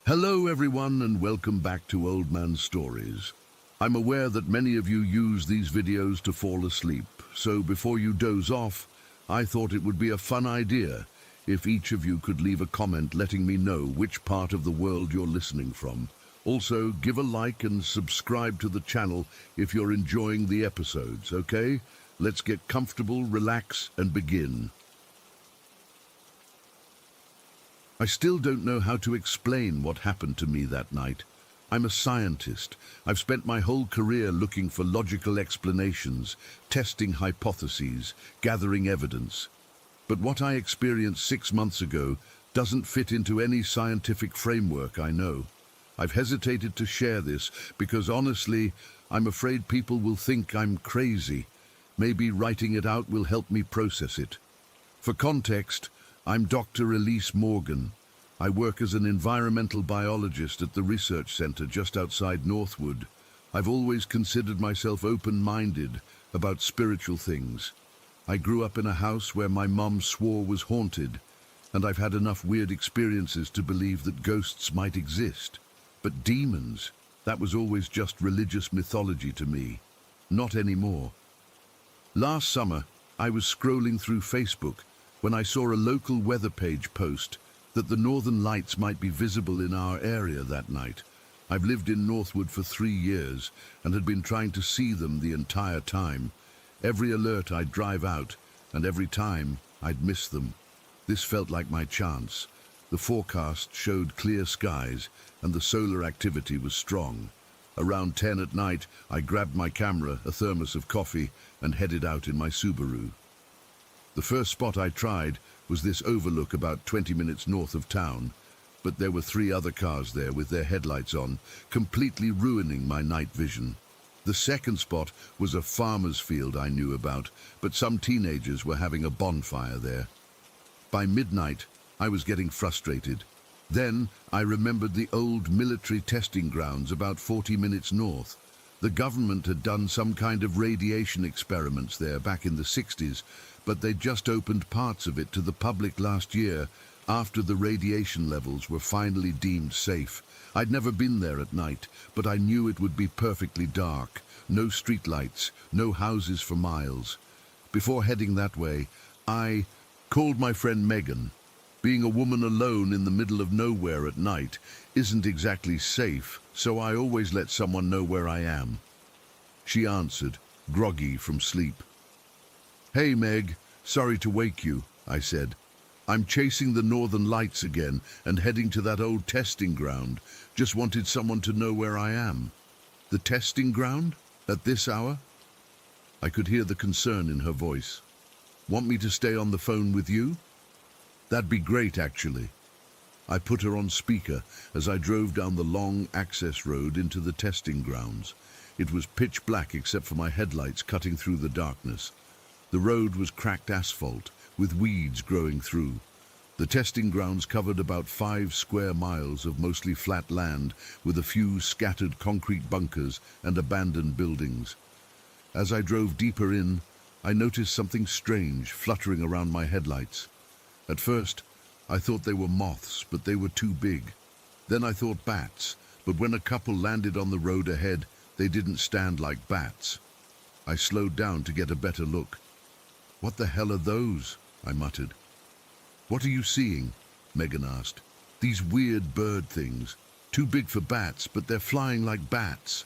Hello everyone and welcome back to Old Man Stories. I'm aware that many of you use these videos to fall asleep, so before you doze off, I thought it would be a fun idea if each of you could leave a comment letting me know which part of the world you're listening from. Also, give a like and subscribe to the channel if you're enjoying the episodes, okay? Let's get comfortable, relax, and begin. I still don't know how to explain what happened to me that night. I'm a scientist. I've spent my whole career looking for logical explanations, testing hypotheses, gathering evidence. But what I experienced 6 months ago doesn't fit into any scientific framework I know. I've hesitated to share this because honestly, I'm afraid people will think I'm crazy. Maybe writing it out will help me process it. For context, I'm Dr. Elise Morgan. I work as an environmental biologist at the research center just outside Northwood. I've always considered myself open-minded about spiritual things. I grew up in a house where my mum swore was haunted, and I've had enough weird experiences to believe that ghosts might exist. But demons, that was always just religious mythology to me. Not anymore. Last summer, I was scrolling through Facebook when I saw a local weather page post that the northern lights might be visible in our area that night. I've lived in Northwood for 3 years and had been trying to see them the entire time. Every alert I'd drive out, and every time I'd miss them. This felt like my chance. The forecast showed clear skies and the solar activity was strong. Around 10 at night, I grabbed my camera, a thermos of coffee, and headed out in my Subaru. The first spot I tried was this overlook about 20 minutes north of town, but there were 3 other cars there with their headlights on, completely ruining my night vision. The second spot was a farmer's field I knew about, but some teenagers were having a bonfire there. By midnight, I was getting frustrated. Then I remembered the old military testing grounds about 40 minutes north. The government had done some kind of radiation experiments there back in the 60s, but they'd just opened parts of it to the public last year after the radiation levels were finally deemed safe. I'd never been there at night, but I knew it would be perfectly dark. No streetlights, no houses for miles. Before heading that way, I called my friend Megan. Being a woman alone in the middle of nowhere at night isn't exactly safe, so I always let someone know where I am. She answered, groggy from sleep. "Hey Meg, sorry to wake you," I said. "I'm chasing the northern lights again and heading to that old testing ground. Just wanted someone to know where I am." "The testing ground? At this hour?" I could hear the concern in her voice. "Want me to stay on the phone with you?" "That'd be great, actually." I put her on speaker as I drove down the long access road into the testing grounds. It was pitch black except for my headlights cutting through the darkness. The road was cracked asphalt, with weeds growing through. The testing grounds covered about 5 square miles of mostly flat land, with a few scattered concrete bunkers and abandoned buildings. As I drove deeper in, I noticed something strange fluttering around my headlights. At first, I thought they were moths, but they were too big. Then I thought bats, but when a couple landed on the road ahead, they didn't stand like bats. I slowed down to get a better look. "What the hell are those?" I muttered. "What are you seeing?" Megan asked. "These weird bird things. Too big for bats, but they're flying like bats."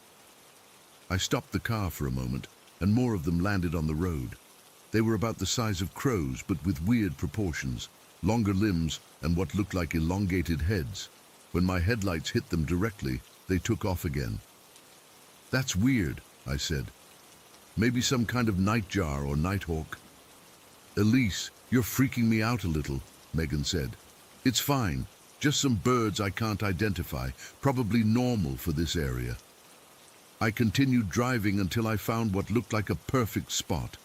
I stopped the car for a moment, and more of them landed on the road. They were about the size of crows, but with weird proportions, longer limbs and what looked like elongated heads. When my headlights hit them directly, they took off again. "That's weird," I said. "Maybe some kind of nightjar or nighthawk." "Elise, you're freaking me out a little," Megan said. "It's fine, just some birds I can't identify, probably normal for this area." I continued driving until I found what looked like a perfect spot.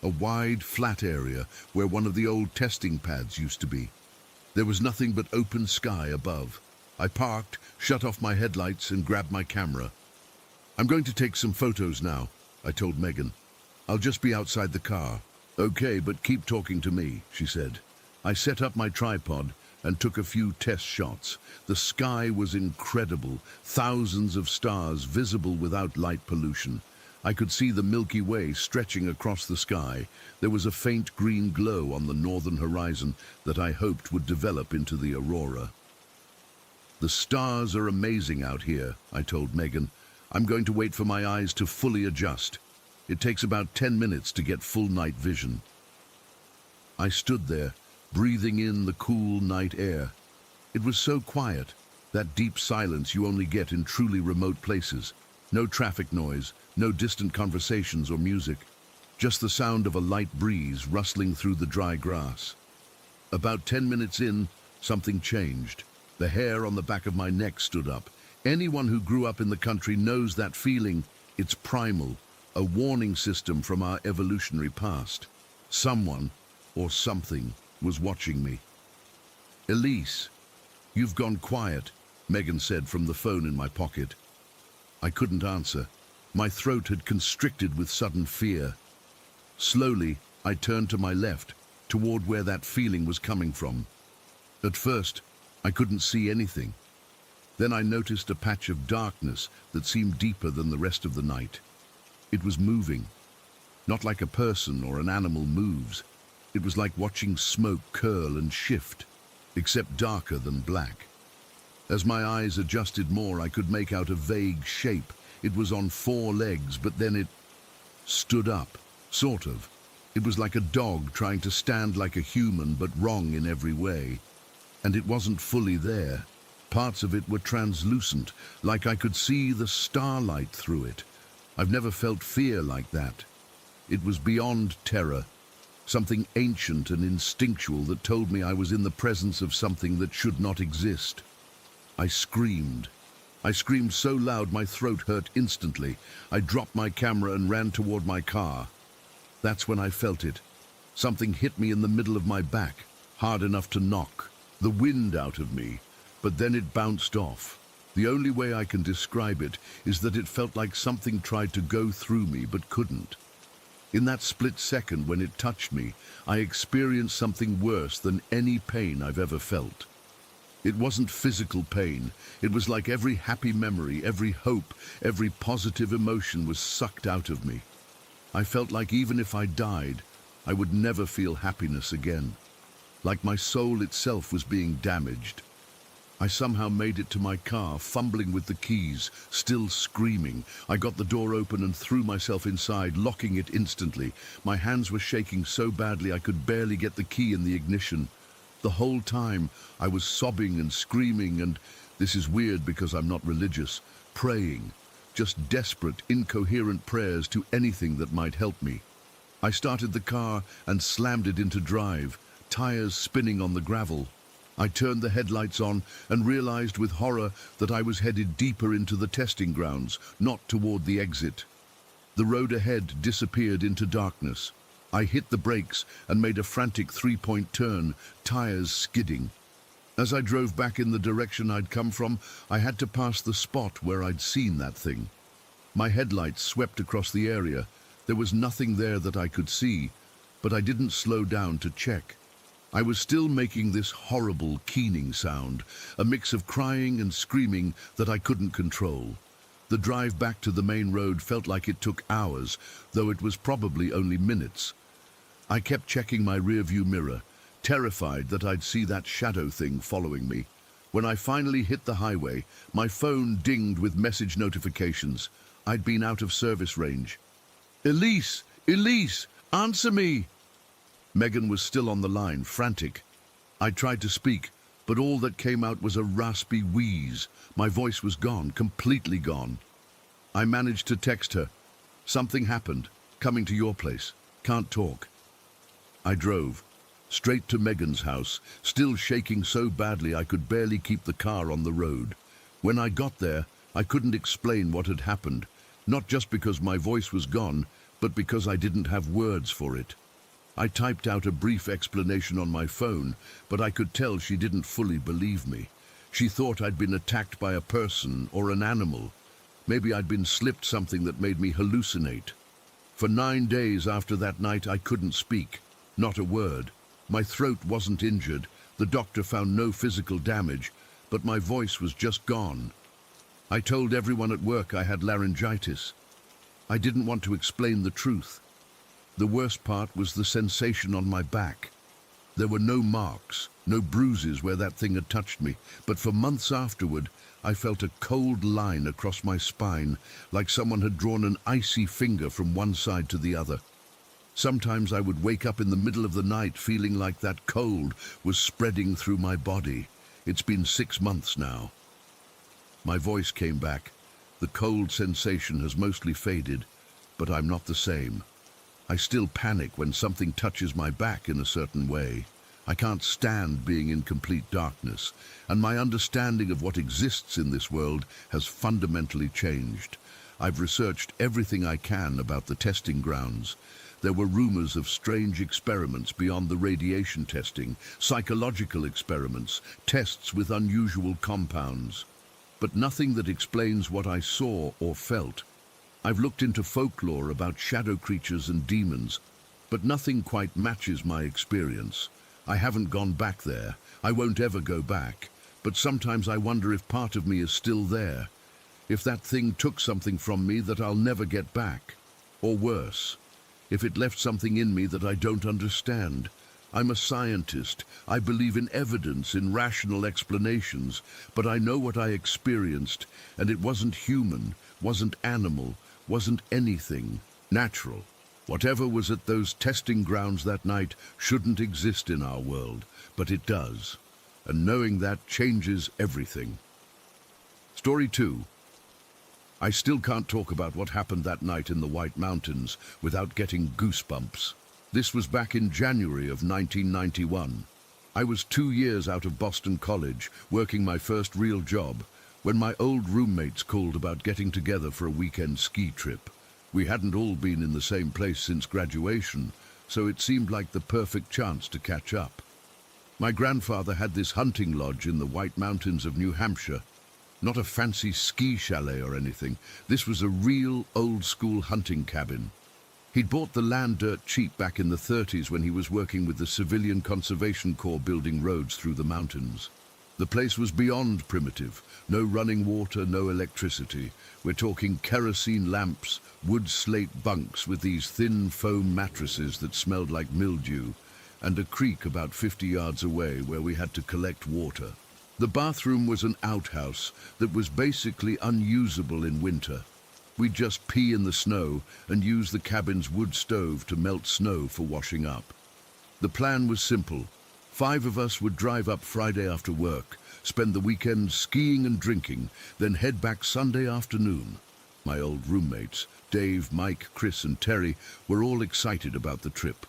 A wide, flat area where one of the old testing pads used to be. There was nothing but open sky above. I parked, shut off my headlights, and grabbed my camera. "I'm going to take some photos now," I told Megan. "I'll just be outside the car." "Okay, but keep talking to me," she said. I set up my tripod and took a few test shots. The sky was incredible, thousands of stars visible without light pollution. I could see the Milky Way stretching across the sky. There was a faint green glow on the northern horizon that I hoped would develop into the aurora. "The stars are amazing out here," I told Megan. "I'm going to wait for my eyes to fully adjust. It takes about 10 minutes to get full night vision." I stood there, breathing in the cool night air. It was so quiet, that deep silence you only get in truly remote places. No traffic noise, no distant conversations or music, just the sound of a light breeze rustling through the dry grass. About 10 minutes in, something changed. The hair on the back of my neck stood up. Anyone who grew up in the country knows that feeling. It's primal, a warning system from our evolutionary past. Someone, or something, was watching me. "Elise, you've gone quiet," Megan said from the phone in my pocket. I couldn't answer. My throat had constricted with sudden fear. Slowly, I turned to my left, toward where that feeling was coming from. At first, I couldn't see anything. Then I noticed a patch of darkness that seemed deeper than the rest of the night. It was moving, not like a person or an animal moves. It was like watching smoke curl and shift, except darker than black. As my eyes adjusted more, I could make out a vague shape. It was on 4 legs, but then it stood up, sort of. It was like a dog trying to stand like a human, but wrong in every way. And it wasn't fully there. Parts of it were translucent, like I could see the starlight through it. I've never felt fear like that. It was beyond terror, something ancient and instinctual that told me I was in the presence of something that should not exist. I screamed. I screamed so loud my throat hurt instantly. I dropped my camera and ran toward my car. That's when I felt it. Something hit me in the middle of my back, hard enough to knock the wind out of me, but then it bounced off. The only way I can describe it is that it felt like something tried to go through me but couldn't. In that split second when it touched me, I experienced something worse than any pain I've ever felt. It wasn't physical pain. It was like every happy memory, every hope, every positive emotion was sucked out of me. I felt like even if I died, I would never feel happiness again. Like my soul itself was being damaged. I somehow made it to my car, fumbling with the keys, still screaming. I got the door open and threw myself inside, locking it instantly. My hands were shaking so badly I could barely get the key in the ignition. The whole time, I was sobbing and screaming and, this is weird because I'm not religious, praying. Just desperate, incoherent prayers to anything that might help me. I started the car and slammed it into drive, tires spinning on the gravel. I turned the headlights on and realized with horror that I was headed deeper into the testing grounds, not toward the exit. The road ahead disappeared into darkness. I hit the brakes and made a frantic 3-point turn, tires skidding. As I drove back in the direction I'd come from, I had to pass the spot where I'd seen that thing. My headlights swept across the area. There was nothing there that I could see, but I didn't slow down to check. I was still making this horrible keening sound, a mix of crying and screaming that I couldn't control. The drive back to the main road felt like it took hours, though it was probably only minutes. I kept checking my rearview mirror, terrified that I'd see that shadow thing following me. When I finally hit the highway, my phone dinged with message notifications. I'd been out of service range. "Elise! Elise! Answer me!" Megan was still on the line, frantic. I tried to speak, but all that came out was a raspy wheeze. My voice was gone, completely gone. I managed to text her. "Something happened. Coming to your place. Can't talk." I drove straight to Megan's house, still shaking so badly I could barely keep the car on the road. When I got there, I couldn't explain what had happened, not just because my voice was gone, but because I didn't have words for it. I typed out a brief explanation on my phone, but I could tell she didn't fully believe me. She thought I'd been attacked by a person or an animal. Maybe I'd been slipped something that made me hallucinate. For 9 days after that night, I couldn't speak. Not a word. My throat wasn't injured, The doctor found no physical damage, but my voice was just gone. I told everyone at work I had laryngitis. I didn't want to explain the truth. The worst part was the sensation on my back. There were no marks, no bruises where that thing had touched me, but for months afterward, I felt a cold line across my spine, like someone had drawn an icy finger from one side to the other. Sometimes I would wake up in the middle of the night feeling like that cold was spreading through my body. It's been 6 months now. My voice came back. The cold sensation has mostly faded, but I'm not the same. I still panic when something touches my back in a certain way. I can't stand being in complete darkness, and my understanding of what exists in this world has fundamentally changed. I've researched everything I can about the testing grounds. There were rumors of strange experiments beyond the radiation testing, psychological experiments, tests with unusual compounds, but nothing that explains what I saw or felt. I've looked into folklore about shadow creatures and demons, but nothing quite matches my experience. I haven't gone back there. I won't ever go back. But sometimes I wonder if part of me is still there. If that thing took something from me that I'll never get back. Or worse, if it left something in me that I don't understand. I'm a scientist. I believe in evidence, in rational explanations, but I know what I experienced, and it wasn't human, wasn't animal, wasn't anything natural. Whatever was at those testing grounds that night shouldn't exist in our world, but it does. And knowing that changes everything. Story 2. I still can't talk about what happened that night in the White Mountains without getting goosebumps. This was back in January of 1991. I was 2 years out of Boston College, working my first real job, when my old roommates called about getting together for a weekend ski trip. We hadn't all been in the same place since graduation, so it seemed like the perfect chance to catch up. My grandfather had this hunting lodge in the White Mountains of New Hampshire. Not a fancy ski chalet or anything. This was a real old-school hunting cabin. He'd bought the land dirt cheap back in the 30s when he was working with the Civilian Conservation Corps building roads through the mountains. The place was beyond primitive. No running water, no electricity. We're talking kerosene lamps, wood slate bunks with these thin foam mattresses that smelled like mildew, and a creek about 50 yards away where we had to collect water. The bathroom was an outhouse that was basically unusable in winter. We'd just pee in the snow and use the cabin's wood stove to melt snow for washing up. The plan was simple. 5 of us would drive up Friday after work, spend the weekend skiing and drinking, then head back Sunday afternoon. My old roommates, Dave, Mike, Chris and Terry, were all excited about the trip.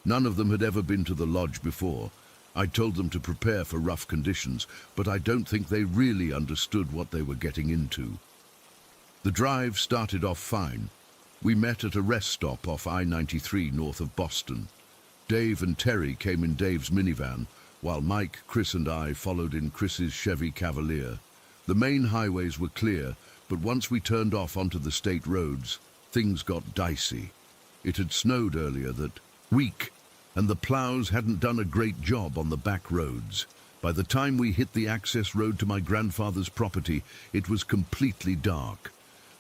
None of them had ever been to the lodge before. I told them to prepare for rough conditions, but I don't think they really understood what they were getting into. The drive started off fine. We met at a rest stop off I-93 north of Boston. Dave and Terry came in Dave's minivan, while Mike, Chris and I followed in Chris's Chevy Cavalier. The main highways were clear, but once we turned off onto the state roads, things got dicey. It had snowed earlier that week, and the plows hadn't done a great job on the back roads. By the time we hit the access road to my grandfather's property, it was completely dark.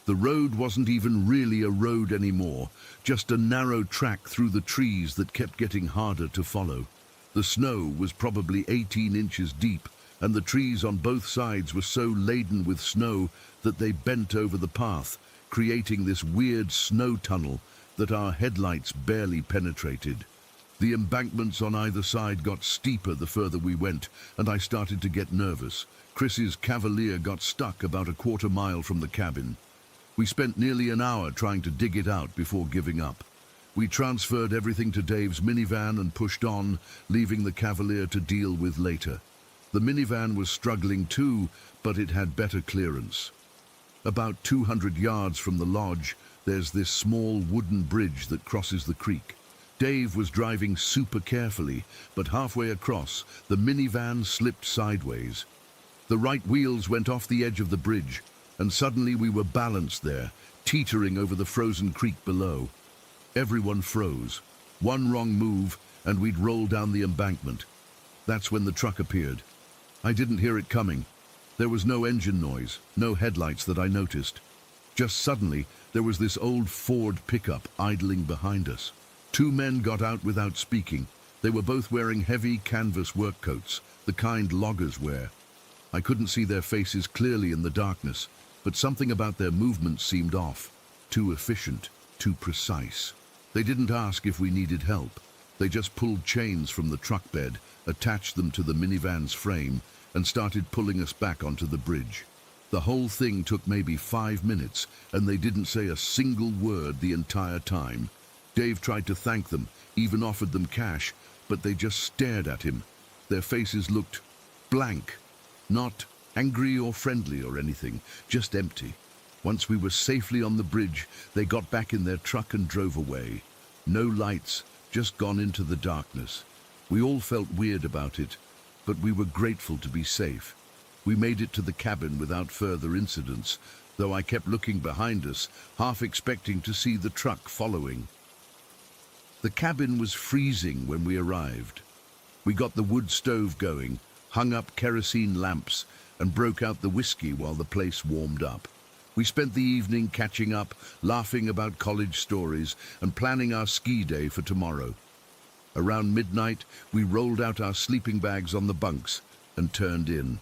The road wasn't even really a road anymore, just a narrow track through the trees that kept getting harder to follow. The snow was probably 18 inches deep, and the trees on both sides were so laden with snow that they bent over the path, creating this weird snow tunnel that our headlights barely penetrated. The embankments on either side got steeper the further we went, and I started to get nervous. Chris's Cavalier got stuck about a quarter mile from the cabin. We spent nearly an hour trying to dig it out before giving up. We transferred everything to Dave's minivan and pushed on, leaving the Cavalier to deal with later. The minivan was struggling too, but it had better clearance. About 200 yards from the lodge, there's this small wooden bridge that crosses the creek. Dave was driving super carefully, but halfway across, the minivan slipped sideways. The right wheels went off the edge of the bridge, and suddenly we were balanced there, teetering over the frozen creek below. Everyone froze. One wrong move, and we'd roll down the embankment. That's when the truck appeared. I didn't hear it coming. There was no engine noise, no headlights that I noticed. Just suddenly, there was this old Ford pickup idling behind us. Two men got out without speaking. They were both wearing heavy canvas work coats, the kind loggers wear. I couldn't see their faces clearly in the darkness, but something about their movements seemed off. Too efficient, too precise. They didn't ask if we needed help. They just pulled chains from the truck bed, attached them to the minivan's frame, and started pulling us back onto the bridge. The whole thing took maybe 5 minutes, and they didn't say a single word the entire time. Dave tried to thank them, even offered them cash, but they just stared at him. Their faces looked blank, not angry or friendly or anything, just empty. Once we were safely on the bridge, they got back in their truck and drove away. No lights, just gone into the darkness. We all felt weird about it, but we were grateful to be safe. We made it to the cabin without further incidents, though I kept looking behind us, half expecting to see the truck following. The cabin was freezing when we arrived. We got the wood stove going, hung up kerosene lamps, and broke out the whiskey while the place warmed up. We spent the evening catching up, laughing about college stories, and planning our ski day for tomorrow. Around midnight, we rolled out our sleeping bags on the bunks and turned in.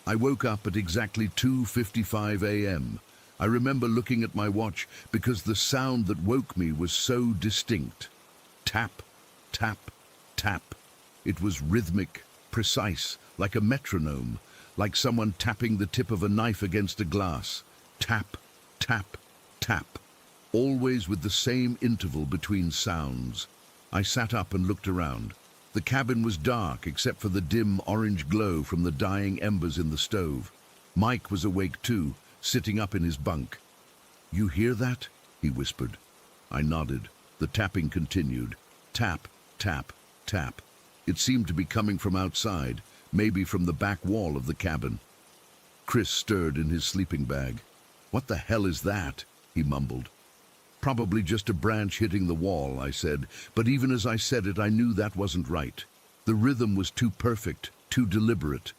I woke up at exactly 2:55 a.m. I remember looking at my watch because the sound that woke me was so distinct. Tap, tap, tap. It was rhythmic, precise, like a metronome, like someone tapping the tip of a knife against a glass. Tap, tap, tap. Always with the same interval between sounds. I sat up and looked around. The cabin was dark except for the dim orange glow from the dying embers in the stove. Mike was awake too, sitting up in his bunk. "You hear that?" he whispered. I nodded. The tapping continued. Tap, tap, tap. It seemed to be coming from outside, maybe from the back wall of the cabin. Chris stirred in his sleeping bag. "What the hell is that?" he mumbled. "Probably just a branch hitting the wall," I said, but even as I said it, I knew that wasn't right. The rhythm was too perfect, too deliberate.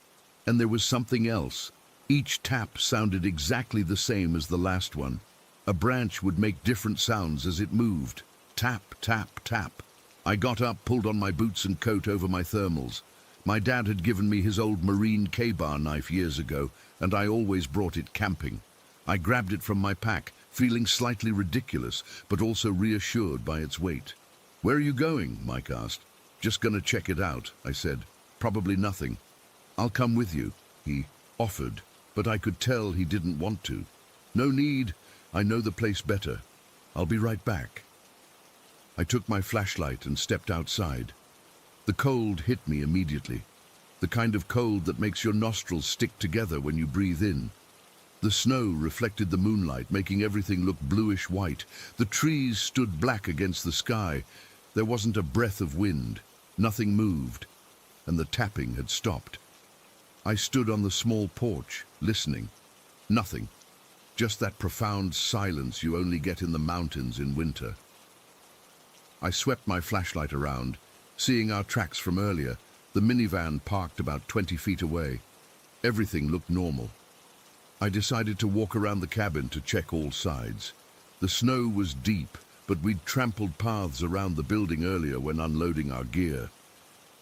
And there was something else. Each tap sounded exactly the same as the last one. A branch would make different sounds as it moved. Tap, tap, tap. I got up, pulled on my boots and coat over my thermals. My dad had given me his old marine K-bar knife years ago, and I always brought it camping. I grabbed it from my pack, feeling slightly ridiculous, but also reassured by its weight. "Where are you going?" Mike asked. "Just gonna check it out," I said. "Probably nothing." "I'll come with you," he offered, but I could tell he didn't want to. "No need. I know the place better. I'll be right back." I took my flashlight and stepped outside. The cold hit me immediately. The kind of cold that makes your nostrils stick together when you breathe in. The snow reflected the moonlight, making everything look bluish white. The trees stood black against the sky. There wasn't a breath of wind. Nothing moved, and the tapping had stopped. I stood on the small porch, listening. Nothing. Just that profound silence you only get in the mountains in winter. I swept my flashlight around, seeing our tracks from earlier, the minivan parked about 20 feet away. Everything looked normal. I decided to walk around the cabin to check all sides. The snow was deep, but we'd trampled paths around the building earlier when unloading our gear.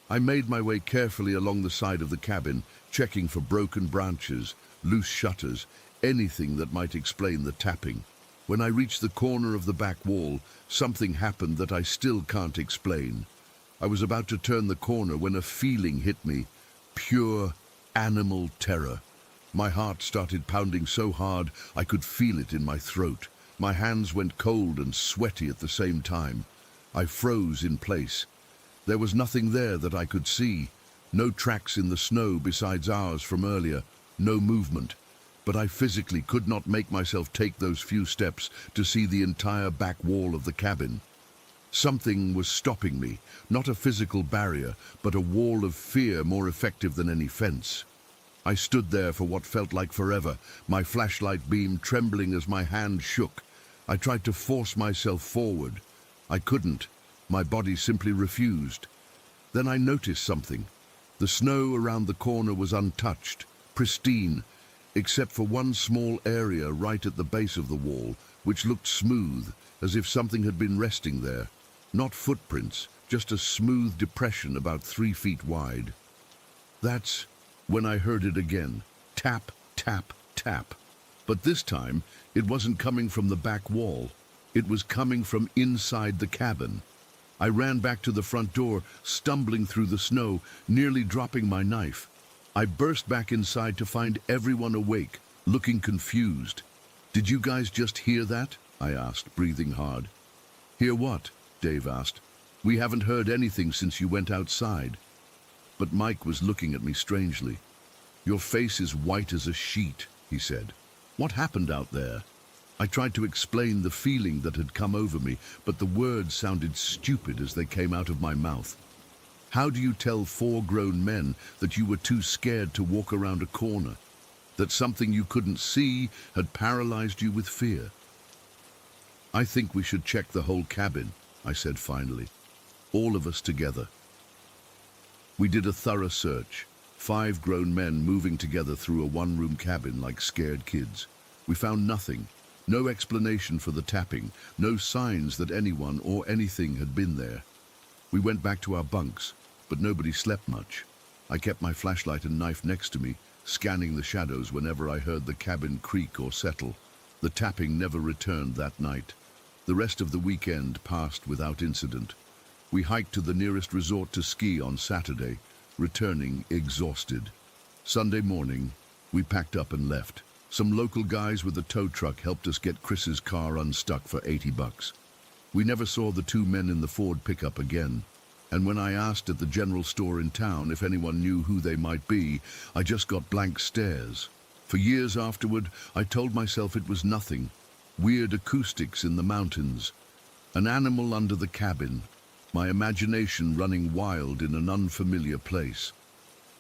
I made my way carefully along the side of the cabin, checking for broken branches, loose shutters, anything that might explain the tapping. When I reached the corner of the back wall, something happened that I still can't explain. I was about to turn the corner when a feeling hit me. Pure animal terror. My heart started pounding so hard I could feel it in my throat. My hands went cold and sweaty at the same time. I froze in place. There was nothing there that I could see. No tracks in the snow besides ours from earlier. No movement. But I physically could not make myself take those few steps to see the entire back wall of the cabin. Something was stopping me. Not a physical barrier, but a wall of fear more effective than any fence. I stood there for what felt like forever, my flashlight beam trembling as my hand shook. I tried to force myself forward. I couldn't. My body simply refused. Then I noticed something. The snow around the corner was untouched, pristine, except for one small area right at the base of the wall, which looked smooth, as if something had been resting there. Not footprints, just a smooth depression about 3 feet wide. That's when I heard it again. Tap, tap, tap. But this time, it wasn't coming from the back wall. It was coming from inside the cabin. I ran back to the front door, stumbling through the snow, nearly dropping my knife. I burst back inside to find everyone awake, looking confused. "Did you guys just hear that?" I asked, breathing hard. "Hear what?" Dave asked. "We haven't heard anything since you went outside." But Mike was looking at me strangely. "Your face is white as a sheet," he said. "What happened out there?" I tried to explain the feeling that had come over me, but the words sounded stupid as they came out of my mouth. How do you tell 4 grown men that you were too scared to walk around a corner? That something you couldn't see had paralyzed you with fear? "I think we should check the whole cabin," I said finally. "All of us together." We did a thorough search, 5 grown men moving together through a one-room cabin like scared kids. We found nothing. No explanation for the tapping, no signs that anyone or anything had been there. We went back to our bunks, but nobody slept much. I kept my flashlight and knife next to me, scanning the shadows whenever I heard the cabin creak or settle. The tapping never returned that night. The rest of the weekend passed without incident. We hiked to the nearest resort to ski on Saturday, returning exhausted. Sunday morning, we packed up and left. Some local guys with a tow truck helped us get Chris's car unstuck for $80. We never saw the 2 men in the Ford pickup again. And when I asked at the general store in town if anyone knew who they might be, I just got blank stares. For years afterward, I told myself it was nothing. Weird acoustics in the mountains. An animal under the cabin. My imagination running wild in an unfamiliar place.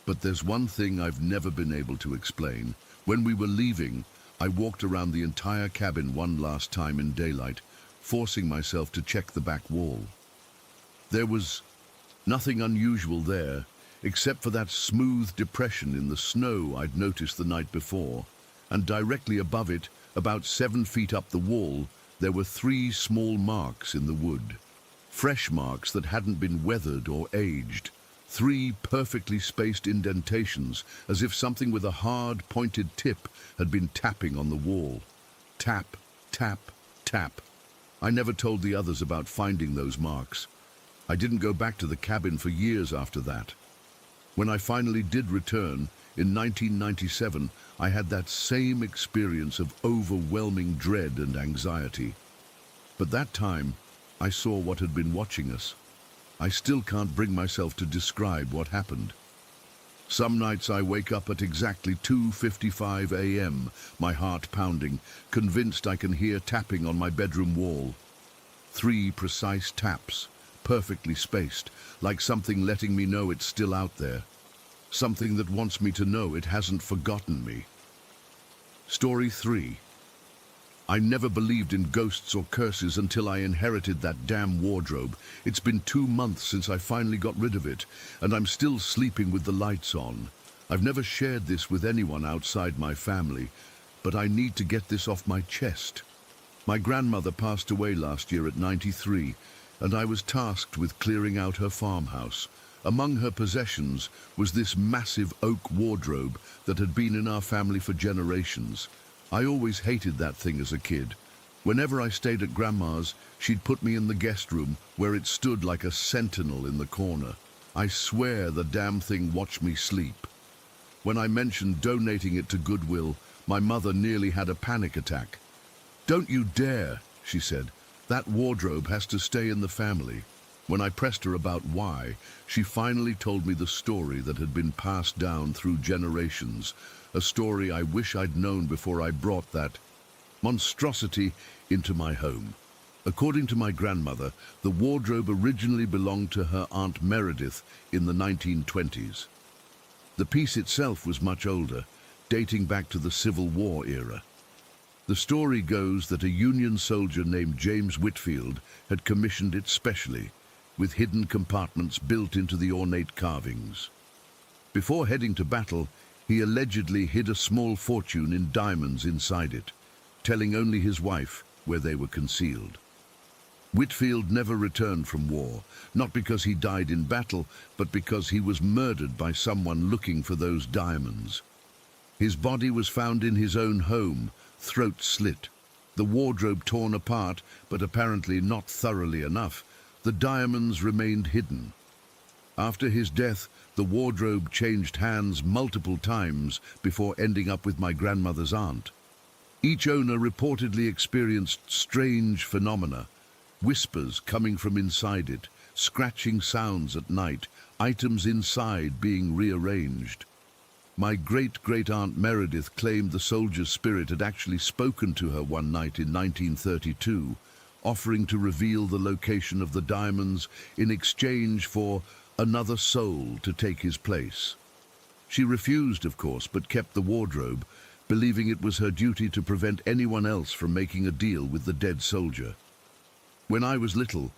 But there's one thing I've never been able to explain. When we were leaving, I walked around the entire cabin one last time in daylight, forcing myself to check the back wall. There was nothing unusual there, except for that smooth depression in the snow I'd noticed the night before, and directly above it, about 7 feet up the wall, there were 3 small marks in the wood. Fresh marks that hadn't been weathered or aged. 3 perfectly spaced indentations, as if something with a hard, pointed tip had been tapping on the wall. Tap, tap, tap. I never told the others about finding those marks. I didn't go back to the cabin for years after that. When I finally did return, in 1997, I had that same experience of overwhelming dread and anxiety. But that time, I saw what had been watching us. I still can't bring myself to describe what happened. Some nights I wake up at exactly 2:55 a.m., my heart pounding, convinced I can hear tapping on my bedroom wall. 3 precise taps, perfectly spaced, like something letting me know it's still out there. Something that wants me to know it hasn't forgotten me. Story 3. I never believed in ghosts or curses until I inherited that damn wardrobe. It's been 2 months since I finally got rid of it, and I'm still sleeping with the lights on. I've never shared this with anyone outside my family, but I need to get this off my chest. My grandmother passed away last year at 93, and I was tasked with clearing out her farmhouse. Among her possessions was this massive oak wardrobe that had been in our family for generations. I always hated that thing as a kid. Whenever I stayed at Grandma's, she'd put me in the guest room, where it stood like a sentinel in the corner. I swear the damn thing watched me sleep. When I mentioned donating it to Goodwill, my mother nearly had a panic attack. "Don't you dare," she said. "That wardrobe has to stay in the family." When I pressed her about why, she finally told me the story that had been passed down through generations, a story I wish I'd known before I brought that monstrosity into my home. According to my grandmother, the wardrobe originally belonged to her Aunt Meredith in the 1920s. The piece itself was much older, dating back to the Civil War era. The story goes that a Union soldier named James Whitfield had commissioned it specially, with hidden compartments built into the ornate carvings. Before heading to battle, he allegedly hid a small fortune in diamonds inside it, telling only his wife where they were concealed. Whitfield never returned from war, not because he died in battle, but because he was murdered by someone looking for those diamonds. His body was found in his own home, throat slit, the wardrobe torn apart, but apparently not thoroughly enough. The diamonds remained hidden. After his death, the wardrobe changed hands multiple times before ending up with my grandmother's aunt. Each owner reportedly experienced strange phenomena, whispers coming from inside it, scratching sounds at night, items inside being rearranged. My great-great-aunt Meredith claimed the soldier's spirit had actually spoken to her one night in 1932, offering to reveal the location of the diamonds in exchange for another soul to take his place. She refused, of course, but kept the wardrobe, believing it was her duty to prevent anyone else from making a deal with the dead soldier. When I was little,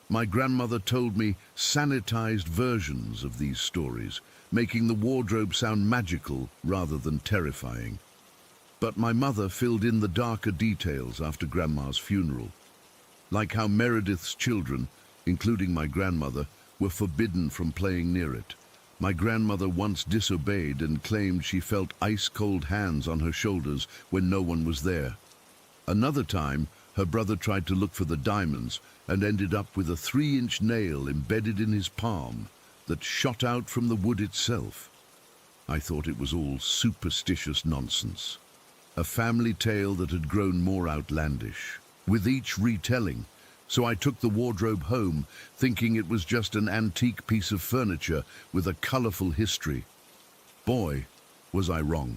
my grandmother told me sanitized versions of these stories, making the wardrobe sound magical rather than terrifying. But my mother filled in the darker details after Grandma's funeral. Like how Meredith's children, including my grandmother, were forbidden from playing near it. My grandmother once disobeyed and claimed she felt ice-cold hands on her shoulders when no one was there. Another time, her brother tried to look for the diamonds and ended up with a 3-inch nail embedded in his palm that shot out from the wood itself. I thought it was all superstitious nonsense, a family tale that had grown more outlandish with each retelling. So I took the wardrobe home, thinking it was just an antique piece of furniture with a colorful history. Boy, was I wrong.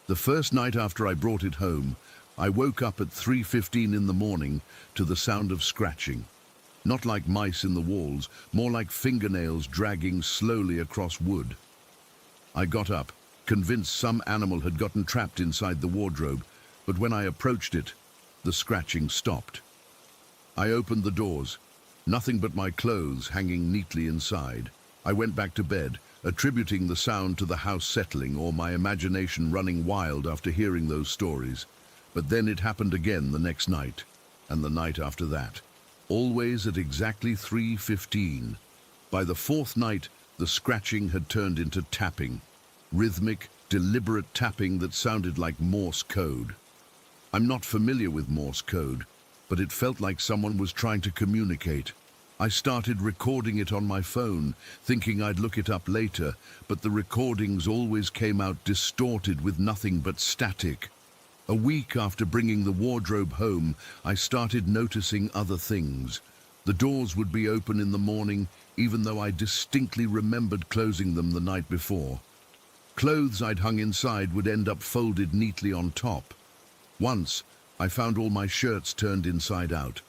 The first night after I brought it home, I woke up at 3:15 in the morning to the sound of scratching. Not like mice in the walls, more like fingernails dragging slowly across wood. I got up, convinced some animal had gotten trapped inside the wardrobe, but when I approached it, the scratching stopped. I opened the doors, nothing but my clothes hanging neatly inside. I went back to bed, attributing the sound to the house settling or my imagination running wild after hearing those stories. But then it happened again the next night, and the night after that, always at exactly 3:15. By the fourth night, the scratching had turned into tapping, rhythmic, deliberate tapping that sounded like Morse code. I'm not familiar with Morse code, but it felt like someone was trying to communicate. I started recording it on my phone, thinking I'd look it up later, but the recordings always came out distorted with nothing but static. A week after bringing the wardrobe home, I started noticing other things. The doors would be open in the morning, even though I distinctly remembered closing them the night before. Clothes I'd hung inside would end up folded neatly on top. Once, I found all my shirts turned inside out.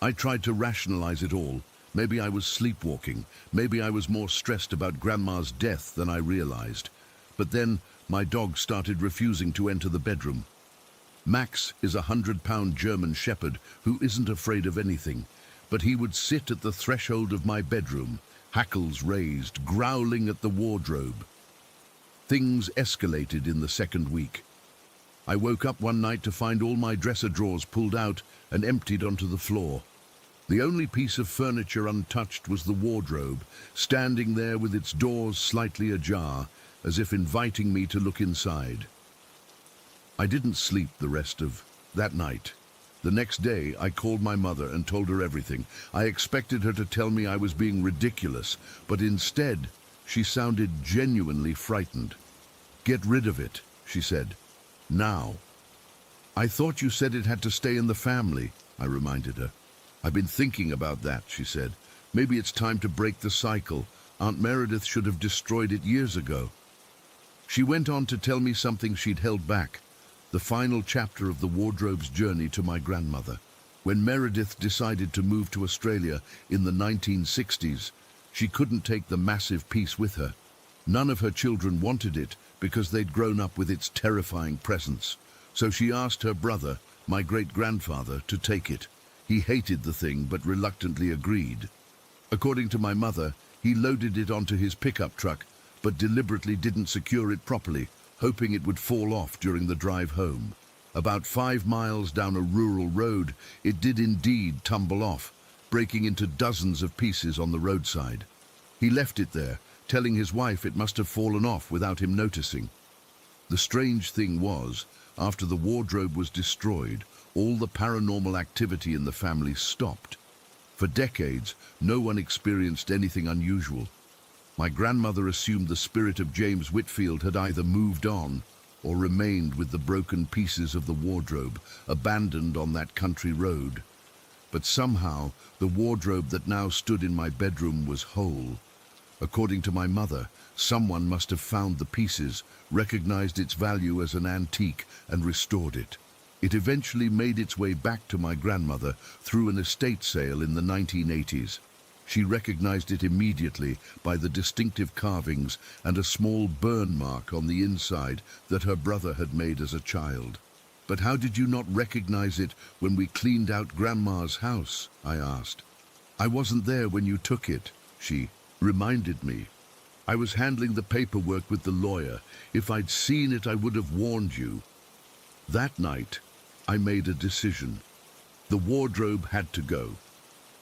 I tried to rationalize it all. Maybe I was sleepwalking. Maybe I was more stressed about Grandma's death than I realized. But then, my dog started refusing to enter the bedroom. Max is a 100-pound German shepherd who isn't afraid of anything, but he would sit at the threshold of my bedroom, hackles raised, growling at the wardrobe. Things escalated in the second week. I woke up one night to find all my dresser drawers pulled out and emptied onto the floor. The only piece of furniture untouched was the wardrobe, standing there with its doors slightly ajar, as if inviting me to look inside. I didn't sleep the rest of that night. The next day, I called my mother and told her everything. I expected her to tell me I was being ridiculous, but instead, she sounded genuinely frightened. "Get rid of it," she said. "Now." "I thought you said it had to stay in the family," I reminded her. "I've been thinking about that," she said. "Maybe it's time to break the cycle. Aunt Meredith should have destroyed it years ago." She went on to tell me something she'd held back, the final chapter of the wardrobe's journey to my grandmother. When Meredith decided to move to Australia in the 1960s, she couldn't take the massive piece with her. None of her children wanted it because they'd grown up with its terrifying presence. So she asked her brother, my great-grandfather, to take it. He hated the thing but reluctantly agreed. According to my mother, he loaded it onto his pickup truck, but deliberately didn't secure it properly, hoping it would fall off during the drive home. About 5 miles down a rural road, it did indeed tumble off, breaking into dozens of pieces on the roadside. He left it there, telling his wife it must have fallen off without him noticing. The strange thing was, after the wardrobe was destroyed, all the paranormal activity in the family stopped. For decades, no one experienced anything unusual. My grandmother assumed the spirit of James Whitfield had either moved on or remained with the broken pieces of the wardrobe, abandoned on that country road. But somehow, the wardrobe that now stood in my bedroom was whole. According to my mother, someone must have found the pieces, recognized its value as an antique, and restored it. It eventually made its way back to my grandmother through an estate sale in the 1980s. She recognized it immediately by the distinctive carvings and a small burn mark on the inside that her brother had made as a child. "But how did you not recognize it when we cleaned out Grandma's house?" I asked. "I wasn't there when you took it," she reminded me. "I was handling the paperwork with the lawyer. If I'd seen it, I would have warned you." That night, I made a decision. The wardrobe had to go.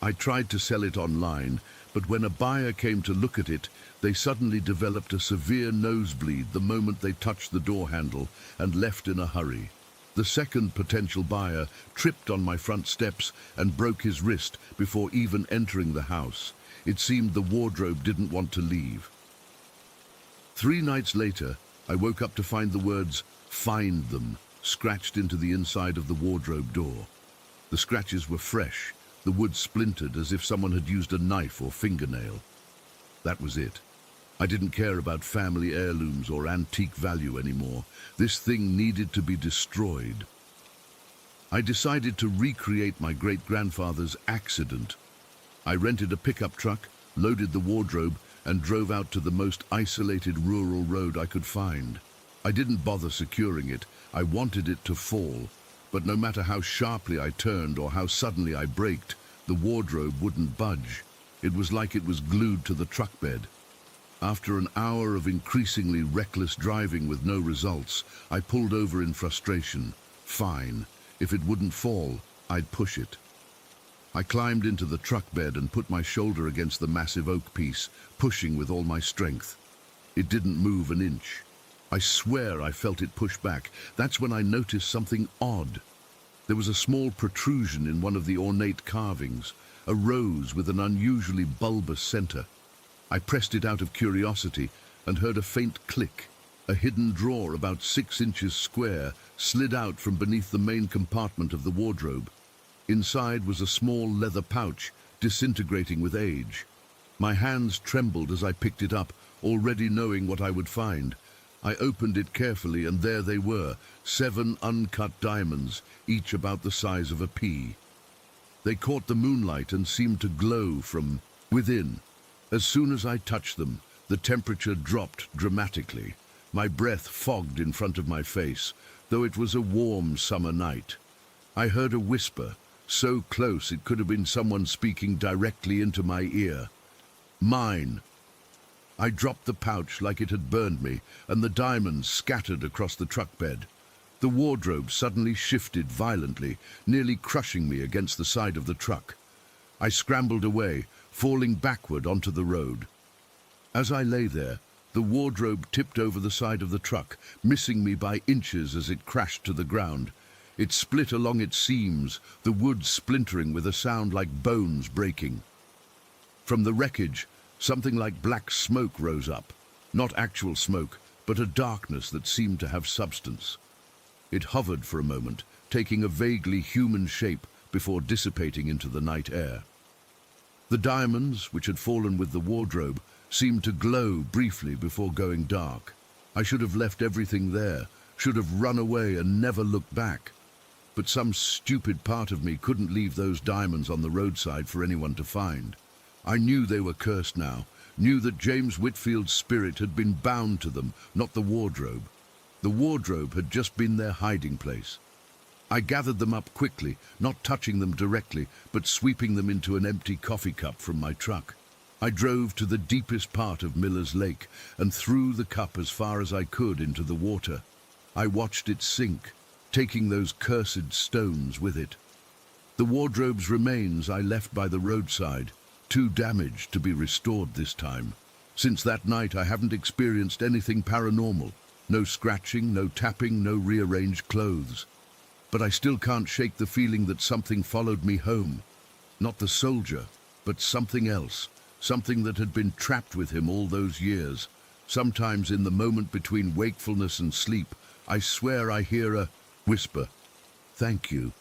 I tried to sell it online, but when a buyer came to look at it, they suddenly developed a severe nosebleed the moment they touched the door handle and left in a hurry. The second potential buyer tripped on my front steps and broke his wrist before even entering the house. It seemed the wardrobe didn't want to leave. 3 nights later, I woke up to find the words, "Find them," scratched into the inside of the wardrobe door. The scratches were fresh, the wood splintered as if someone had used a knife or fingernail. That was it. I didn't care about family heirlooms or antique value anymore. This thing needed to be destroyed. I decided to recreate my great-grandfather's accident. I rented a pickup truck, loaded the wardrobe, and drove out to the most isolated rural road I could find. I didn't bother securing it. I wanted it to fall. But no matter how sharply I turned or how suddenly I braked, the wardrobe wouldn't budge. It was like it was glued to the truck bed. After an hour of increasingly reckless driving with no results, I pulled over in frustration. Fine. If it wouldn't fall, I'd push it. I climbed into the truck bed and put my shoulder against the massive oak piece, pushing with all my strength. It didn't move an inch. I swear I felt it push back. That's when I noticed something odd. There was a small protrusion in one of the ornate carvings, a rose with an unusually bulbous center. I pressed it out of curiosity and heard a faint click. A hidden drawer about 6 inches square slid out from beneath the main compartment of the wardrobe. Inside was a small leather pouch, disintegrating with age. My hands trembled as I picked it up, already knowing what I would find. I opened it carefully, and there they were, 7 uncut diamonds, each about the size of a pea. They caught the moonlight and seemed to glow from within. As soon as I touched them, the temperature dropped dramatically. My breath fogged in front of my face, though it was a warm summer night. I heard a whisper, so close it could have been someone speaking directly into my ear. "Mine." I dropped the pouch like it had burned me, and the diamonds scattered across the truck bed. The wardrobe suddenly shifted violently, nearly crushing me against the side of the truck. I scrambled away, falling backward onto the road. As I lay there, the wardrobe tipped over the side of the truck, missing me by inches as it crashed to the ground. It split along its seams, the wood splintering with a sound like bones breaking. From the wreckage, something like black smoke rose up. Not actual smoke, but a darkness that seemed to have substance. It hovered for a moment, taking a vaguely human shape before dissipating into the night air. The diamonds, which had fallen with the wardrobe, seemed to glow briefly before going dark. I should have left everything there, should have run away and never looked back. But some stupid part of me couldn't leave those diamonds on the roadside for anyone to find. I knew they were cursed now, knew that James Whitfield's spirit had been bound to them, not the wardrobe. The wardrobe had just been their hiding place. I gathered them up quickly, not touching them directly, but sweeping them into an empty coffee cup from my truck. I drove to the deepest part of Miller's Lake and threw the cup as far as I could into the water. I watched it sink, taking those cursed stones with it. The wardrobe's remains I left by the roadside, too damaged to be restored this time. Since that night I haven't experienced anything paranormal. No scratching, no tapping, no rearranged clothes. But I still can't shake the feeling that something followed me home. Not the soldier, but something else. Something that had been trapped with him all those years. Sometimes in the moment between wakefulness and sleep, I swear I hear a whisper, "Thank you."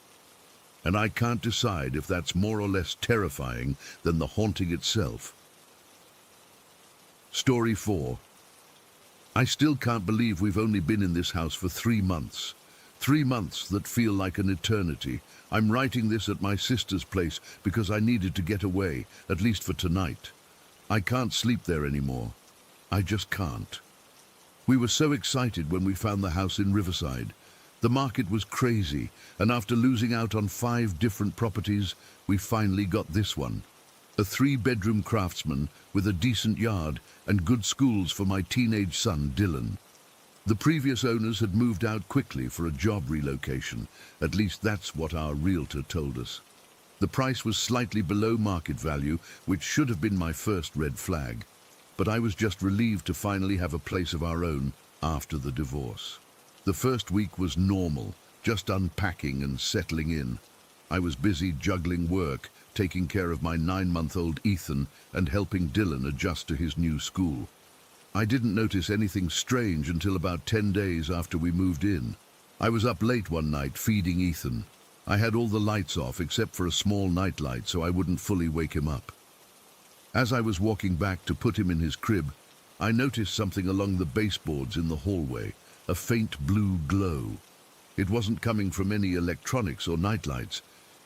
And I can't decide if that's more or less terrifying than the haunting itself. Story 4. I still can't believe we've only been in this house for 3 months. 3 months that feel like an eternity. I'm writing this at my sister's place because I needed to get away, at least for tonight. I can't sleep there anymore. I just can't. We were so excited when we found the house in Riverside. The market was crazy, and after losing out on 5 different properties, we finally got this one. A 3-bedroom craftsman with a decent yard and good schools for my teenage son, Dylan. The previous owners had moved out quickly for a job relocation. At least that's what our realtor told us. The price was slightly below market value, which should have been my first red flag. But I was just relieved to finally have a place of our own after the divorce. The first week was normal, just unpacking and settling in. I was busy juggling work, taking care of my 9-month-old Ethan and helping Dylan adjust to his new school. I didn't notice anything strange until about 10 days after we moved in. I was up late one night feeding Ethan. I had all the lights off except for a small nightlight so I wouldn't fully wake him up. As I was walking back to put him in his crib, I noticed something along the baseboards in the hallway, a faint blue glow. It wasn't coming from any electronics or nightlights.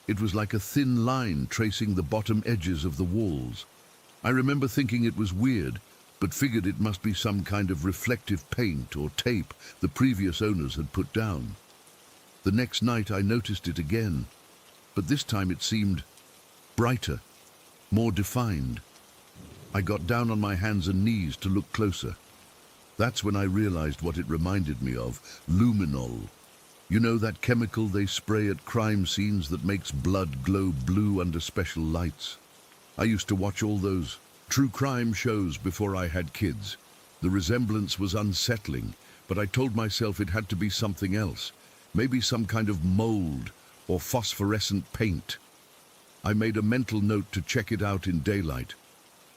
It was like a thin line tracing the bottom edges of the walls. I remember thinking it was weird, but figured it must be some kind of reflective paint or tape the previous owners had put down. The next night I noticed it again, but this time it seemed brighter, more defined. I got down on my hands and knees to look closer. That's when I realized what it reminded me of, luminol. You know, that chemical they spray at crime scenes that makes blood glow blue under special lights? I used to watch all those true crime shows before I had kids. The resemblance was unsettling, but I told myself it had to be something else, maybe some kind of mold or phosphorescent paint. I made a mental note to check it out in daylight,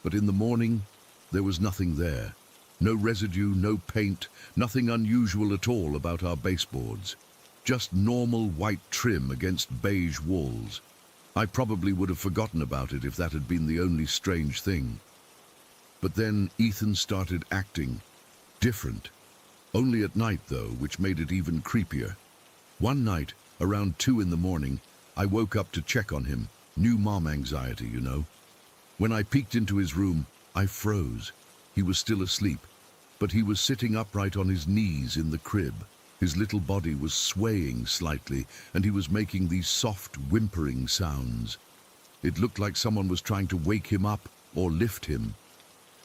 but in the morning, there was nothing there. No residue, no paint, nothing unusual at all about our baseboards. Just normal white trim against beige walls. I probably would have forgotten about it if that had been the only strange thing. But then Ethan started acting different. Only at night though, which made it even creepier. One night, around 2 in the morning, I woke up to check on him. New mom anxiety, you know. When I peeked into his room, I froze. He was still asleep, but he was sitting upright on his knees in the crib. His little body was swaying slightly, and he was making these soft, whimpering sounds. It looked like someone was trying to wake him up or lift him.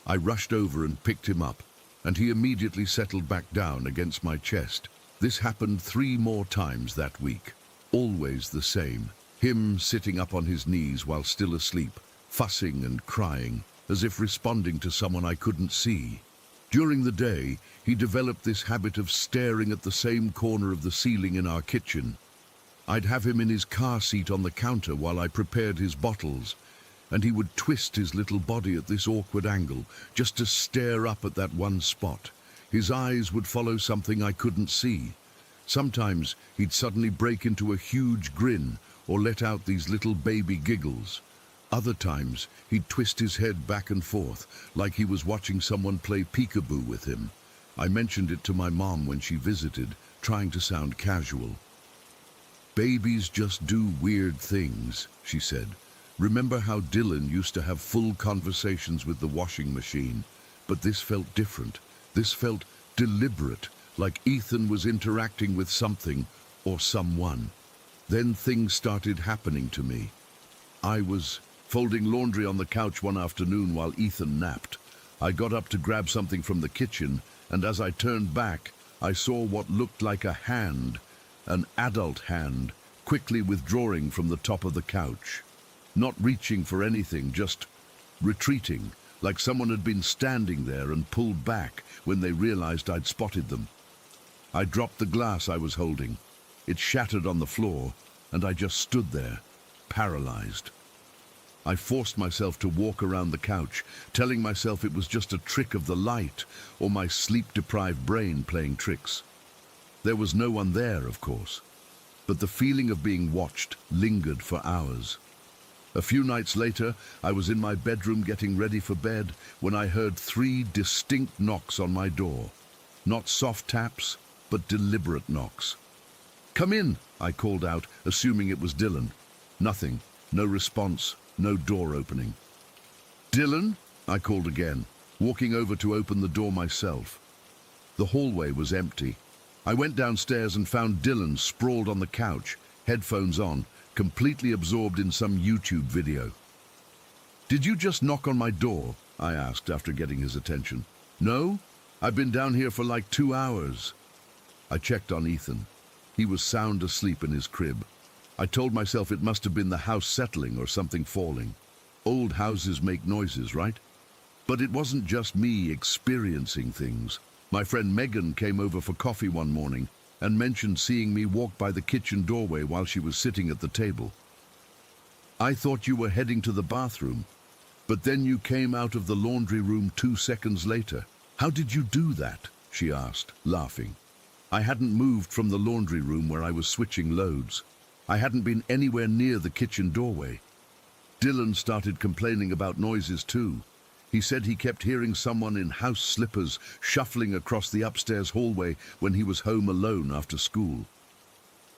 I rushed over and picked him up, and he immediately settled back down against my chest. This happened 3 more times that week. Always the same. Him sitting up on his knees while still asleep, fussing and crying, as if responding to someone I couldn't see. During the day, he developed this habit of staring at the same corner of the ceiling in our kitchen. I'd have him in his car seat on the counter while I prepared his bottles, and he would twist his little body at this awkward angle, just to stare up at that one spot. His eyes would follow something I couldn't see. Sometimes he'd suddenly break into a huge grin or let out these little baby giggles. Other times, he'd twist his head back and forth, like he was watching someone play peekaboo with him. I mentioned it to my mom when she visited, trying to sound casual. "Babies just do weird things," she said. "Remember how Dylan used to have full conversations with the washing machine? But this felt different. This felt deliberate, like Ethan was interacting with something or someone. Then things started happening to me. I was folding laundry on the couch one afternoon while Ethan napped. I got up to grab something from the kitchen, and as I turned back, I saw what looked like a hand, an adult hand, quickly withdrawing from the top of the couch. Not reaching for anything, just retreating, like someone had been standing there and pulled back when they realized I'd spotted them. I dropped the glass I was holding. It shattered on the floor, and I just stood there, paralyzed. I forced myself to walk around the couch, telling myself it was just a trick of the light or my sleep-deprived brain playing tricks. There was no one there, of course, but the feeling of being watched lingered for hours. A few nights later, I was in my bedroom getting ready for bed when I heard 3 distinct knocks on my door. Not soft taps, but deliberate knocks. "Come in," I called out, assuming it was Dylan. Nothing, no response, no door opening. "Dylan?" I called again, walking over to open the door myself. The hallway was empty. I went downstairs and found Dylan sprawled on the couch, headphones on, completely absorbed in some YouTube video. "Did you just knock on my door?" I asked after getting his attention. "No, I've been down here for like 2 hours. I checked on Ethan. He was sound asleep in his crib. I told myself it must have been the house settling or something falling. Old houses make noises, right? But it wasn't just me experiencing things. My friend Megan came over for coffee one morning and mentioned seeing me walk by the kitchen doorway while she was sitting at the table. "I thought you were heading to the bathroom, but then you came out of the laundry room 2 seconds later. How did you do that?" she asked, laughing. I hadn't moved from the laundry room where I was switching loads. I hadn't been anywhere near the kitchen doorway. Dylan started complaining about noises too. He said he kept hearing someone in house slippers shuffling across the upstairs hallway when he was home alone after school.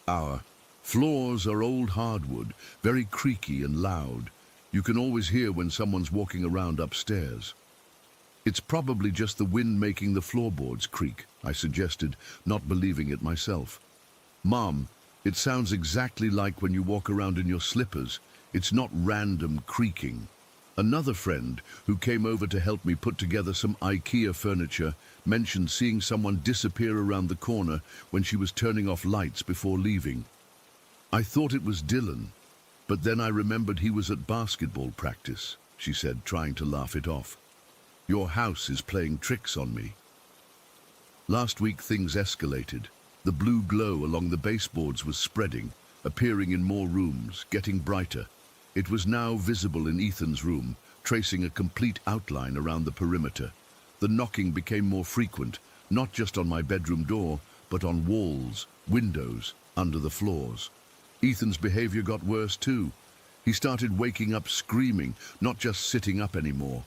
Our floors are old hardwood, very creaky and loud. You can always hear when someone's walking around upstairs. "It's probably just the wind making the floorboards creak," I suggested, not believing it myself. "Mom, it sounds exactly like when you walk around in your slippers. It's not random creaking." Another friend, who came over to help me put together some IKEA furniture, mentioned seeing someone disappear around the corner when she was turning off lights before leaving. I thought it was Dylan, but then I remembered he was at basketball practice, she said, trying to laugh it off. "Your house is playing tricks on me." Last week things escalated. The blue glow along the baseboards was spreading, appearing in more rooms, getting brighter. It was now visible in Ethan's room, tracing a complete outline around the perimeter. The knocking became more frequent, not just on my bedroom door, but on walls, windows, under the floors. Ethan's behavior got worse too. He started waking up screaming, not just sitting up anymore.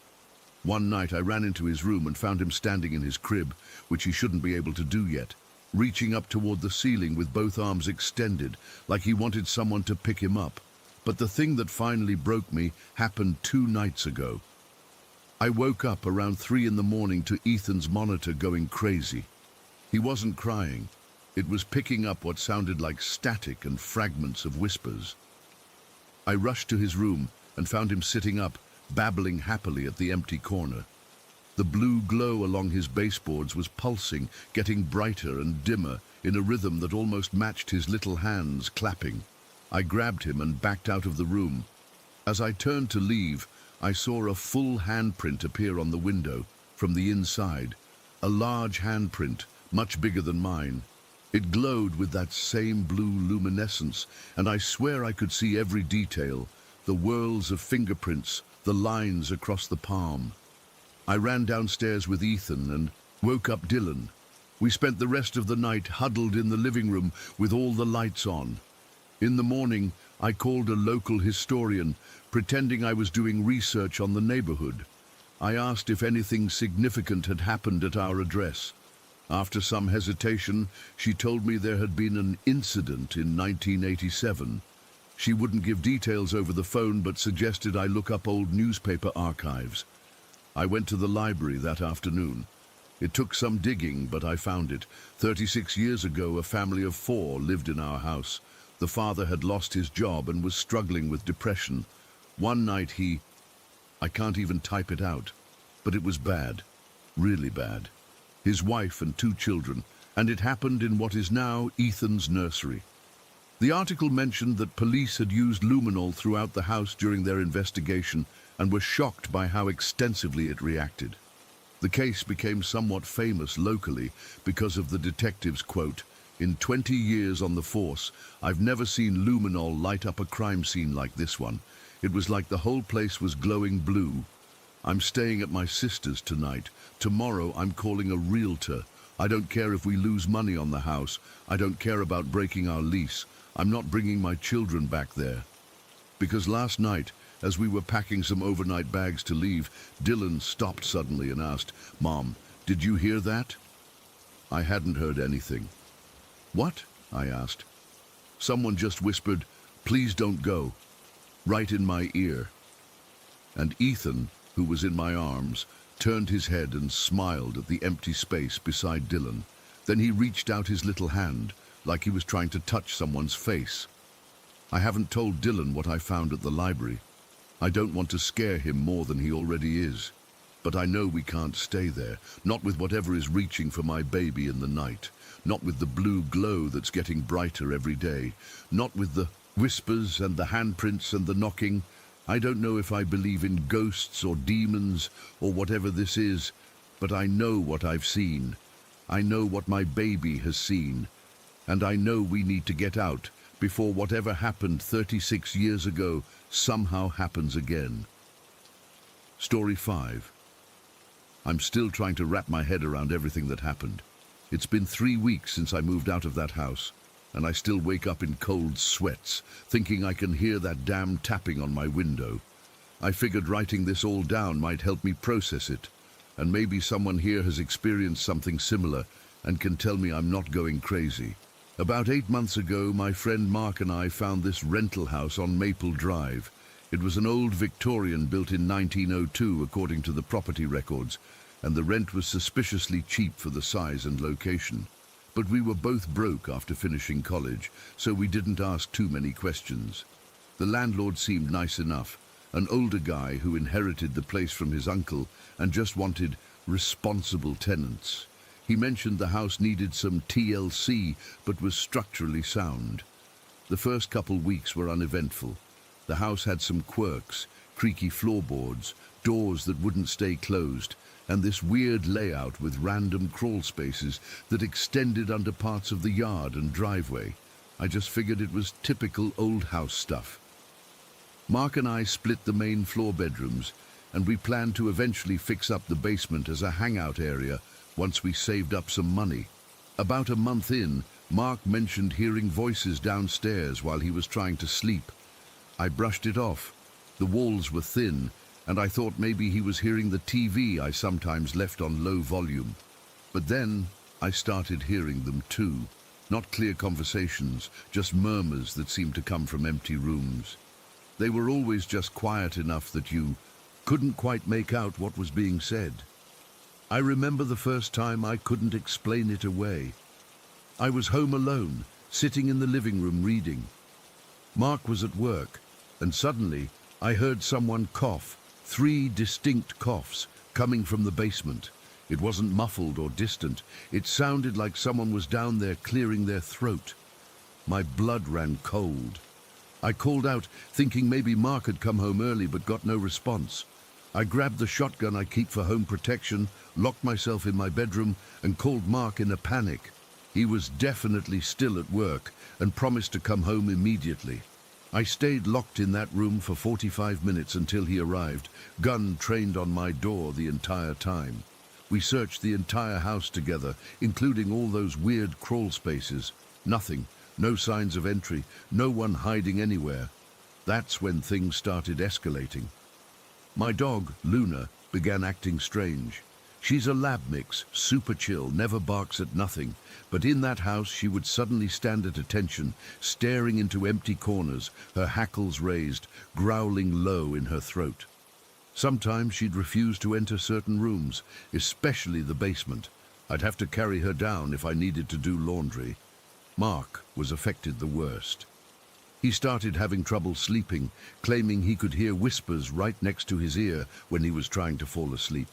One night I ran into his room and found him standing in his crib, which he shouldn't be able to do yet, reaching up toward the ceiling with both arms extended, like he wanted someone to pick him up. But the thing that finally broke me happened 2 nights ago. I woke up around 3 in the morning to Ethan's monitor going crazy. He wasn't crying. It was picking up what sounded like static and fragments of whispers. I rushed to his room and found him sitting up, babbling happily at the empty corner. The blue glow along his baseboards was pulsing, getting brighter and dimmer in a rhythm that almost matched his little hands clapping. I grabbed him and backed out of the room. As I turned to leave, I saw a full handprint appear on the window from the inside, a large handprint, much bigger than mine. It glowed with that same blue luminescence, and I swear I could see every detail, the whirls of fingerprints, the lines across the palm. I ran downstairs with Ethan and woke up Dylan. We spent the rest of the night huddled in the living room with all the lights on. In the morning, I called a local historian, pretending I was doing research on the neighborhood. I asked if anything significant had happened at our address. After some hesitation, she told me there had been an incident in 1987. She wouldn't give details over the phone, but suggested I look up old newspaper archives. I went to the library that afternoon. It took some digging, but I found it. 36 years ago, a family of 4 lived in our house. The father had lost his job and was struggling with depression. One night I can't even type it out, but it was bad, really bad. His wife and 2 children, and it happened in what is now Ethan's nursery. The article mentioned that police had used luminol throughout the house during their investigation and were shocked by how extensively it reacted. The case became somewhat famous locally because of the detective's quote, "In 20 years on the force, I've never seen luminol light up a crime scene like this one. It was like the whole place was glowing blue. I'm staying at my sister's tonight. Tomorrow I'm calling a realtor. I don't care if we lose money on the house. I don't care about breaking our lease. I'm not bringing my children back there." Because last night, as we were packing some overnight bags to leave, Dylan stopped suddenly and asked, "Mom, did you hear that?" I hadn't heard anything. "What?" I asked. "Someone just whispered, 'Please don't go,' right in my ear." And Ethan, who was in my arms, turned his head and smiled at the empty space beside Dylan. Then he reached out his little hand, like he was trying to touch someone's face. I haven't told Dylan what I found at the library. I don't want to scare him more than he already is. But I know we can't stay there, not with whatever is reaching for my baby in the night, not with the blue glow that's getting brighter every day, not with the whispers and the handprints and the knocking. I don't know if I believe in ghosts or demons or whatever this is, but I know what I've seen. I know what my baby has seen. And I know we need to get out before whatever happened 36 years ago somehow happens again. Story 5. I'm still trying to wrap my head around everything that happened. It's been 3 weeks since I moved out of that house, and I still wake up in cold sweats, thinking I can hear that damn tapping on my window. I figured writing this all down might help me process it, and maybe someone here has experienced something similar and can tell me I'm not going crazy. About 8 months ago, my friend Mark and I found this rental house on Maple Drive. It was an old Victorian built in 1902 according to the property records, and the rent was suspiciously cheap for the size and location. But we were both broke after finishing college, so we didn't ask too many questions. The landlord seemed nice enough, an older guy who inherited the place from his uncle and just wanted responsible tenants. He mentioned the house needed some TLC, but was structurally sound. The first couple weeks were uneventful. The house had some quirks, creaky floorboards, doors that wouldn't stay closed, and this weird layout with random crawl spaces that extended under parts of the yard and driveway. I just figured it was typical old house stuff. Mark and I split the main floor bedrooms, and we planned to eventually fix up the basement as a hangout area once we saved up some money. About a month in, Mark mentioned hearing voices downstairs while he was trying to sleep. I brushed it off. The walls were thin, and I thought maybe he was hearing the TV I sometimes left on low volume. But then I started hearing them too. Not clear conversations, just murmurs that seemed to come from empty rooms. They were always just quiet enough that you couldn't quite make out what was being said. I remember the first time I couldn't explain it away. I was home alone, sitting in the living room reading. Mark was at work, and suddenly I heard someone cough, 3 distinct coughs coming from the basement. It wasn't muffled or distant. It sounded like someone was down there clearing their throat. My blood ran cold. I called out, thinking maybe Mark had come home early but got no response. I grabbed the shotgun I keep for home protection, locked myself in my bedroom, and called Mark in a panic. He was definitely still at work and promised to come home immediately. I stayed locked in that room for 45 minutes until he arrived, gun trained on my door the entire time. We searched the entire house together, including all those weird crawl spaces. Nothing, no signs of entry, no one hiding anywhere. That's when things started escalating. My dog, Luna, began acting strange. She's a lab mix, super chill, never barks at nothing. But in that house, she would suddenly stand at attention, staring into empty corners, her hackles raised, growling low in her throat. Sometimes she'd refuse to enter certain rooms, especially the basement. I'd have to carry her down if I needed to do laundry. Mark was affected the worst. He started having trouble sleeping, claiming he could hear whispers right next to his ear when he was trying to fall asleep.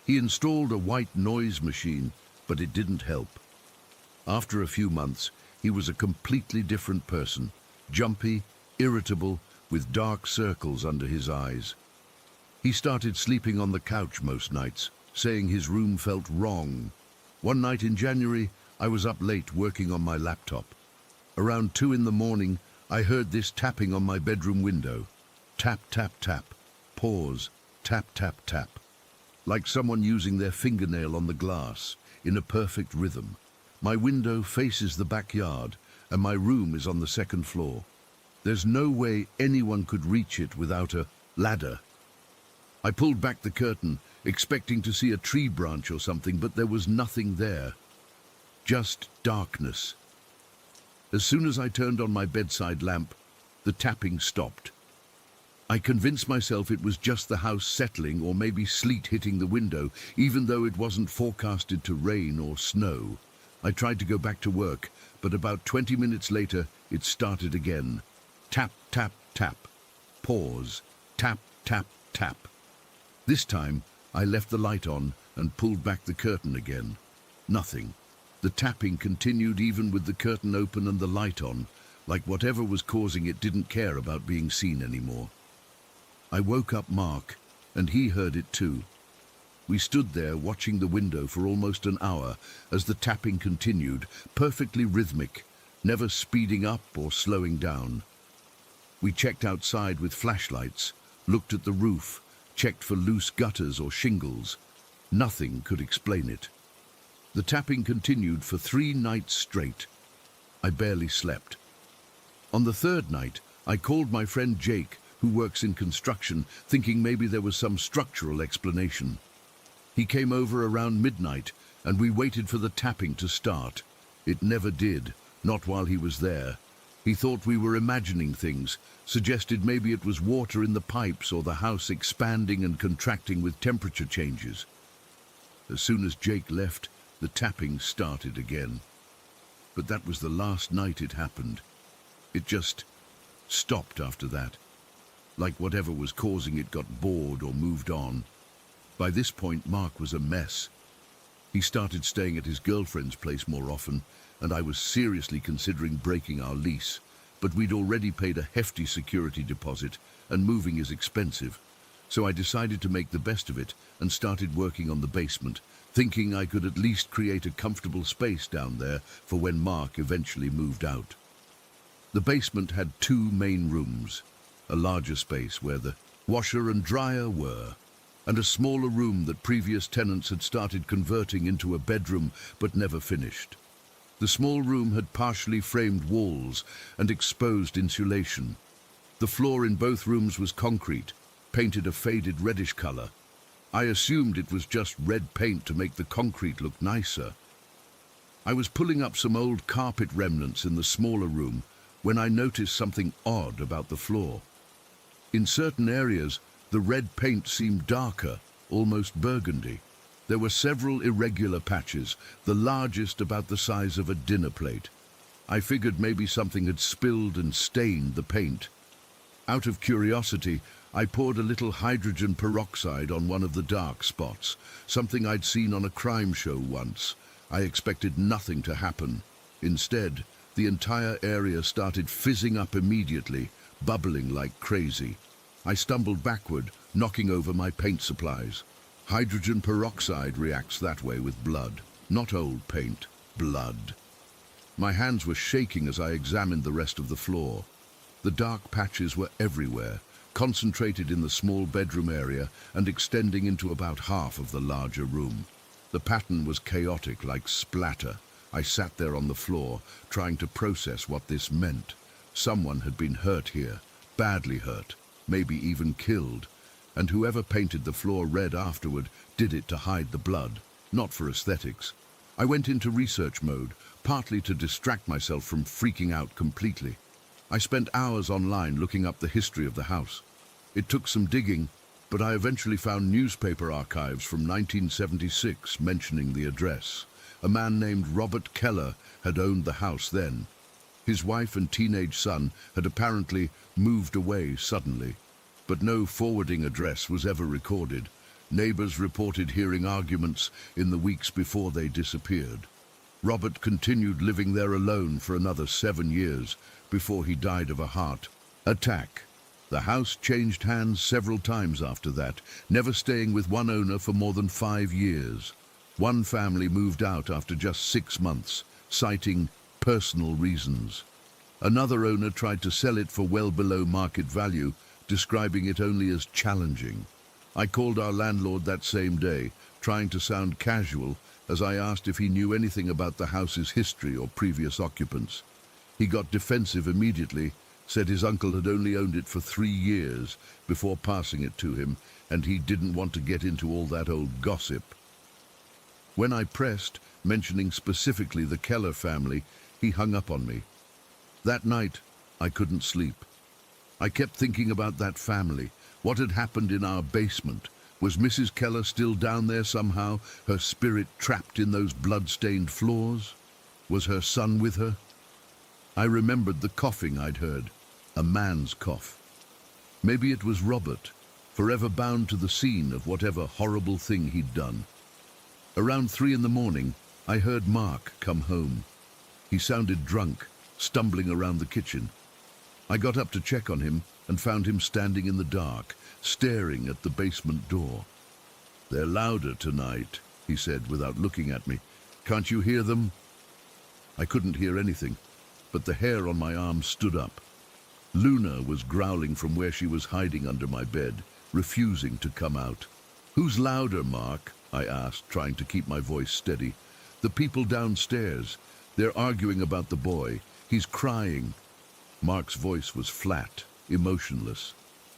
He installed a white noise machine, but it didn't help. After a few months, he was a completely different person, jumpy, irritable, with dark circles under his eyes. He started sleeping on the couch most nights, saying his room felt wrong. One night in January, I was up late working on my laptop. Around 2 in the morning, I heard this tapping on my bedroom window. Tap, tap, tap. Pause. Tap, tap, tap. Like someone using their fingernail on the glass, in a perfect rhythm. My window faces the backyard, and my room is on the 2nd floor. There's no way anyone could reach it without a ladder. I pulled back the curtain, expecting to see a tree branch or something, but there was nothing there. Just darkness. As soon as I turned on my bedside lamp, the tapping stopped. I convinced myself it was just the house settling or maybe sleet hitting the window, even though it wasn't forecasted to rain or snow. I tried to go back to work, but about 20 minutes later, it started again. Tap, tap, tap. Pause. Tap, tap, tap. This time, I left the light on and pulled back the curtain again. Nothing. The tapping continued even with the curtain open and the light on, like whatever was causing it didn't care about being seen anymore. I woke up Mark, and he heard it too. We stood there watching the window for almost an hour as the tapping continued, perfectly rhythmic, never speeding up or slowing down. We checked outside with flashlights, looked at the roof, checked for loose gutters or shingles. Nothing could explain it. The tapping continued for 3 nights straight. I barely slept. On the 3rd night, I called my friend Jake, who works in construction, thinking maybe there was some structural explanation. He came over around midnight, and we waited for the tapping to start. It never did, not while he was there. He thought we were imagining things, suggested maybe it was water in the pipes or the house expanding and contracting with temperature changes. As soon as Jake left, the tapping started again. But that was the last night it happened. It just stopped after that. Like whatever was causing it got bored or moved on. By this point, Mark was a mess. He started staying at his girlfriend's place more often, and I was seriously considering breaking our lease. But we'd already paid a hefty security deposit, and moving is expensive. So I decided to make the best of it and started working on the basement, thinking I could at least create a comfortable space down there for when Mark eventually moved out. The basement had 2 main rooms, a larger space where the washer and dryer were, and a smaller room that previous tenants had started converting into a bedroom but never finished. The small room had partially framed walls and exposed insulation. The floor in both rooms was concrete, painted a faded reddish color. I assumed it was just red paint to make the concrete look nicer. I was pulling up some old carpet remnants in the smaller room when I noticed something odd about the floor. In certain areas, the red paint seemed darker, almost burgundy. There were several irregular patches, the largest about the size of a dinner plate. I figured maybe something had spilled and stained the paint. Out of curiosity, I poured a little hydrogen peroxide on one of the dark spots, something I'd seen on a crime show once. I expected nothing to happen. Instead, the entire area started fizzing up immediately, bubbling like crazy. I stumbled backward, knocking over my paint supplies. Hydrogen peroxide reacts that way with blood, not old paint, blood. My hands were shaking as I examined the rest of the floor. The dark patches were everywhere, concentrated in the small bedroom area and extending into about half of the larger room. The pattern was chaotic, like splatter. I sat there on the floor, trying to process what this meant. Someone had been hurt here, badly hurt, maybe even killed. And whoever painted the floor red afterward did it to hide the blood, not for aesthetics. I went into research mode, partly to distract myself from freaking out completely. I spent hours online looking up the history of the house. It took some digging, but I eventually found newspaper archives from 1976 mentioning the address. A man named Robert Keller had owned the house then. His wife and teenage son had apparently moved away suddenly, but no forwarding address was ever recorded. Neighbors reported hearing arguments in the weeks before they disappeared. Robert continued living there alone for another 7 years before he died of a heart attack. The house changed hands several times after that, never staying with one owner for more than 5 years. One family moved out after just 6 months, citing personal reasons. Another owner tried to sell it for well below market value, describing it only as challenging. I called our landlord that same day, trying to sound casual as I asked if he knew anything about the house's history or previous occupants. He got defensive immediately, said his uncle had only owned it for 3 years before passing it to him, and he didn't want to get into all that old gossip. When I pressed, mentioning specifically the Keller family, he hung up on me. That night, I couldn't sleep. I kept thinking about that family, what had happened in our basement. Was Mrs. Keller still down there somehow, her spirit trapped in those blood-stained floors? Was her son with her? I remembered the coughing I'd heard, a man's cough. Maybe it was Robert, forever bound to the scene of whatever horrible thing he'd done. Around 3 in the morning, I heard Mark come home. He sounded drunk, stumbling around the kitchen. I got up to check on him and found him standing in the dark, staring at the basement door. "They're louder tonight," he said without looking at me. "Can't you hear them?" I couldn't hear anything, but the hair on my arm stood up. Luna was growling from where she was hiding under my bed, refusing to come out. "Who's louder, Mark?" I asked, trying to keep my voice steady. "The people downstairs. They're arguing about the boy. He's crying." Mark's voice was flat, emotionless.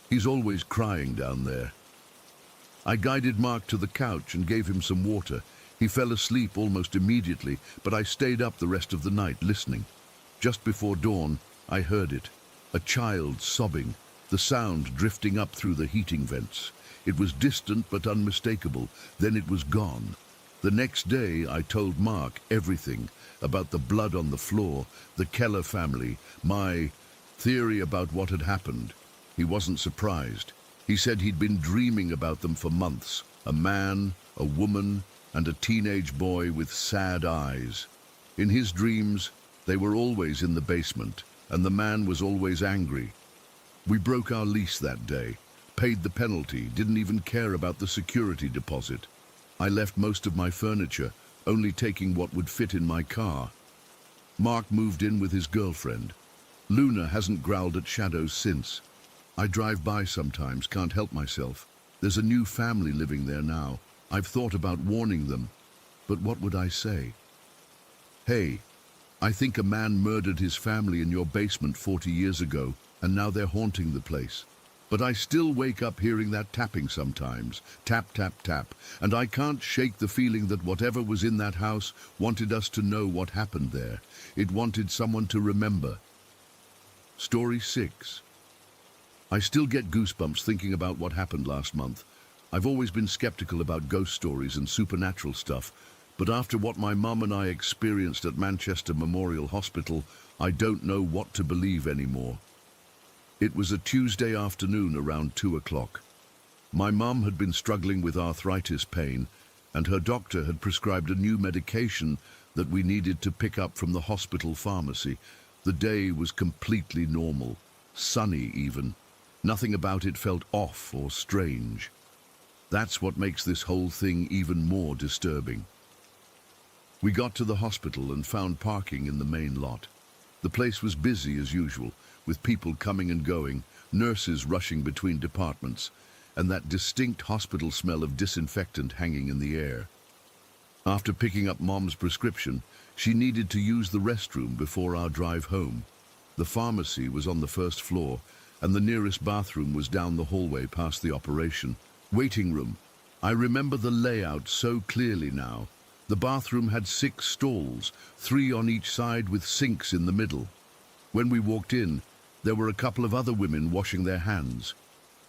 "He's always crying down there." I guided Mark to the couch and gave him some water. He fell asleep almost immediately, but I stayed up the rest of the night listening. Just before dawn, I heard it. A child sobbing, the sound drifting up through the heating vents. It was distant but unmistakable. Then it was gone. The next day, I told Mark everything about the blood on the floor, the Keller family, my theory about what had happened. He wasn't surprised. He said he'd been dreaming about them for months. A man, a woman, and a teenage boy with sad eyes. In his dreams, they were always in the basement, and the man was always angry. We broke our lease that day, paid the penalty, didn't even care about the security deposit. I left most of my furniture, only taking what would fit in my car. Mark moved in with his girlfriend. Luna hasn't growled at shadows since. I drive by sometimes, can't help myself. There's a new family living there now. I've thought about warning them, but what would I say? "Hey, I think a man murdered his family in your basement 40 years ago, and now they're haunting the place. But I still wake up hearing that tapping sometimes. Tap, tap, tap. And I can't shake the feeling that whatever was in that house wanted us to know what happened there. It wanted someone to remember." Story 6. I still get goosebumps thinking about what happened last month. I've always been skeptical about ghost stories and supernatural stuff, but after what my mum and I experienced at Manchester Memorial Hospital, I don't know what to believe anymore. It was a Tuesday afternoon around 2 o'clock. My mum had been struggling with arthritis pain, and her doctor had prescribed a new medication that we needed to pick up from the hospital pharmacy. The day was completely normal, sunny even. Nothing about it felt off or strange. That's what makes this whole thing even more disturbing. We got to the hospital and found parking in the main lot. The place was busy as usual, with people coming and going, nurses rushing between departments, and that distinct hospital smell of disinfectant hanging in the air. After picking up Mom's prescription, she needed to use the restroom before our drive home. The pharmacy was on the first floor, and the nearest bathroom was down the hallway past the operation. Waiting room. I remember the layout so clearly now. The bathroom had 6 stalls, 3 on each side with sinks in the middle. When we walked in, there were a couple of other women washing their hands.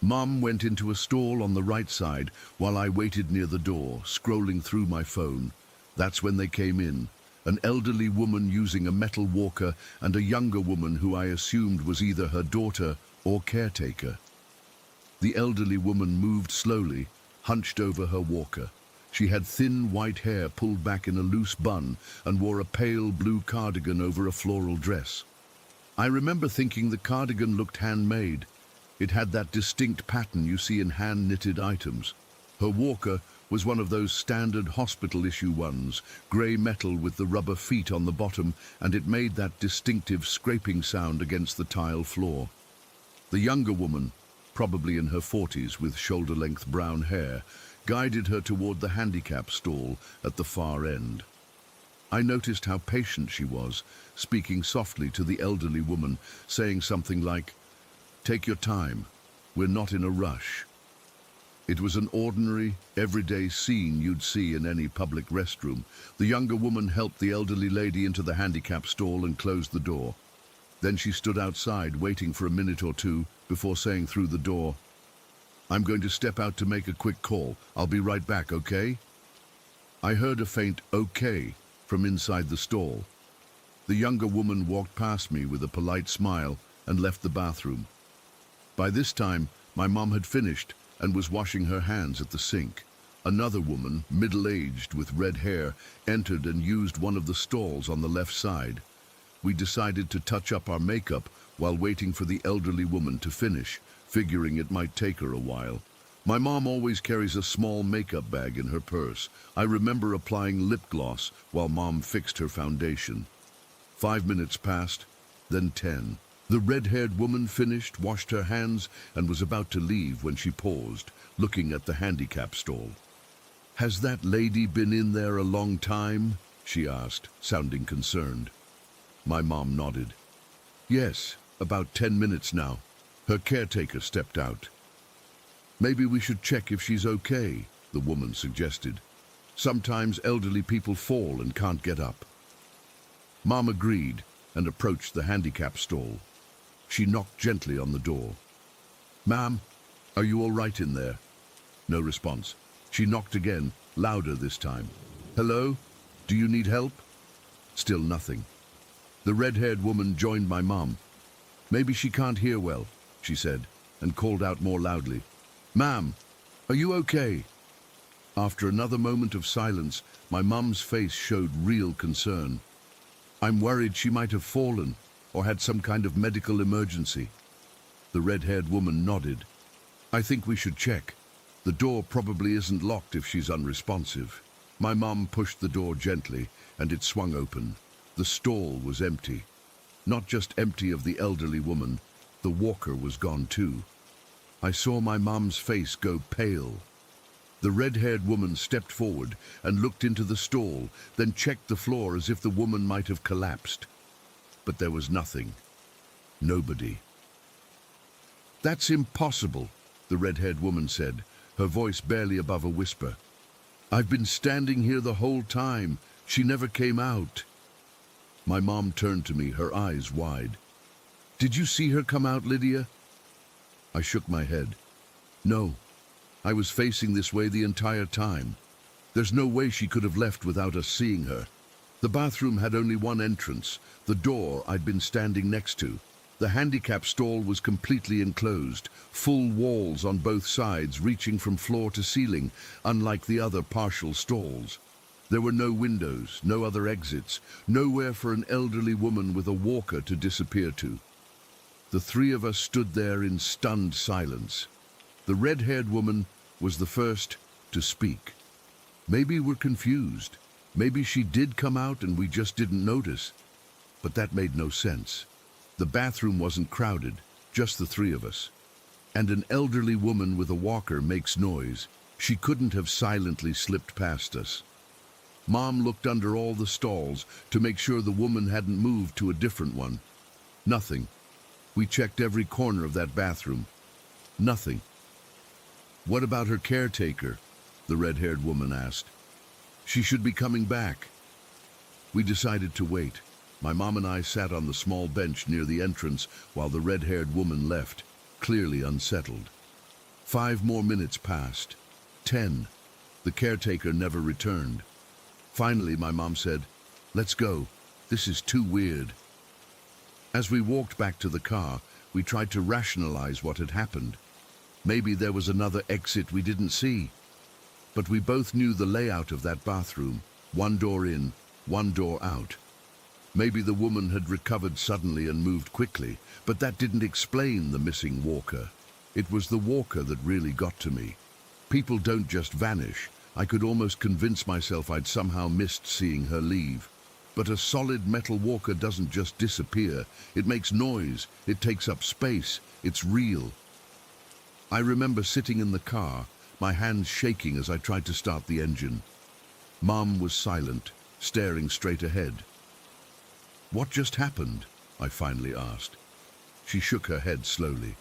Mum went into a stall on the right side while I waited near the door, scrolling through my phone. That's when they came in. An elderly woman using a metal walker and a younger woman who I assumed was either her daughter or caretaker. The elderly woman moved slowly, hunched over her walker. She had thin white hair pulled back in a loose bun and wore a pale blue cardigan over a floral dress. I remember thinking the cardigan looked handmade. It had that distinct pattern you see in hand-knitted items. Her walker was one of those standard hospital-issue ones, grey metal with the rubber feet on the bottom, and it made that distinctive scraping sound against the tile floor. The younger woman, probably in her 40s with shoulder-length brown hair, guided her toward the handicap stall at the far end. I noticed how patient she was, speaking softly to the elderly woman, saying something like, "Take your time, we're not in a rush." It was an ordinary, everyday scene you'd see in any public restroom. The younger woman helped the elderly lady into the handicap stall and closed the door. Then she stood outside, waiting for a minute or two before saying through the door, "I'm going to step out to make a quick call. I'll be right back, okay?" I heard a faint "okay" from inside the stall. The younger woman walked past me with a polite smile and left the bathroom. By this time, my mom had finished and was washing her hands at the sink. Another woman, middle-aged with red hair, entered and used one of the stalls on the left side. We decided to touch up our makeup while waiting for the elderly woman to finish, figuring it might take her a while. My mom always carries a small makeup bag in her purse. I remember applying lip gloss while Mom fixed her foundation. 5 minutes passed, then 10. The red-haired woman finished, washed her hands, and was about to leave when she paused, looking at the handicap stall. "Has that lady been in there a long time?" she asked, sounding concerned. My mom nodded. "Yes, about 10 minutes now. Her caretaker stepped out." "Maybe we should check if she's okay," the woman suggested. "Sometimes elderly people fall and can't get up." Mom agreed and approached the handicap stall. She knocked gently on the door. "Ma'am, are you all right in there?" No response. She knocked again, louder this time. "Hello? Do you need help?" Still nothing. The red-haired woman joined my mom. "Maybe she can't hear well," she said, and called out more loudly. "Ma'am, are you okay?" After another moment of silence, my mum's face showed real concern. "I'm worried she might have fallen or had some kind of medical emergency." The red-haired woman nodded. "I think we should check. The door probably isn't locked if she's unresponsive." My mum pushed the door gently, and it swung open. The stall was empty. Not just empty of the elderly woman, the walker was gone too. I saw my mum's face go pale. The red-haired woman stepped forward and looked into the stall, then checked the floor as if the woman might have collapsed. But there was nothing. Nobody. "That's impossible," the red-haired woman said, her voice barely above a whisper. "I've been standing here the whole time. She never came out." My mom turned to me, her eyes wide. "Did you see her come out, Lydia?" I shook my head. "No. I was facing this way the entire time. There's no way she could have left without us seeing her. The bathroom had only one entrance, the door I'd been standing next to. The handicap stall was completely enclosed, full walls on both sides reaching from floor to ceiling, unlike the other partial stalls. There were no windows, no other exits, nowhere for an elderly woman with a walker to disappear to. The three of us stood there in stunned silence. The red-haired woman was the first to speak. "Maybe we're confused. Maybe she did come out and we just didn't notice." But that made no sense. The bathroom wasn't crowded, just the three of us. And an elderly woman with a walker makes noise. She couldn't have silently slipped past us. Mom looked under all the stalls to make sure the woman hadn't moved to a different one. Nothing. We checked every corner of that bathroom. Nothing. "What about her caretaker?" the red-haired woman asked. "She should be coming back." We decided to wait. My mom and I sat on the small bench near the entrance while the red-haired woman left, clearly unsettled. 5 more minutes passed. 10. The caretaker never returned. Finally, my mom said, Let's go. This is too weird. As we walked back to the car, we tried to rationalize what had happened. Maybe there was another exit we didn't see. But we both knew the layout of that bathroom. One door in, one door out. Maybe the woman had recovered suddenly and moved quickly, but that didn't explain the missing walker. It was the walker that really got to me. People don't just vanish. I could almost convince myself I'd somehow missed seeing her leave. But a solid metal walker doesn't just disappear. It makes noise. It takes up space. It's real. I remember sitting in the car, my hands shaking as I tried to start the engine. Mom was silent, staring straight ahead. "What just happened?" I finally asked. She shook her head slowly.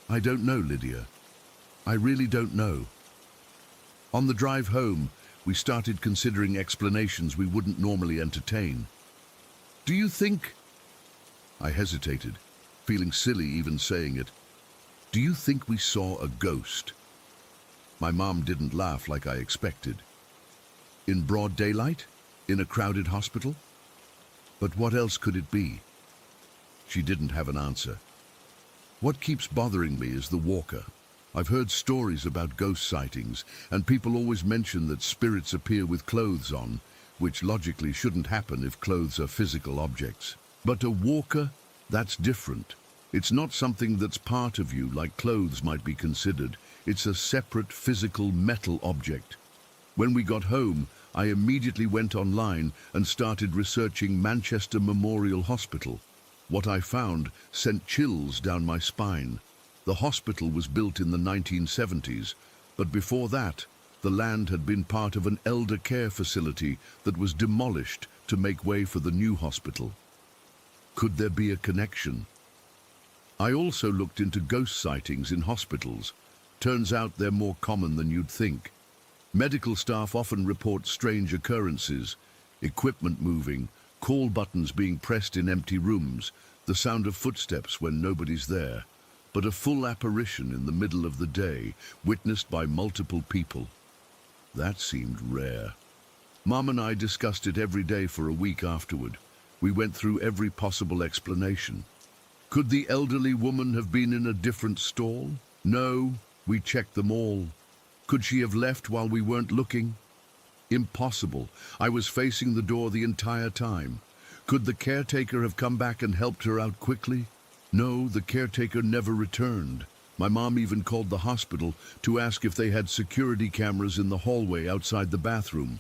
"I don't know, Lydia. I really don't know." On the drive home, we started considering explanations we wouldn't normally entertain. "Do you think—" I hesitated, feeling silly even saying it. "Do you think we saw a ghost?" My mom didn't laugh like I expected. "In broad daylight? In a crowded hospital? But what else could it be?" She didn't have an answer. "What keeps bothering me is the walker. I've heard stories about ghost sightings, and people always mention that spirits appear with clothes on, which logically shouldn't happen if clothes are physical objects. But a walker? That's different. It's not something that's part of you like clothes might be considered. It's a separate physical metal object. When we got home, I immediately went online and started researching Manchester Memorial Hospital. What I found sent chills down my spine. The hospital was built in the 1970s, but before that, the land had been part of an elder care facility that was demolished to make way for the new hospital. Could there be a connection? I also looked into ghost sightings in hospitals. Turns out they're more common than you'd think. Medical staff often report strange occurrences, equipment moving, call buttons being pressed in empty rooms, the sound of footsteps when nobody's there. But a full apparition in the middle of the day, witnessed by multiple people. That seemed rare. Mom and I discussed it every day for a week afterward. We went through every possible explanation. Could the elderly woman have been in a different stall? No, we checked them all. Could she have left while we weren't looking? Impossible. I was facing the door the entire time. Could the caretaker have come back and helped her out quickly? No, the caretaker never returned. My mom even called the hospital to ask if they had security cameras in the hallway outside the bathroom.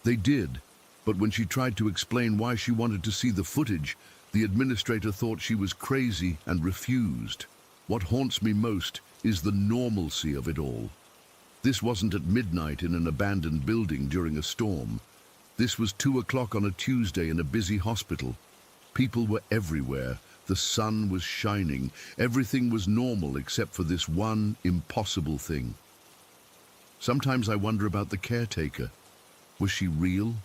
They did, but when she tried to explain why she wanted to see the footage, the administrator thought she was crazy and refused. What haunts me most is the normalcy of it all. This wasn't at midnight in an abandoned building during a storm. This was 2 o'clock on a Tuesday in a busy hospital. People were everywhere. The sun was shining. Everything was normal except for this one impossible thing. Sometimes I wonder about the caretaker. Was she real?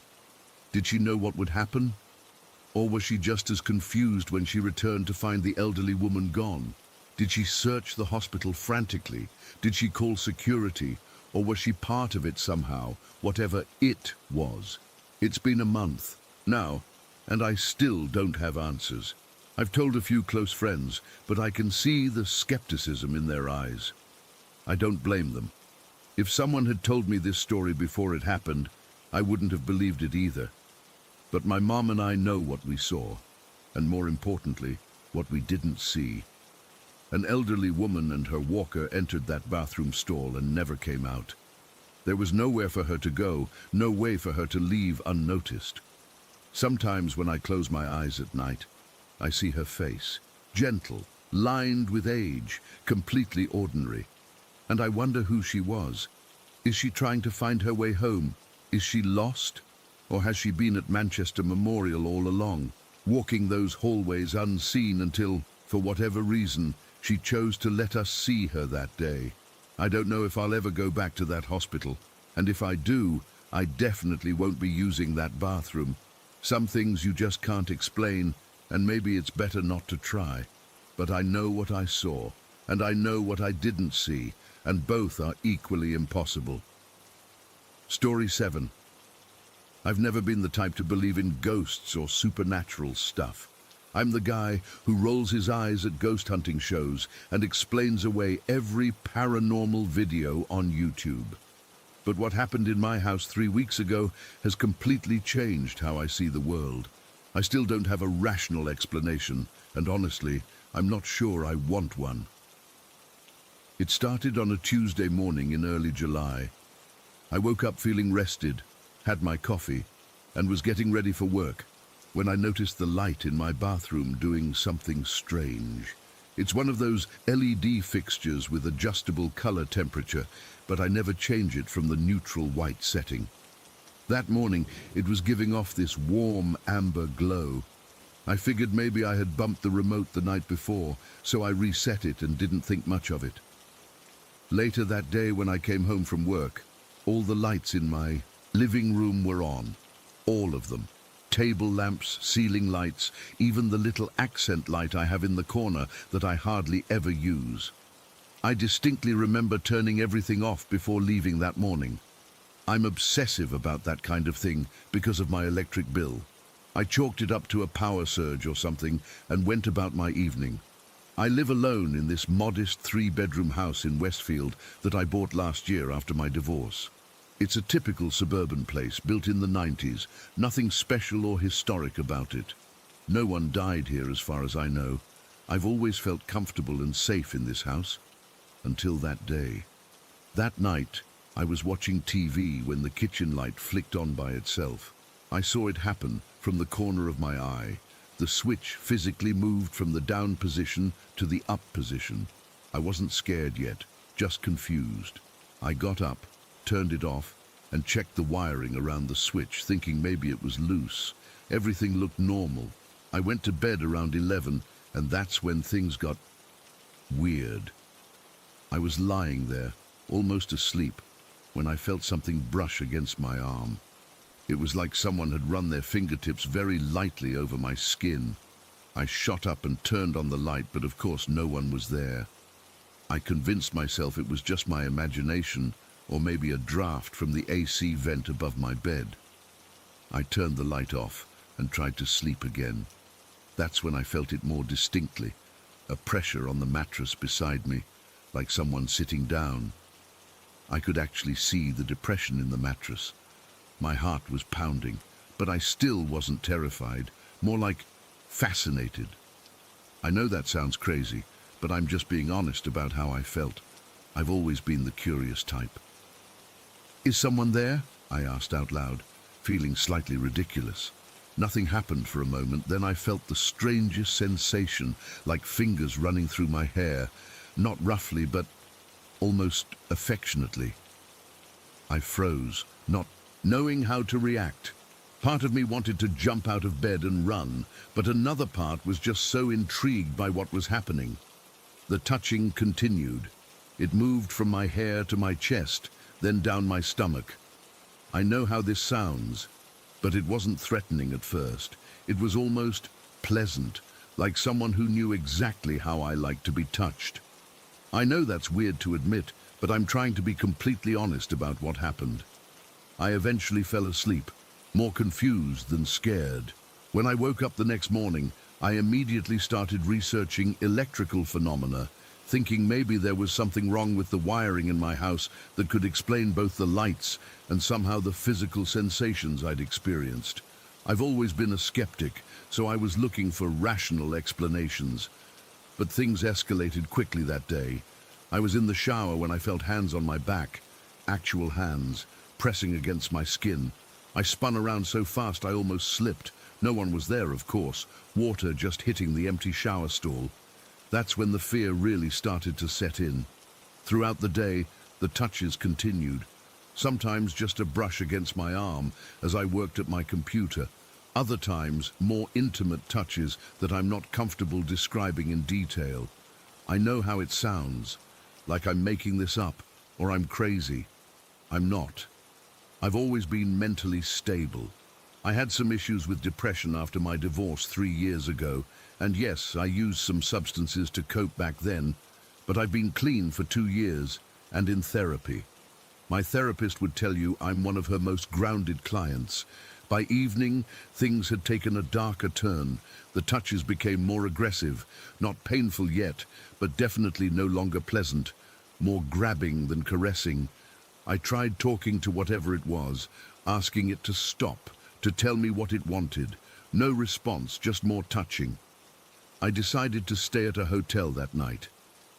Did she know what would happen? Or was she just as confused when she returned to find the elderly woman gone? Did she search the hospital frantically? Did she call security? Or was she part of it somehow, whatever it was? It's been a month now, and I still don't have answers. I've told a few close friends, but I can see the skepticism in their eyes. I don't blame them. If someone had told me this story before it happened, I wouldn't have believed it either. But my mom and I know what we saw, and more importantly, what we didn't see. An elderly woman and her walker entered that bathroom stall and never came out. There was nowhere for her to go, no way for her to leave unnoticed. Sometimes when I close my eyes at night, I see her face, gentle, lined with age, completely ordinary. And I wonder who she was. Is she trying to find her way home? Is she lost? Or has she been at Manchester Memorial all along, walking those hallways unseen until, for whatever reason, she chose to let us see her that day? I don't know if I'll ever go back to that hospital, and if I do, I definitely won't be using that bathroom. Some things you just can't explain, and maybe it's better not to try. But I know what I saw, and I know what I didn't see, and both are equally impossible. Story 7. I've never been the type to believe in ghosts or supernatural stuff. I'm the guy who rolls his eyes at ghost hunting shows and explains away every paranormal video on YouTube. But what happened in my house 3 weeks ago has completely changed how I see the world. I still don't have a rational explanation, and honestly, I'm not sure I want one. It started on a Tuesday morning in early July. I woke up feeling rested, had my coffee, and was getting ready for work when I noticed the light in my bathroom doing something strange. It's one of those LED fixtures with adjustable color temperature, but I never change it from the neutral white setting. That morning, it was giving off this warm amber glow. I figured maybe I had bumped the remote the night before, so I reset it and didn't think much of it. Later that day when I came home from work, all the lights in my living room were on. All of them. Table lamps, ceiling lights, even the little accent light I have in the corner that I hardly ever use. I distinctly remember turning everything off before leaving that morning. I'm obsessive about that kind of thing because of my electric bill. I chalked it up to a power surge or something and went about my evening. I live alone in this modest 3-bedroom house in Westfield that I bought last year after my divorce. It's a typical suburban place built in the 90s, nothing special or historic about it. No one died here as far as I know. I've always felt comfortable and safe in this house, until that day. That night, I was watching TV when the kitchen light flicked on by itself. I saw it happen from the corner of my eye. The switch physically moved from the down position to the up position. I wasn't scared yet, just confused. I got up, turned it off, and checked the wiring around the switch, thinking maybe it was loose. Everything looked normal. I went to bed around 11, and that's when things got weird. I was lying there, almost asleep, when I felt something brush against my arm. It was like someone had run their fingertips very lightly over my skin. I shot up and turned on the light, but of course no one was there. I convinced myself it was just my imagination, or maybe a draft from the AC vent above my bed. I turned the light off and tried to sleep again. That's when I felt it more distinctly, a pressure on the mattress beside me, like someone sitting down. I could actually see the depression in the mattress. My heart was pounding, but I still wasn't terrified, more like fascinated. I know that sounds crazy, but I'm just being honest about how I felt. I've always been the curious type. "Is someone there?" I asked out loud, feeling slightly ridiculous. Nothing happened for a moment, then I felt the strangest sensation, like fingers running through my hair, not roughly, but almost affectionately. I froze, not knowing how to react. Part of me wanted to jump out of bed and run, but another part was just so intrigued by what was happening. The touching continued. It moved from my hair to my chest, then down my stomach. I know how this sounds, but it wasn't threatening at first. It was almost pleasant, like someone who knew exactly how I like to be touched. I know that's weird to admit, but I'm trying to be completely honest about what happened. I eventually fell asleep, more confused than scared. When I woke up the next morning, I immediately started researching electrical phenomena, thinking maybe there was something wrong with the wiring in my house that could explain both the lights and somehow the physical sensations I'd experienced. I've always been a skeptic, so I was looking for rational explanations. But things escalated quickly that day. I was in the shower when I felt hands on my back, actual hands, pressing against my skin. I spun around so fast I almost slipped. No one was there, of course, water just hitting the empty shower stall. That's when the fear really started to set in. Throughout the day, the touches continued. Sometimes just a brush against my arm as I worked at my computer. Other times, more intimate touches that I'm not comfortable describing in detail. I know how it sounds, like I'm making this up, or I'm crazy. I'm not. I've always been mentally stable. I had some issues with depression after my divorce 3 years ago, and yes, I used some substances to cope back then, but I've been clean for 2 years and in therapy. My therapist would tell you I'm one of her most grounded clients, By evening, things had taken a darker turn. The touches became more aggressive, not painful yet, but definitely no longer pleasant, more grabbing than caressing. I tried talking to whatever it was, asking it to stop, to tell me what it wanted. No response, just more touching. I decided to stay at a hotel that night.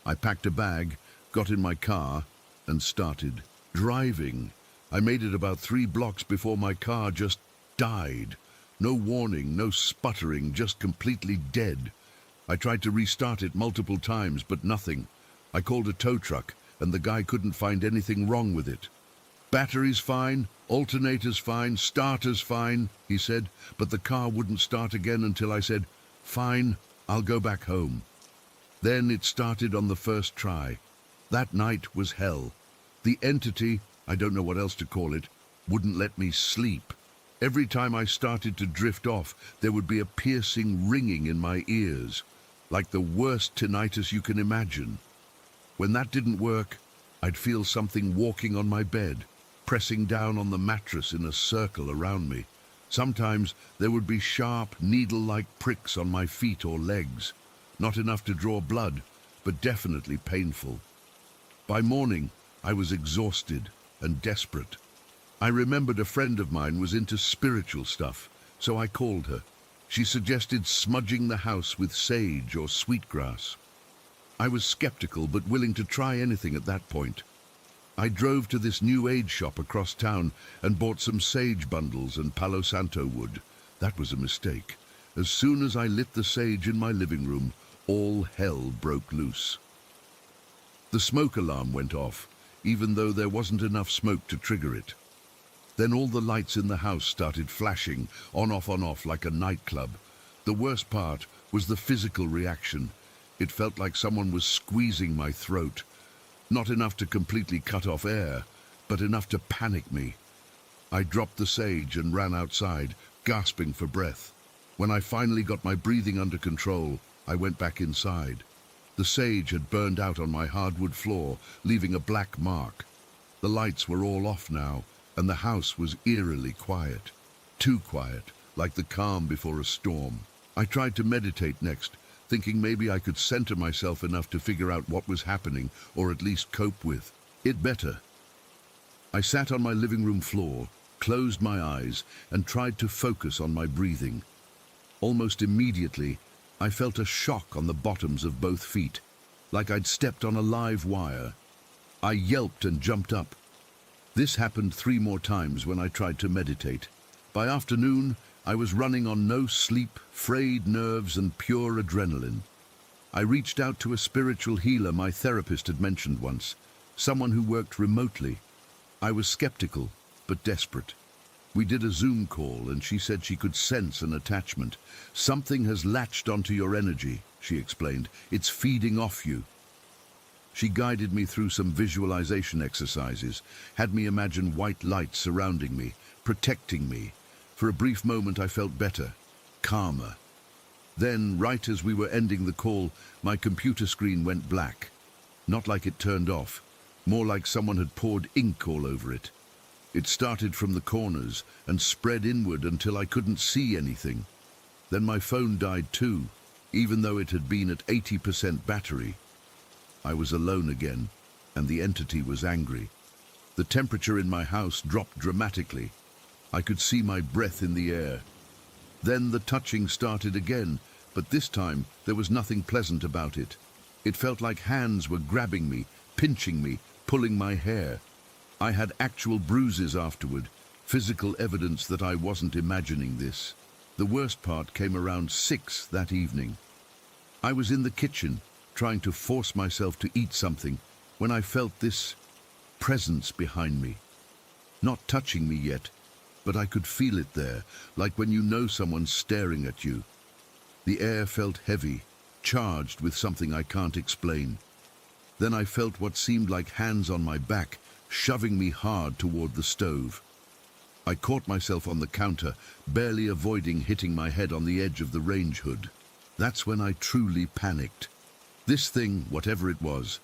I packed a bag, got in my car, and started driving. I made it about 3 blocks before my car just died. No warning, no sputtering, just completely dead. I tried to restart it multiple times, but nothing. I called a tow truck, and the guy couldn't find anything wrong with it. Battery's fine, alternator's fine, starter's fine, he said, but the car wouldn't start again until I said, "Fine, I'll go back home." Then it started on the first try. That night was hell. The entity, I don't know what else to call it, wouldn't let me sleep. Every time I started to drift off, there would be a piercing ringing in my ears, like the worst tinnitus you can imagine. When that didn't work, I'd feel something walking on my bed, pressing down on the mattress in a circle around me. Sometimes there would be sharp, needle-like pricks on my feet or legs. Not enough to draw blood, but definitely painful. By morning, I was exhausted and desperate. I remembered a friend of mine was into spiritual stuff, so I called her. She suggested smudging the house with sage or sweetgrass. I was skeptical but willing to try anything at that point. I drove to this new age shop across town and bought some sage bundles and Palo Santo wood. That was a mistake. As soon as I lit the sage in my living room, all hell broke loose. The smoke alarm went off, even though there wasn't enough smoke to trigger it. Then all the lights in the house started flashing, on off, like a nightclub. The worst part was the physical reaction. It felt like someone was squeezing my throat. Not enough to completely cut off air, but enough to panic me. I dropped the sage and ran outside, gasping for breath. When I finally got my breathing under control, I went back inside. The sage had burned out on my hardwood floor, leaving a black mark. The lights were all off now, and the house was eerily quiet. Too quiet, like the calm before a storm. I tried to meditate next, thinking maybe I could center myself enough to figure out what was happening, or at least cope with it better. I sat on my living room floor, closed my eyes, and tried to focus on my breathing. Almost immediately, I felt a shock on the bottoms of both feet, like I'd stepped on a live wire. I yelped and jumped up. This happened 3 more times when I tried to meditate. By afternoon, I was running on no sleep, frayed nerves, and pure adrenaline. I reached out to a spiritual healer my therapist had mentioned once, someone who worked remotely. I was skeptical, but desperate. We did a Zoom call, and she said she could sense an attachment. "Something has latched onto your energy," she explained. "It's feeding off you." She guided me through some visualization exercises, had me imagine white light surrounding me, protecting me. For a brief moment I felt better, calmer. Then, right as we were ending the call, my computer screen went black. Not like it turned off, more like someone had poured ink all over it. It started from the corners and spread inward until I couldn't see anything. Then my phone died too, even though it had been at 80% battery. I was alone again, and the entity was angry. The temperature in my house dropped dramatically. I could see my breath in the air. Then the touching started again, but this time there was nothing pleasant about it. It felt like hands were grabbing me, pinching me, pulling my hair. I had actual bruises afterward, physical evidence that I wasn't imagining this. The worst part came around 6 that evening. I was in the kitchen, trying to force myself to eat something, when I felt this presence behind me. Not touching me yet, but I could feel it there, like when you know someone's staring at you. The air felt heavy, charged with something I can't explain. Then I felt what seemed like hands on my back, shoving me hard toward the stove. I caught myself on the counter, barely avoiding hitting my head on the edge of the range hood. That's when I truly panicked. This thing, whatever it was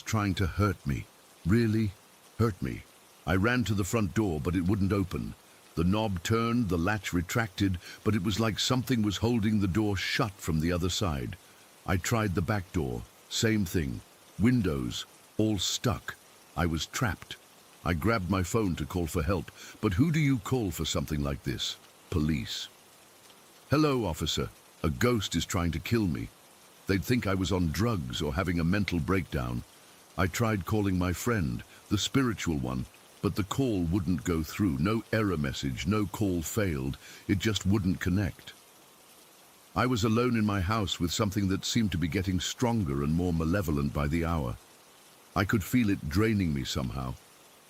trying to hurt me. Really hurt me. I ran to the front door, but it wouldn't open. The knob turned, the latch retracted, but it was like something was holding the door shut from the other side. I tried the back door. Same thing. Windows, all stuck. I was trapped. I grabbed my phone to call for help, but who do you call for something like this? Police. Hello, officer. A ghost is trying to kill me. They'd think I was on drugs or having a mental breakdown. I tried calling my friend, the spiritual one, but the call wouldn't go through. No error message, no call failed. It just wouldn't connect. I was alone in my house with something that seemed to be getting stronger and more malevolent by the hour. I could feel it draining me somehow.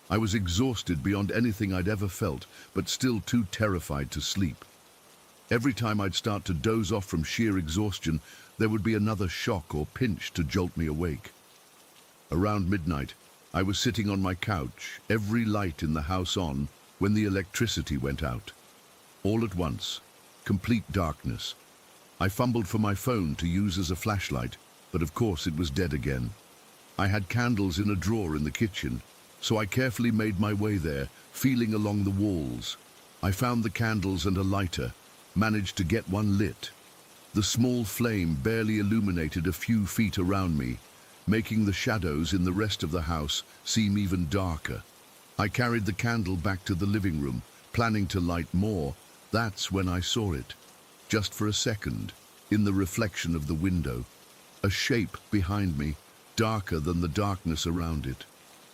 I was exhausted beyond anything I'd ever felt, but still too terrified to sleep. Every time I'd start to doze off from sheer exhaustion, there would be another shock or pinch to jolt me awake. Around midnight, I was sitting on my couch, every light in the house on, when the electricity went out. All at once, complete darkness. I fumbled for my phone to use as a flashlight, but of course it was dead again. I had candles in a drawer in the kitchen, so I carefully made my way there, feeling along the walls. I found the candles and a lighter, managed to get one lit. The small flame barely illuminated a few feet around me, making the shadows in the rest of the house seem even darker. I carried the candle back to the living room, planning to light more. That's when I saw it. Just for a second, in the reflection of the window, a shape behind me, darker than the darkness around it.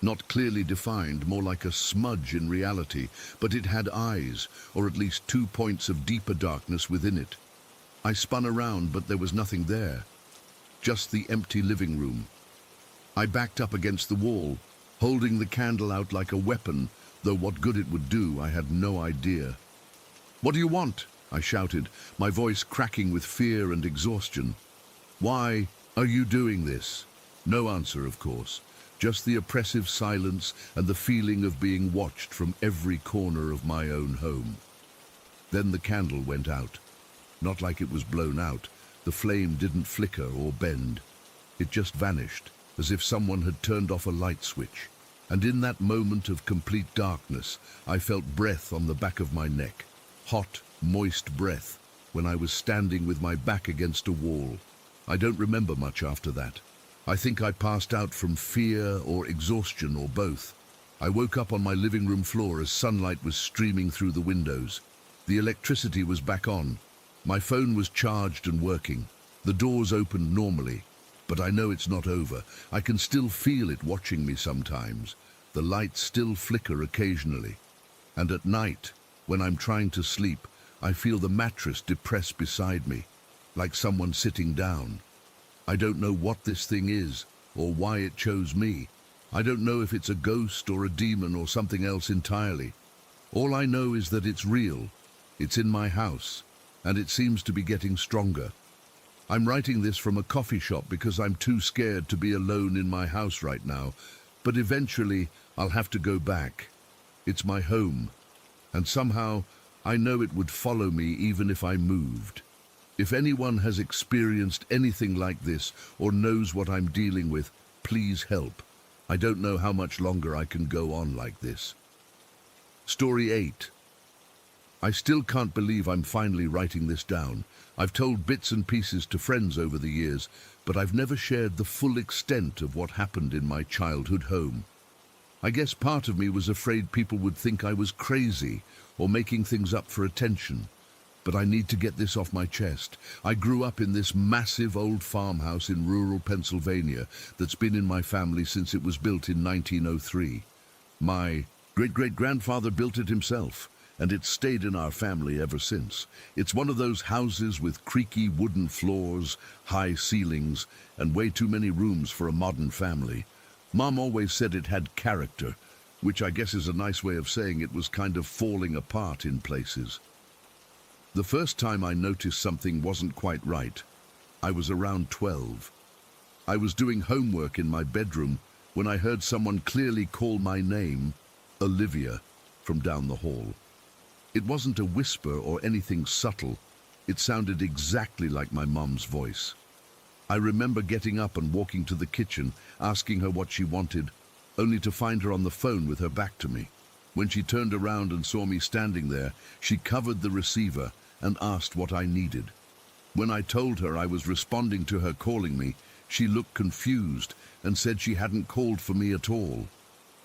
Not clearly defined, more like a smudge in reality, but it had eyes, or at least 2 points of deeper darkness within it. I spun around, but there was nothing there. Just the empty living room. I backed up against the wall, holding the candle out like a weapon, though what good it would do, I had no idea. "What do you want?" I shouted, my voice cracking with fear and exhaustion. "Why are you doing this?" No answer, of course. Just the oppressive silence and the feeling of being watched from every corner of my own home. Then the candle went out. Not like it was blown out. The flame didn't flicker or bend. It just vanished, as if someone had turned off a light switch. And in that moment of complete darkness, I felt breath on the back of my neck. Hot, moist breath, when I was standing with my back against a wall. I don't remember much after that. I think I passed out from fear or exhaustion or both. I woke up on my living room floor as sunlight was streaming through the windows. The electricity was back on. My phone was charged and working. The doors opened normally. But I know it's not over. I can still feel it watching me sometimes. The lights still flicker occasionally. And at night, when I'm trying to sleep, I feel the mattress depressed beside me, like someone sitting down. I don't know what this thing is, or why it chose me. I don't know if it's a ghost or a demon or something else entirely. All I know is that it's real. It's in my house, and it seems to be getting stronger. I'm writing this from a coffee shop because I'm too scared to be alone in my house right now, but eventually I'll have to go back. It's my home, and somehow I know it would follow me even if I moved. If anyone has experienced anything like this or knows what I'm dealing with, please help. I don't know how much longer I can go on like this. Story 8. I still can't believe I'm finally writing this down. I've told bits and pieces to friends over the years, but I've never shared the full extent of what happened in my childhood home. I guess part of me was afraid people would think I was crazy or making things up for attention. But I need to get this off my chest. I grew up in this massive old farmhouse in rural Pennsylvania that's been in my family since it was built in 1903. My great-great-grandfather built it himself, and it's stayed in our family ever since. It's one of those houses with creaky wooden floors, high ceilings, and way too many rooms for a modern family. Mom always said it had character, which I guess is a nice way of saying it was kind of falling apart in places. The first time I noticed something wasn't quite right, I was around 12. I was doing homework in my bedroom when I heard someone clearly call my name, Olivia, from down the hall. It wasn't a whisper or anything subtle. It sounded exactly like my mom's voice. I remember getting up and walking to the kitchen, asking her what she wanted, only to find her on the phone with her back to me. When she turned around and saw me standing there, she covered the receiver and asked what I needed. When I told her I was responding to her calling me, she looked confused and said she hadn't called for me at all.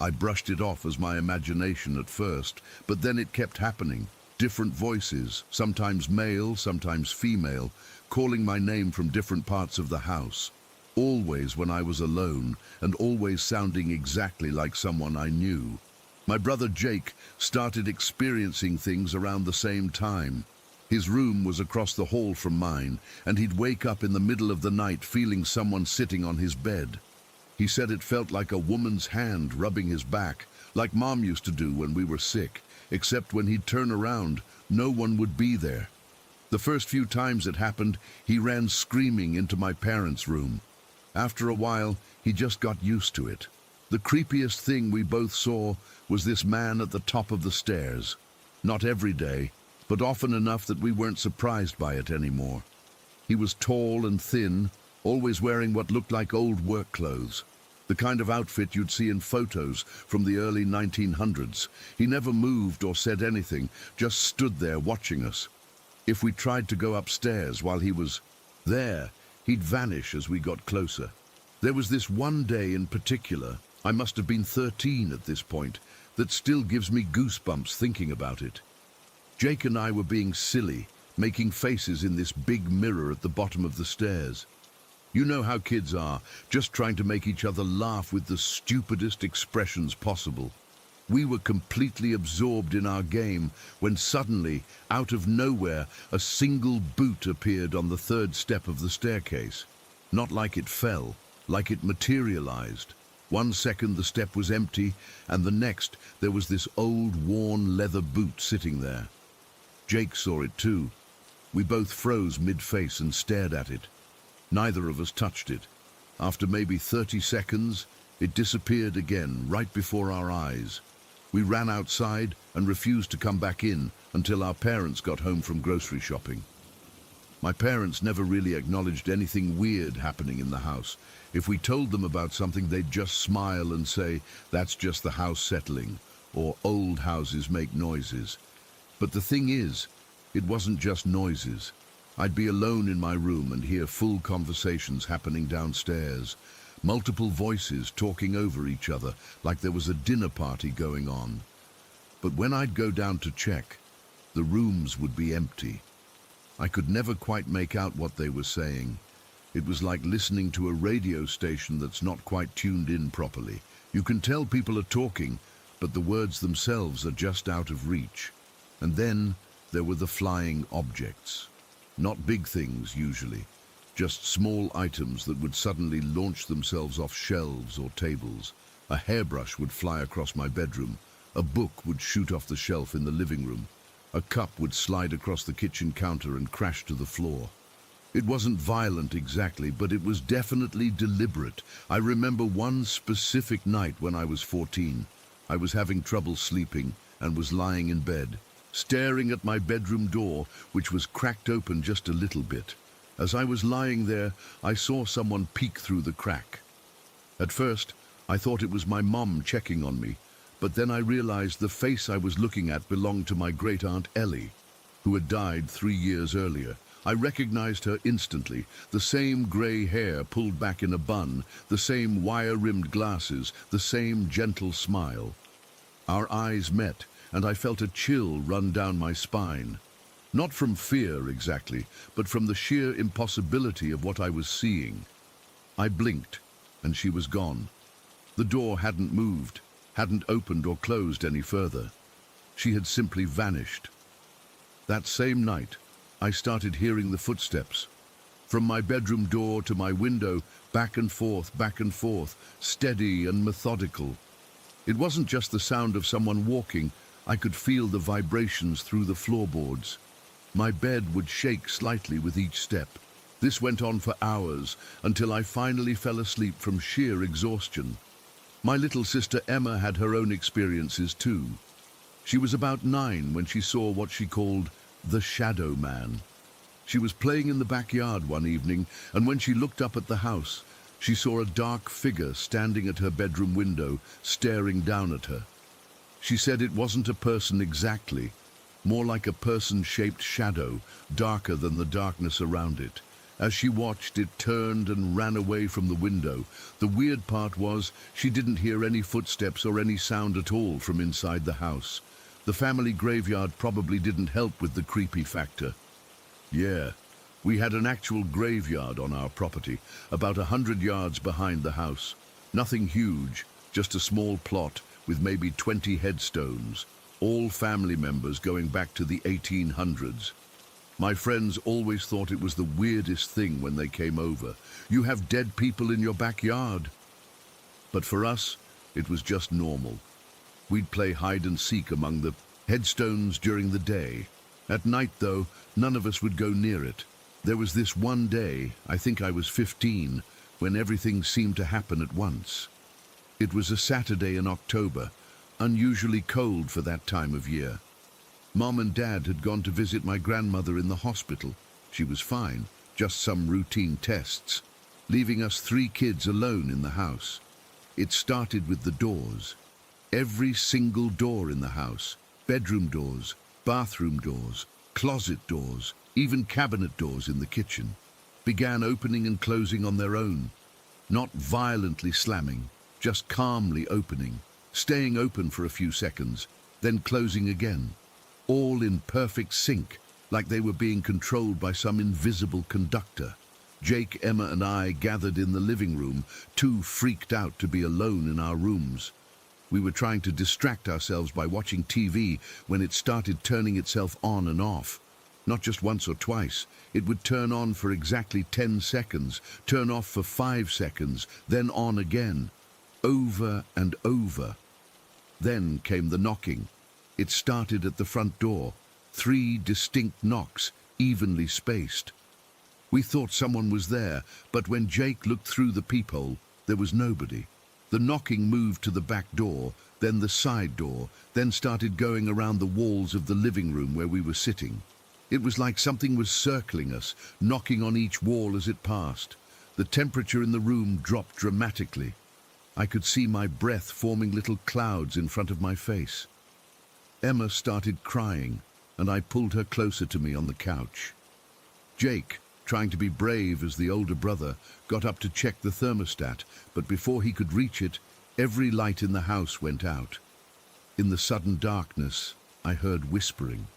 I brushed it off as my imagination at first, but then it kept happening. Different voices, sometimes male, sometimes female, calling my name from different parts of the house. Always when I was alone, and always sounding exactly like someone I knew. My brother Jake started experiencing things around the same time. His room was across the hall from mine, and he'd wake up in the middle of the night feeling someone sitting on his bed. He said it felt like a woman's hand rubbing his back, like Mom used to do when we were sick, except when he'd turn around, no one would be there. The first few times it happened, he ran screaming into my parents' room. After a while, he just got used to it. The creepiest thing we both saw was this man at the top of the stairs. Not every day, but often enough that we weren't surprised by it anymore. He was tall and thin, always wearing what looked like old work clothes. The kind of outfit you'd see in photos from the early 1900s. He never moved or said anything, just stood there watching us. If we tried to go upstairs while he was there, he'd vanish as we got closer. There was this one day in particular, I must have been 13 at this point, that still gives me goosebumps thinking about it. Jake and I were being silly, making faces in this big mirror at the bottom of the stairs. You know how kids are, just trying to make each other laugh with the stupidest expressions possible. We were completely absorbed in our game when suddenly, out of nowhere, a single boot appeared on the third step of the staircase. Not like it fell, like it materialized. 1 second the step was empty, and the next there was this old, worn leather boot sitting there. Jake saw it too. We both froze mid-face and stared at it. Neither of us touched it. After maybe 30 seconds, it disappeared again, right before our eyes. We ran outside and refused to come back in until our parents got home from grocery shopping. My parents never really acknowledged anything weird happening in the house. If we told them about something, they'd just smile and say, "That's just the house settling," or "Old houses make noises." But the thing is, it wasn't just noises. I'd be alone in my room and hear full conversations happening downstairs. Multiple voices talking over each other like there was a dinner party going on. But when I'd go down to check, the rooms would be empty. I could never quite make out what they were saying. It was like listening to a radio station that's not quite tuned in properly. You can tell people are talking, but the words themselves are just out of reach. And then there were the flying objects. Not big things, usually. Just small items that would suddenly launch themselves off shelves or tables. A hairbrush would fly across my bedroom. A book would shoot off the shelf in the living room. A cup would slide across the kitchen counter and crash to the floor. It wasn't violent exactly, but it was definitely deliberate. I remember one specific night when I was 14. I was having trouble sleeping and was lying in bed, staring at my bedroom door, which was cracked open just a little bit. As I was lying there, I saw someone peek through the crack. At first, I thought it was my mom checking on me, but then I realized the face I was looking at belonged to my great-aunt Ellie, who had died 3 years earlier. I recognized her instantly, the same gray hair pulled back in a bun, the same wire-rimmed glasses, the same gentle smile. Our eyes met, and I felt a chill run down my spine. Not from fear exactly, but from the sheer impossibility of what I was seeing. I blinked, and she was gone. The door hadn't moved, hadn't opened or closed any further. She had simply vanished. That same night, I started hearing the footsteps. From my bedroom door to my window, back and forth, steady and methodical. It wasn't just the sound of someone walking. I could feel the vibrations through the floorboards. My bed would shake slightly with each step. This went on for hours, until I finally fell asleep from sheer exhaustion. My little sister Emma had her own experiences too. She was about 9 when she saw what she called the shadow man. She was playing in the backyard one evening, and when she looked up at the house, she saw a dark figure standing at her bedroom window, staring down at her. She said it wasn't a person exactly, more like a person-shaped shadow, darker than the darkness around it. As she watched, it turned and ran away from the window. The weird part was, she didn't hear any footsteps or any sound at all from inside the house. The family graveyard probably didn't help with the creepy factor. Yeah, we had an actual graveyard on our property, about 100 yards behind the house. Nothing huge, just a small plot with maybe 20 headstones, all family members going back to the 1800s. My friends always thought it was the weirdest thing when they came over. You have dead people in your backyard. But for us, it was just normal. We'd play hide and seek among the headstones during the day. At night, though, none of us would go near it. There was this one day, I think I was 15, when everything seemed to happen at once. It was a Saturday in October, unusually cold for that time of year. Mom and Dad had gone to visit my grandmother in the hospital. She was fine, just some routine tests, leaving us 3 kids alone in the house. It started with the doors. Every single door in the house, bedroom doors, bathroom doors, closet doors, even cabinet doors in the kitchen, began opening and closing on their own. Not violently slamming, just calmly opening, staying open for a few seconds, then closing again. All in perfect sync, like they were being controlled by some invisible conductor. Jake, Emma, and I gathered in the living room, too freaked out to be alone in our rooms. We were trying to distract ourselves by watching TV when it started turning itself on and off. Not just once or twice. It would turn on for exactly 10 seconds, turn off for 5 seconds, then on again. Over and over. Then came the knocking. It started at the front door, 3 distinct knocks, evenly spaced. We thought someone was there, but when Jake looked through the peephole, there was nobody. The knocking moved to the back door, then the side door, then started going around the walls of the living room where we were sitting. It was like something was circling us, knocking on each wall as it passed. The temperature in the room dropped dramatically. I could see my breath forming little clouds in front of my face. Emma started crying, and I pulled her closer to me on the couch. Jake, trying to be brave as the older brother, got up to check the thermostat, but before he could reach it, every light in the house went out. In the sudden darkness, I heard whispering.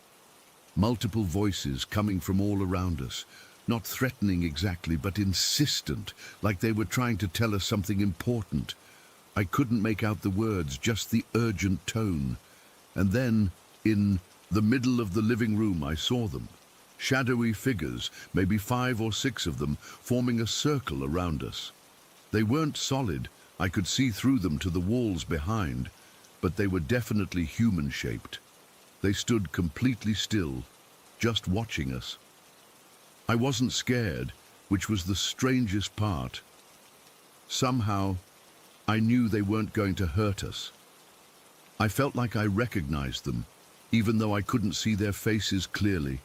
Multiple voices coming from all around us, not threatening exactly, but insistent, like they were trying to tell us something important. I couldn't make out the words, just the urgent tone. And then, in the middle of the living room, I saw them. Shadowy figures, maybe 5 or 6 of them, forming a circle around us. They weren't solid. I could see through them to the walls behind, but they were definitely human-shaped. They stood completely still, just watching us. I wasn't scared, which was the strangest part. Somehow, I knew they weren't going to hurt us. I felt like I recognized them, even though I couldn't see their faces clearly.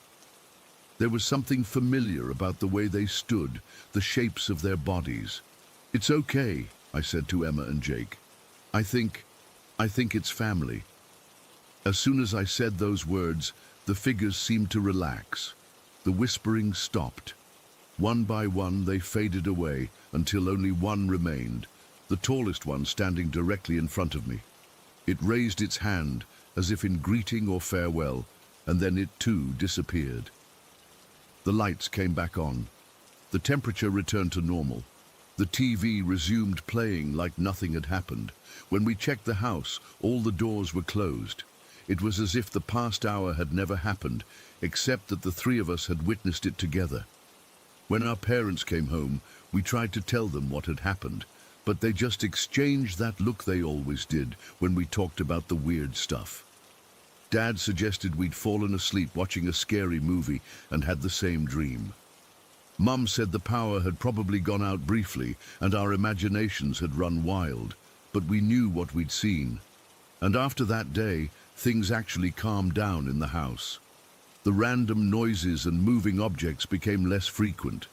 There was something familiar about the way they stood, the shapes of their bodies. "It's okay," I said to Emma and Jake. I think it's family." As soon as I said those words, the figures seemed to relax. The whispering stopped. One by one, they faded away until only one remained, the tallest one standing directly in front of me. It raised its hand, as if in greeting or farewell, and then it too disappeared. The lights came back on. The temperature returned to normal. The TV resumed playing like nothing had happened. When we checked the house, all the doors were closed. It was as if the past hour had never happened, except that the 3 of us had witnessed it together. When our parents came home, we tried to tell them what had happened, but they just exchanged that look they always did when we talked about the weird stuff. Dad suggested we'd fallen asleep watching a scary movie and had the same dream. Mum said the power had probably gone out briefly and our imaginations had run wild, but we knew what we'd seen. And after that day, things actually calmed down in the house. The random noises and moving objects became less frequent.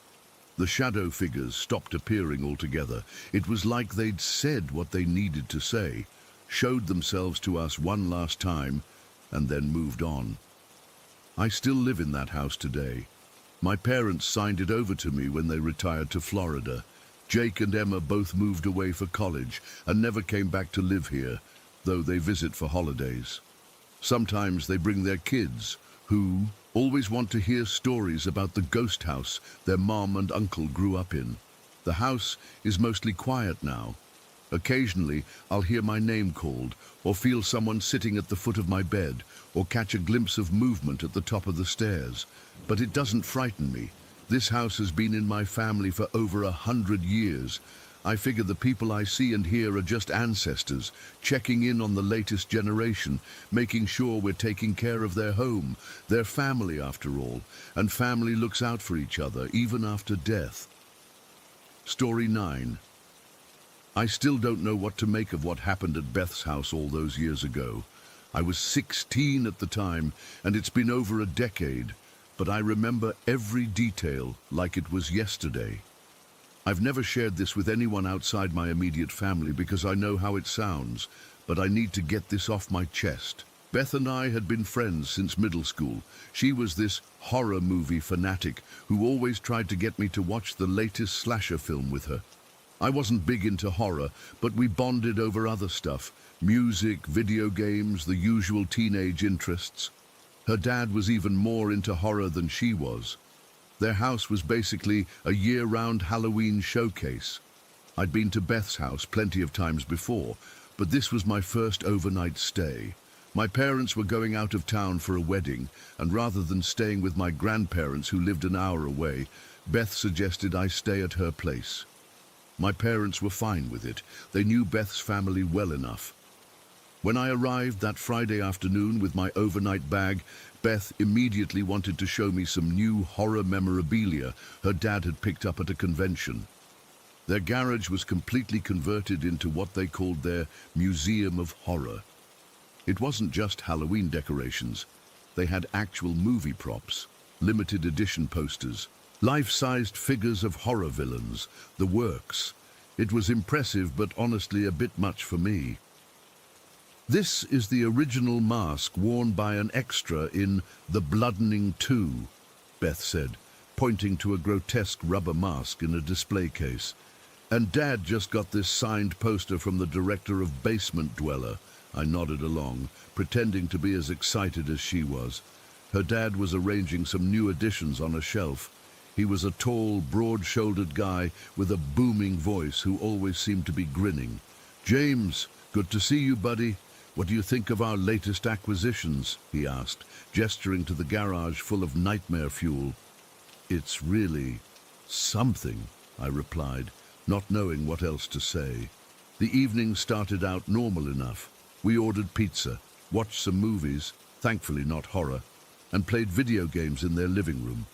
The shadow figures stopped appearing altogether. It was like they'd said what they needed to say. showed themselves to us one last time, and then moved on. I still live in that house today. My parents signed it over to me when they retired to Florida. Jake and Emma both moved away for college and never came back to live here, though they visit for holidays. Sometimes they bring their kids, who always want to hear stories about the ghost house their mom and uncle grew up in. The house is mostly quiet now. Occasionally, I'll hear my name called, or feel someone sitting at the foot of my bed, or catch a glimpse of movement at the top of the stairs. But it doesn't frighten me. This house has been in my family for over 100 years. I figure the people I see and hear are just ancestors, checking in on the latest generation, making sure we're taking care of their home, their family after all, and family looks out for each other, even after death. Story 9. I still don't know what to make of what happened at Beth's house all those years ago. I was 16 at the time, and it's been over a decade, but I remember every detail like it was yesterday. I've never shared this with anyone outside my immediate family because I know how it sounds, but I need to get this off my chest. Beth and I had been friends since middle school. She was this horror movie fanatic who always tried to get me to watch the latest slasher film with her. I wasn't big into horror, but we bonded over other stuff: music, video games, the usual teenage interests. Her dad was even more into horror than she was. Their house was basically a year-round Halloween showcase. I'd been to Beth's house plenty of times before, but this was my first overnight stay. My parents were going out of town for a wedding, and rather than staying with my grandparents who lived an hour away, Beth suggested I stay at her place. My parents were fine with it. They knew Beth's family well enough. When I arrived that Friday afternoon with my overnight bag, Beth immediately wanted to show me some new horror memorabilia her dad had picked up at a convention. Their garage was completely converted into what they called their Museum of Horror. It wasn't just Halloween decorations. They had actual movie props, limited edition posters, life-sized figures of horror villains, the works. It was impressive, but honestly a bit much for me. This is the original mask worn by an extra in The Bloodening 2, Beth said, pointing to a grotesque rubber mask in a display case. And Dad just got this signed poster from the director of Basement Dweller. I nodded along, pretending to be as excited as she was. Her dad was arranging some new additions on a shelf. He was a tall, broad-shouldered guy with a booming voice who always seemed to be grinning. "James, good to see you, buddy. What do you think of our latest acquisitions?" he asked, gesturing to the garage full of nightmare fuel. "It's really something," I replied, not knowing what else to say. The evening started out normal enough. We ordered pizza, watched some movies, thankfully not horror, and played video games in their living room.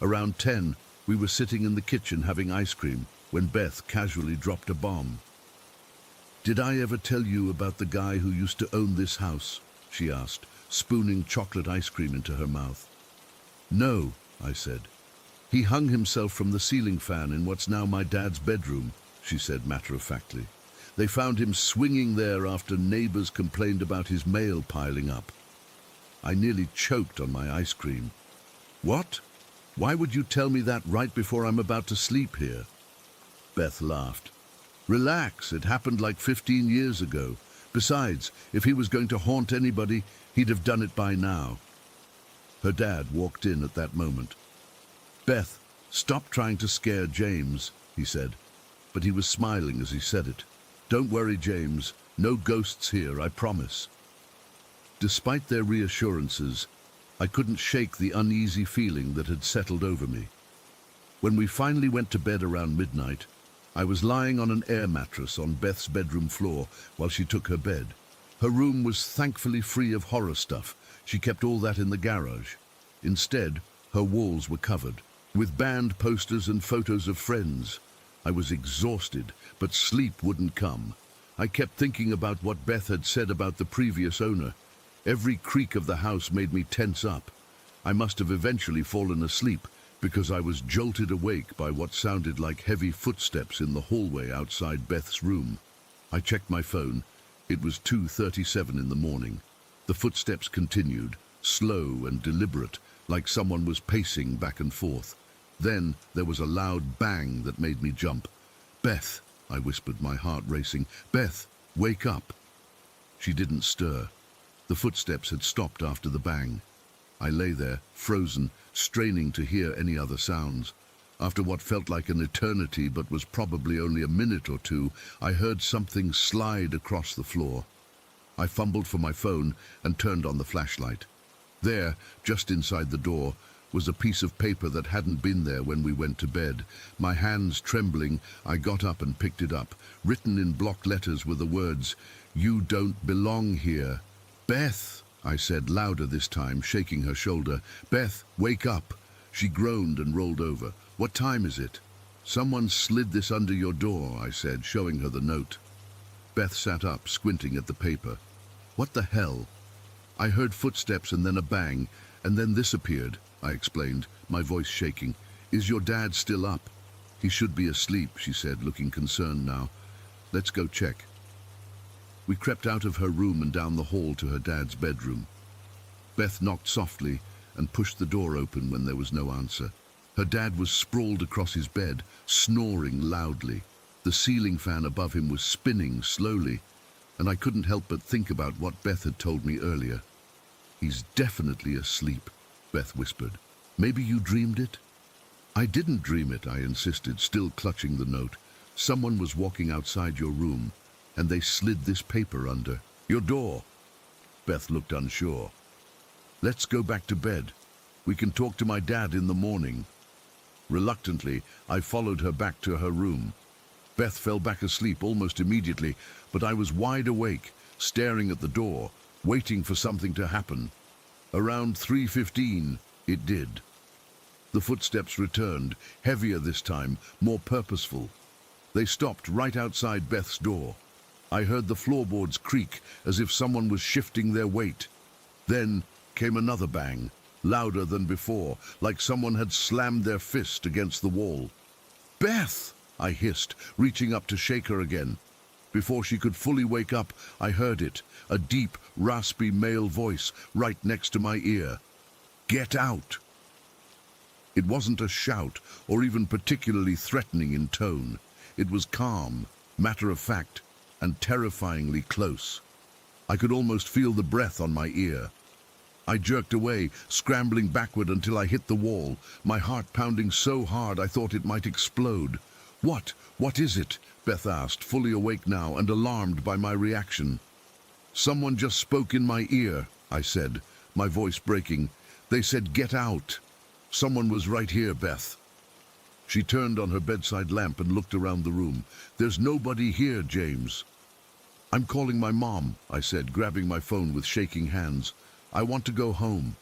Around 10, we were sitting in the kitchen having ice cream when Beth casually dropped a bomb. "Did I ever tell you about the guy who used to own this house?" she asked, spooning chocolate ice cream into her mouth. "No," I said. "He hung himself from the ceiling fan in what's now my dad's bedroom," she said matter-of-factly. "They found him swinging there after neighbors complained about his mail piling up." I nearly choked on my ice cream. "What? Why would you tell me that right before I'm about to sleep here?" Beth laughed. "Relax, it happened like 15 years ago. Besides, if he was going to haunt anybody, he'd have done it by now." Her dad walked in at that moment. "Beth, stop trying to scare James," he said, but he was smiling as he said it. "Don't worry, James. No ghosts here, I promise." Despite their reassurances, I couldn't shake the uneasy feeling that had settled over me. When we finally went to bed around midnight, I was lying on an air mattress on Beth's bedroom floor while she took her bed. Her room was thankfully free of horror stuff. She kept all that in the garage. Instead, her walls were covered with band posters and photos of friends. I was exhausted, but sleep wouldn't come. I kept thinking about what Beth had said about the previous owner. Every creak of the house made me tense up. I must have eventually fallen asleep because I was jolted awake by what sounded like heavy footsteps in the hallway outside Beth's room. I checked my phone. It was 2:37 in the morning. The footsteps continued, slow and deliberate, like someone was pacing back and forth. Then there was a loud bang that made me jump. "Beth," I whispered, my heart racing. "Beth, wake up." She didn't stir. The footsteps had stopped after the bang. I lay there, frozen, straining to hear any other sounds. After what felt like an eternity but was probably only a minute or two, I heard something slide across the floor. I fumbled for my phone and turned on the flashlight. There, just inside the door, was a piece of paper that hadn't been there when we went to bed. My hands trembling, I got up and picked it up. Written in block letters were the words, "You don't belong here." "Beth," I said, louder this time, shaking her shoulder. "Beth, wake up." She groaned and rolled over. "What time is it?" "Someone slid this under your door," I said, showing her the note. Beth sat up, squinting at the paper. "What the hell?" "I heard footsteps and then a bang, and then this appeared," I explained, my voice shaking. "Is your dad still up?" "He should be asleep," she said, looking concerned now. "Let's go check." We crept out of her room and down the hall to her dad's bedroom. Beth knocked softly and pushed the door open when there was no answer. Her dad was sprawled across his bed, snoring loudly. The ceiling fan above him was spinning slowly, and I couldn't help but think about what Beth had told me earlier. "He's definitely asleep," Beth whispered. "Maybe you dreamed it?" "I didn't dream it," I insisted, still clutching the note. "Someone was walking outside your room, and they slid this paper under your door." Beth looked unsure. "Let's go back to bed. We can talk to my dad in the morning." Reluctantly, I followed her back to her room. Beth fell back asleep almost immediately, but I was wide awake, staring at the door, waiting for something to happen. Around 3:15, it did. The footsteps returned, heavier this time, more purposeful. They stopped right outside Beth's door. I heard the floorboards creak as if someone was shifting their weight. Then came another bang, louder than before, like someone had slammed their fist against the wall. "Beth!" I hissed, reaching up to shake her again. Before she could fully wake up, I heard it, a deep, raspy male voice right next to my ear. "Get out!" It wasn't a shout or even particularly threatening in tone. It was calm, matter-of-fact, and terrifyingly close. I could almost feel the breath on my ear. I jerked away, scrambling backward until I hit the wall, my heart pounding so hard I thought it might explode. What is it?" Beth asked, fully awake now and alarmed by my reaction. "Someone just spoke in my ear," I said, my voice breaking. "They said get out. Someone was right here, Beth." She turned on her bedside lamp and looked around the room. "There's nobody here, James." "I'm calling my mom," I said, grabbing my phone with shaking hands. "I want to go home."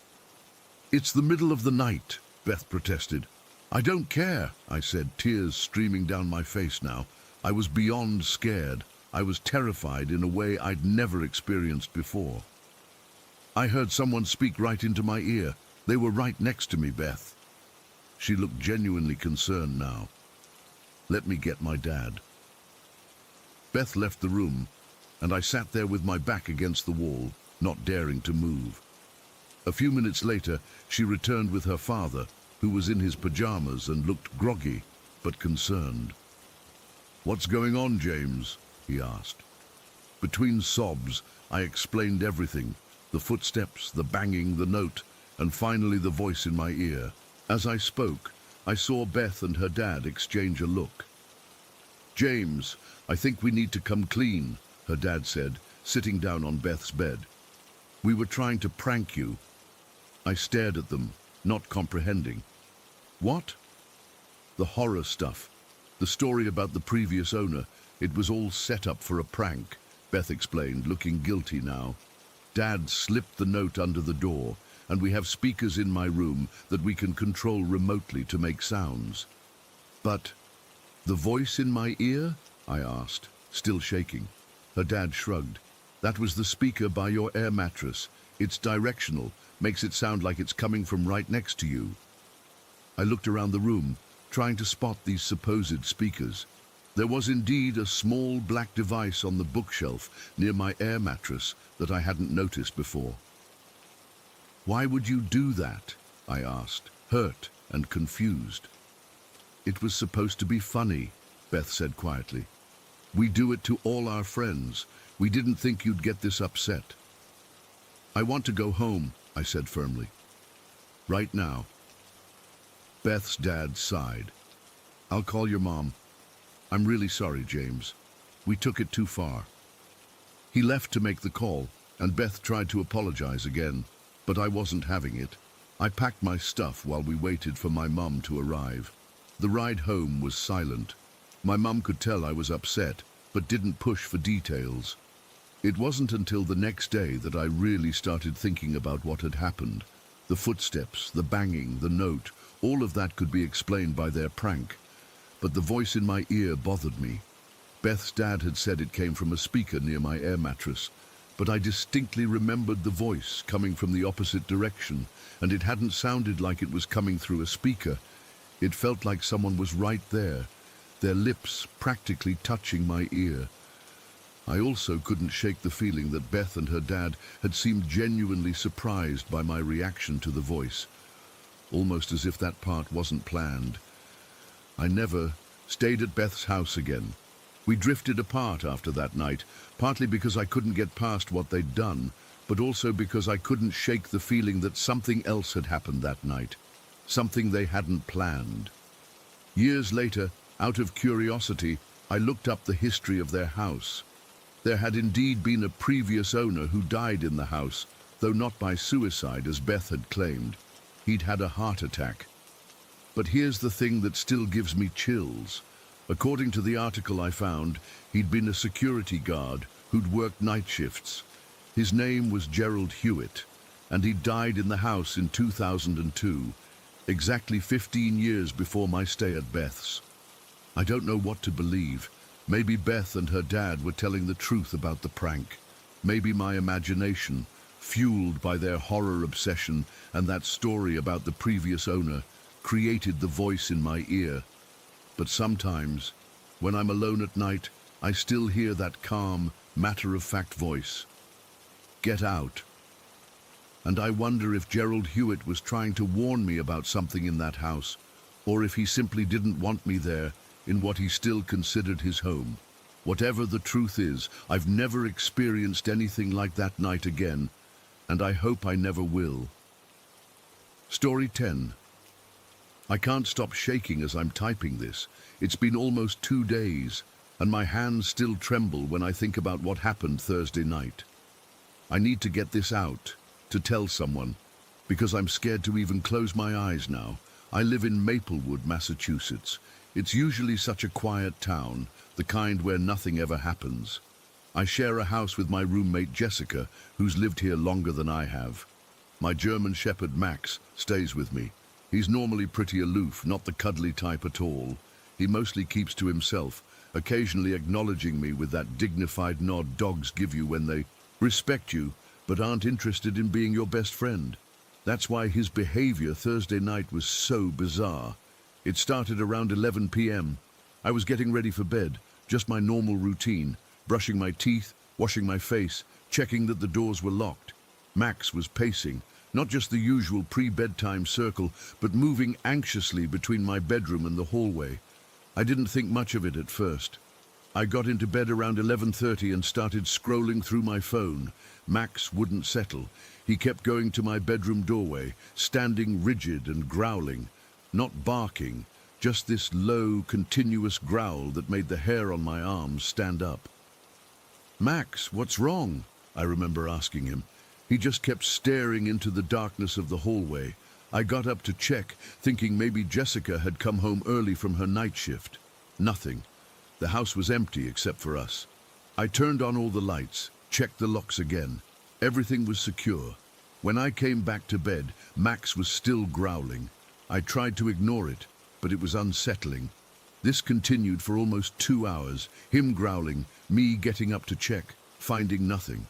"It's the middle of the night," Beth protested. "I don't care," I said, tears streaming down my face now. I was beyond scared. I was terrified in a way I'd never experienced before. "I heard someone speak right into my ear. They were right next to me, Beth." She looked genuinely concerned now. "Let me get my dad." Beth left the room, and I sat there with my back against the wall, not daring to move. A few minutes later, she returned with her father, who was in his pajamas and looked groggy, but concerned. "What's going on, James?" he asked. Between sobs, I explained everything, the footsteps, the banging, the note, and finally the voice in my ear. As I spoke, I saw Beth and her dad exchange a look. "James, I think we need to come clean," her dad said, sitting down on Beth's bed. "We were trying to prank you." I stared at them, not comprehending. "What?" "The horror stuff. The story about the previous owner. It was all set up for a prank," Beth explained, looking guilty now. "Dad slipped the note under the door, and we have speakers in my room that we can control remotely to make sounds." "But the voice in my ear?" I asked, still shaking. Her dad shrugged. "That was the speaker by your air mattress. It's directional, makes it sound like it's coming from right next to you." I looked around the room, trying to spot these supposed speakers. There was indeed a small black device on the bookshelf near my air mattress that I hadn't noticed before. "Why would you do that?" I asked, hurt and confused. "It was supposed to be funny," Beth said quietly. "We do it to all our friends. We didn't think you'd get this upset." "I want to go home," I said firmly. "Right now." Beth's dad sighed. "I'll call your mom. I'm really sorry, James. We took it too far." He left to make the call, and Beth tried to apologize again, but I wasn't having it. I packed my stuff while we waited for my mum to arrive. The ride home was silent. My mum could tell I was upset, but didn't push for details. It wasn't until the next day that I really started thinking about what had happened. The footsteps, the banging, the note, all of that could be explained by their prank. But the voice in my ear bothered me. Beth's dad had said it came from a speaker near my air mattress, but I distinctly remembered the voice coming from the opposite direction, and it hadn't sounded like it was coming through a speaker. It felt like someone was right there, their lips practically touching my ear. I also couldn't shake the feeling that Beth and her dad had seemed genuinely surprised by my reaction to the voice, almost as if that part wasn't planned. I never stayed at Beth's house again. We drifted apart after that night, partly because I couldn't get past what they'd done, but also because I couldn't shake the feeling that something else had happened that night, something they hadn't planned. Years later, out of curiosity, I looked up the history of their house. There had indeed been a previous owner who died in the house, though not by suicide as Beth had claimed. He'd had a heart attack. But here's the thing that still gives me chills. According to the article I found, he'd been a security guard who'd worked night shifts. His name was Gerald Hewitt, and he died in the house in 2002, exactly 15 years before my stay at Beth's. I don't know what to believe. Maybe Beth and her dad were telling the truth about the prank. Maybe my imagination, fueled by their horror obsession and that story about the previous owner, created the voice in my ear. But sometimes, when I'm alone at night, I still hear that calm, matter-of-fact voice. "Get out." And I wonder if Gerald Hewitt was trying to warn me about something in that house, or if he simply didn't want me there in what he still considered his home. Whatever the truth is, I've never experienced anything like that night again, and I hope I never will. Story 10. I can't stop shaking as I'm typing this. It's been almost 2 days, and my hands still tremble when I think about what happened Thursday night. I need to get this out, to tell someone, because I'm scared to even close my eyes now. I live in Maplewood, Massachusetts. It's usually such a quiet town, the kind where nothing ever happens. I share a house with my roommate Jessica, who's lived here longer than I have. My German Shepherd Max stays with me. He's normally pretty aloof, not the cuddly type at all. He mostly keeps to himself, occasionally acknowledging me with that dignified nod dogs give you when they respect you, but aren't interested in being your best friend. That's why his behavior Thursday night was so bizarre. It started around 11 p.m. I was getting ready for bed, just my normal routine, brushing my teeth, washing my face, checking that the doors were locked. Max was pacing, not just the usual pre-bedtime circle, but moving anxiously between my bedroom and the hallway. I didn't think much of it at first. I got into bed around 11:30 and started scrolling through my phone. Max wouldn't settle. He kept going to my bedroom doorway, standing rigid and growling. Not barking, just this low, continuous growl that made the hair on my arms stand up. "Max, what's wrong?" I remember asking him. He just kept staring into the darkness of the hallway. I got up to check, thinking maybe Jessica had come home early from her night shift. Nothing. The house was empty except for us. I turned on all the lights, checked the locks again. Everything was secure. When I came back to bed, Max was still growling. I tried to ignore it, but it was unsettling. This continued for almost 2 hours, him growling, me getting up to check, finding nothing.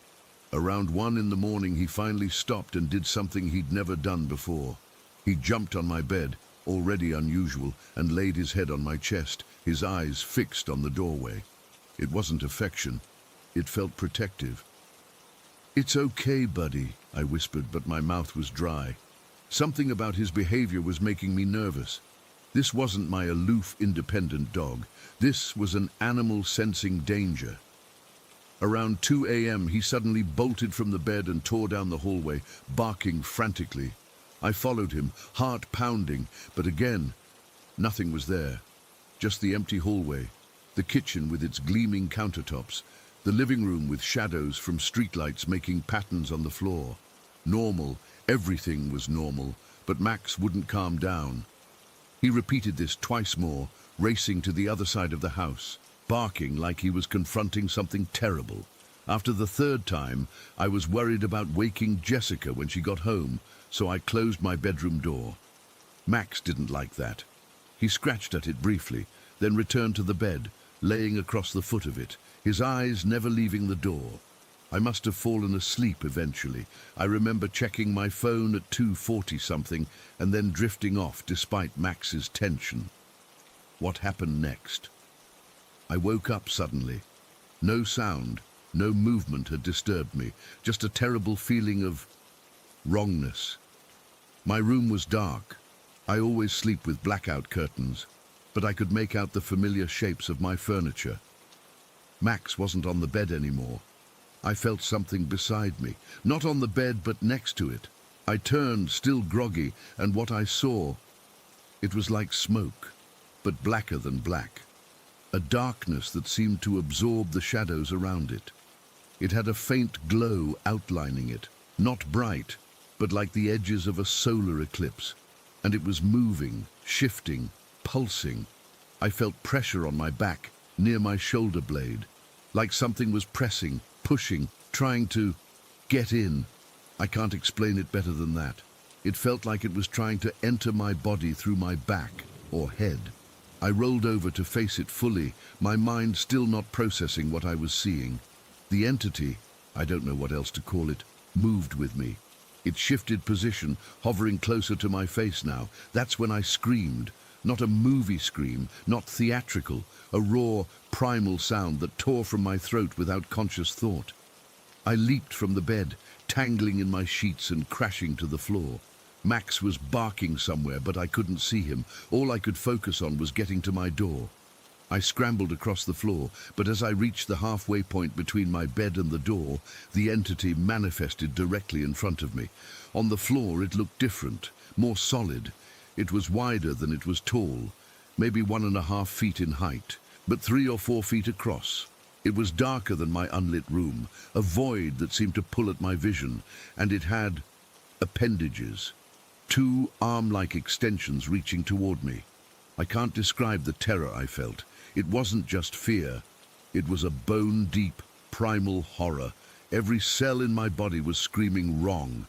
Around 1 in the morning, he finally stopped and did something he'd never done before. He jumped on my bed, already unusual, and laid his head on my chest, his eyes fixed on the doorway. It wasn't affection. It felt protective. "It's okay, buddy," I whispered, but my mouth was dry. Something about his behavior was making me nervous. This wasn't my aloof, independent dog. This was an animal sensing danger. Around 2 a.m., he suddenly bolted from the bed and tore down the hallway, barking frantically. I followed him, heart pounding, but again, nothing was there. Just the empty hallway, the kitchen with its gleaming countertops, the living room with shadows from streetlights making patterns on the floor. Normal, everything was normal, but Max wouldn't calm down. He repeated this twice more, racing to the other side of the house, barking like he was confronting something terrible. After the third time, I was worried about waking Jessica when she got home, so I closed my bedroom door. Max didn't like that. He scratched at it briefly, then returned to the bed, laying across the foot of it, his eyes never leaving the door. I must have fallen asleep eventually. I remember checking my phone at 2:40 something and then drifting off despite Max's tension. What happened next? I woke up suddenly. No sound, no movement had disturbed me, just a terrible feeling of wrongness. My room was dark. I always sleep with blackout curtains, but I could make out the familiar shapes of my furniture. Max wasn't on the bed anymore. I felt something beside me, not on the bed but next to it. I turned, still groggy, and what I saw, it was like smoke, but blacker than black. A darkness that seemed to absorb the shadows around it. It had a faint glow outlining it, not bright, but like the edges of a solar eclipse. And it was moving, shifting, pulsing. I felt pressure on my back, near my shoulder blade, like something was pressing, pushing, trying to get in. I can't explain it better than that. It felt like it was trying to enter my body through my back or head. I rolled over to face it fully, my mind still not processing what I was seeing. The entity, I don't know what else to call it, moved with me. It shifted position, hovering closer to my face now. That's when I screamed. Not a movie scream, not theatrical, a raw, primal sound that tore from my throat without conscious thought. I leaped from the bed, tangling in my sheets and crashing to the floor. Max was barking somewhere, but I couldn't see him. All I could focus on was getting to my door. I scrambled across the floor, but as I reached the halfway point between my bed and the door, the entity manifested directly in front of me. On the floor, it looked different, more solid. It was wider than it was tall, maybe 1.5 feet in height, but 3 or 4 feet across. It was darker than my unlit room, a void that seemed to pull at my vision, and it had appendages, 2 arm-like extensions reaching toward me. I can't describe the terror I felt. It wasn't just fear. It was a bone-deep, primal horror. Every cell in my body was screaming wrong.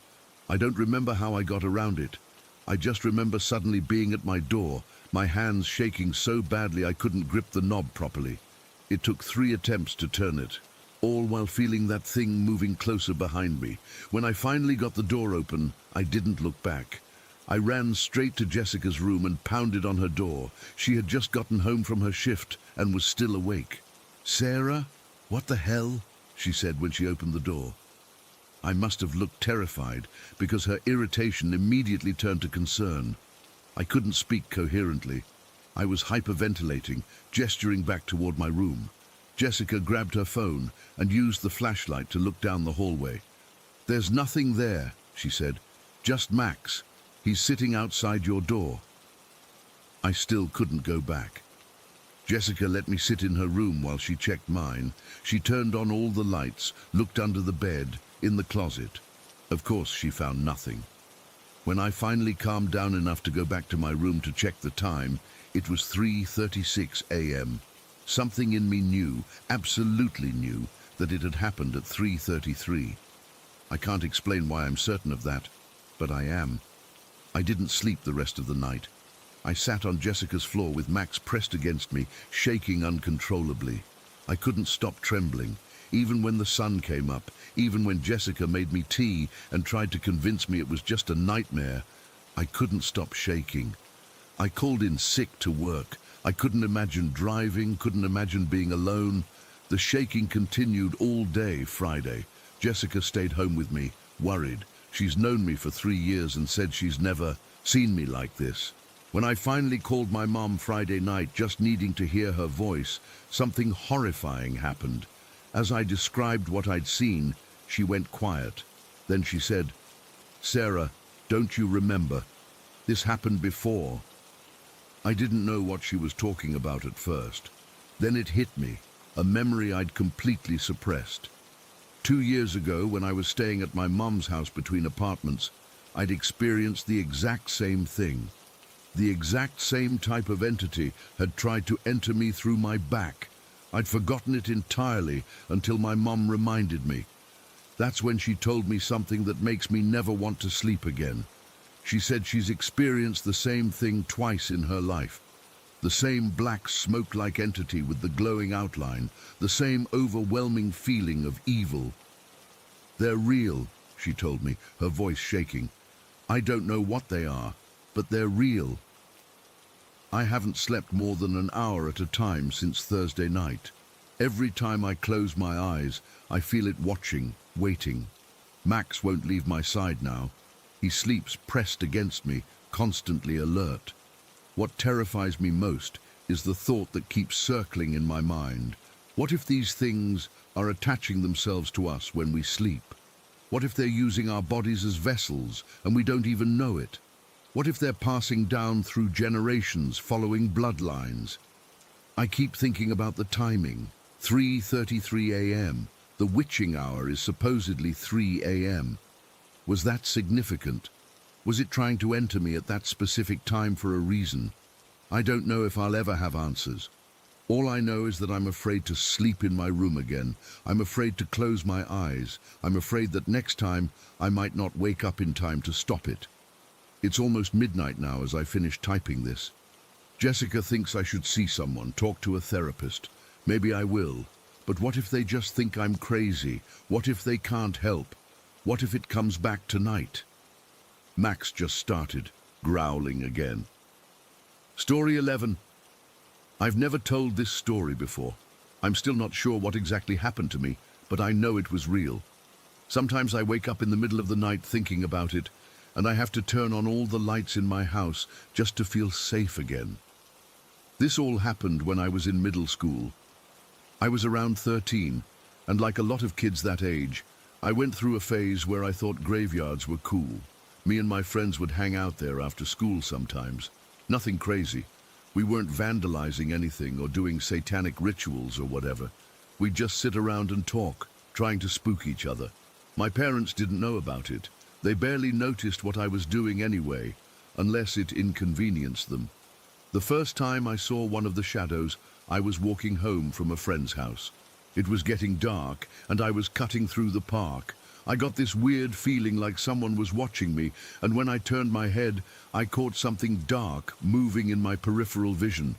I don't remember how I got around it. I just remember suddenly being at my door, my hands shaking so badly I couldn't grip the knob properly. It took 3 attempts to turn it, all while feeling that thing moving closer behind me. When I finally got the door open, I didn't look back. I ran straight to Jessica's room and pounded on her door. She had just gotten home from her shift and was still awake. "Sarah, what the hell?" she said when she opened the door. I must have looked terrified because her irritation immediately turned to concern. I couldn't speak coherently. I was hyperventilating, gesturing back toward my room. Jessica grabbed her phone and used the flashlight to look down the hallway. "There's nothing there," she said. "Just Max. He's sitting outside your door." I still couldn't go back. Jessica let me sit in her room while she checked mine. She turned on all the lights, looked under the bed, in the closet. Of course, she found nothing. When I finally calmed down enough to go back to my room to check the time, it was 3:36 a.m. Something in me knew, absolutely knew, that it had happened at 3:33. I can't explain why I'm certain of that, but I am. I didn't sleep the rest of the night. I sat on Jessica's floor with Max pressed against me, shaking uncontrollably. I couldn't stop trembling, even when the sun came up, even when Jessica made me tea and tried to convince me it was just a nightmare. I couldn't stop shaking. I called in sick to work. I couldn't imagine driving, couldn't imagine being alone. The shaking continued all day Friday. Jessica stayed home with me, worried. She's known me for 3 years and said she's never seen me like this. When I finally called my mom Friday night, just needing to hear her voice, something horrifying happened. As I described what I'd seen, she went quiet. Then she said, "Sarah, don't you remember? This happened before." I didn't know what she was talking about at first. Then it hit me, a memory I'd completely suppressed. 2 years ago, when I was staying at my mom's house between apartments, I'd experienced the exact same thing. The exact same type of entity had tried to enter me through my back. I'd forgotten it entirely until my mom reminded me. That's when she told me something that makes me never want to sleep again. She said she's experienced the same thing twice in her life. The same black smoke-like entity with the glowing outline, the same overwhelming feeling of evil. "They're real," she told me, her voice shaking. "I don't know what they are, but they're real." I haven't slept more than an hour at a time since Thursday night. Every time I close my eyes, I feel it watching, waiting. Max won't leave my side now. He sleeps pressed against me, constantly alert. What terrifies me most is the thought that keeps circling in my mind. What if these things are attaching themselves to us when we sleep? What if they're using our bodies as vessels and we don't even know it? What if they're passing down through generations, following bloodlines? I keep thinking about the timing. 3:33 a.m. The witching hour is supposedly 3 a.m. Was that significant? Was it trying to enter me at that specific time for a reason? I don't know if I'll ever have answers. All I know is that I'm afraid to sleep in my room again. I'm afraid to close my eyes. I'm afraid that next time I might not wake up in time to stop it. It's almost midnight now as I finish typing this. Jessica thinks I should see someone, talk to a therapist. Maybe I will. But what if they just think I'm crazy? What if they can't help? What if it comes back tonight? Max just started, growling again. Story 11. I've never told this story before. I'm still not sure what exactly happened to me, but I know it was real. Sometimes I wake up in the middle of the night thinking about it, and I have to turn on all the lights in my house just to feel safe again. This all happened when I was in middle school. I was around 13, and like a lot of kids that age, I went through a phase where I thought graveyards were cool. Me and my friends would hang out there after school sometimes. Nothing crazy. We weren't vandalizing anything or doing satanic rituals or whatever. We'd just sit around and talk, trying to spook each other. My parents didn't know about it. They barely noticed what I was doing anyway, unless it inconvenienced them. The first time I saw one of the shadows, I was walking home from a friend's house. It was getting dark, and I was cutting through the park. I got this weird feeling like someone was watching me, and when I turned my head, I caught something dark moving in my peripheral vision,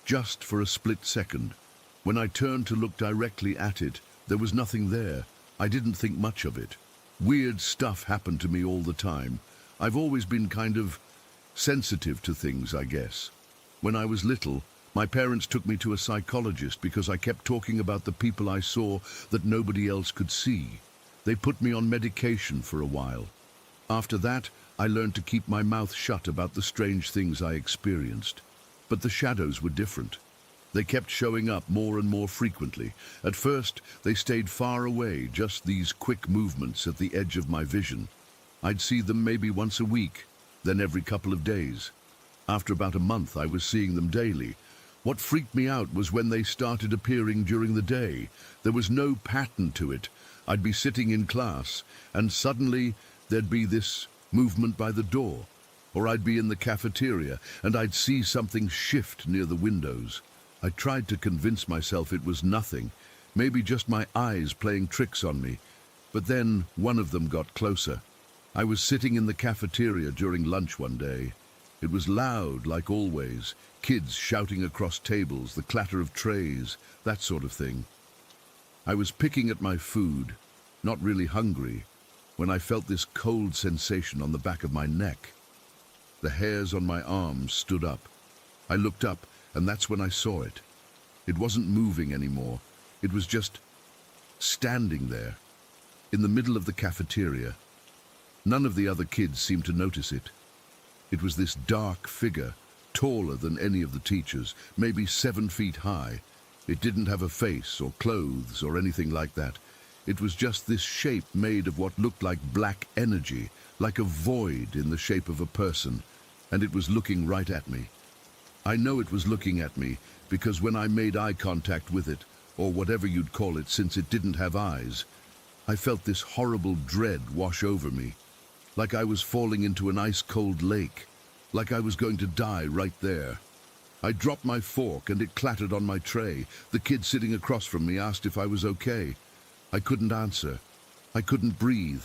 just for a split second. When I turned to look directly at it, there was nothing there. I didn't think much of it. Weird stuff happened to me all the time. I've always been kind of sensitive to things, I guess. When I was little, my parents took me to a psychologist because I kept talking about the people I saw that nobody else could see. They put me on medication for a while. After that, I learned to keep my mouth shut about the strange things I experienced. But the shadows were different. They kept showing up more and more frequently. At first, they stayed far away, just these quick movements at the edge of my vision. I'd see them maybe once a week, then every couple of days. After about a month, I was seeing them daily. What freaked me out was when they started appearing during the day. There was no pattern to it. I'd be sitting in class, and suddenly there'd be this movement by the door. Or I'd be in the cafeteria, and I'd see something shift near the windows. I tried to convince myself it was nothing, maybe just my eyes playing tricks on me. But then one of them got closer. I was sitting in the cafeteria during lunch one day. It was loud, like always. Kids shouting across tables, the clatter of trays, that sort of thing. I was picking at my food, not really hungry, when I felt this cold sensation on the back of my neck. The hairs on my arms stood up. I looked up, and that's when I saw it. It wasn't moving anymore. It was just standing there, in the middle of the cafeteria. None of the other kids seemed to notice it. It was this dark figure, taller than any of the teachers, maybe 7 feet high. It didn't have a face or clothes or anything like that. It was just this shape made of what looked like black energy, like a void in the shape of a person, and it was looking right at me. I know it was looking at me because when I made eye contact with it, or whatever you'd call it since it didn't have eyes, I felt this horrible dread wash over me, like I was falling into an ice-cold lake, like I was going to die right there. I dropped my fork and it clattered on my tray. The kid sitting across from me asked if I was okay. I couldn't answer. I couldn't breathe.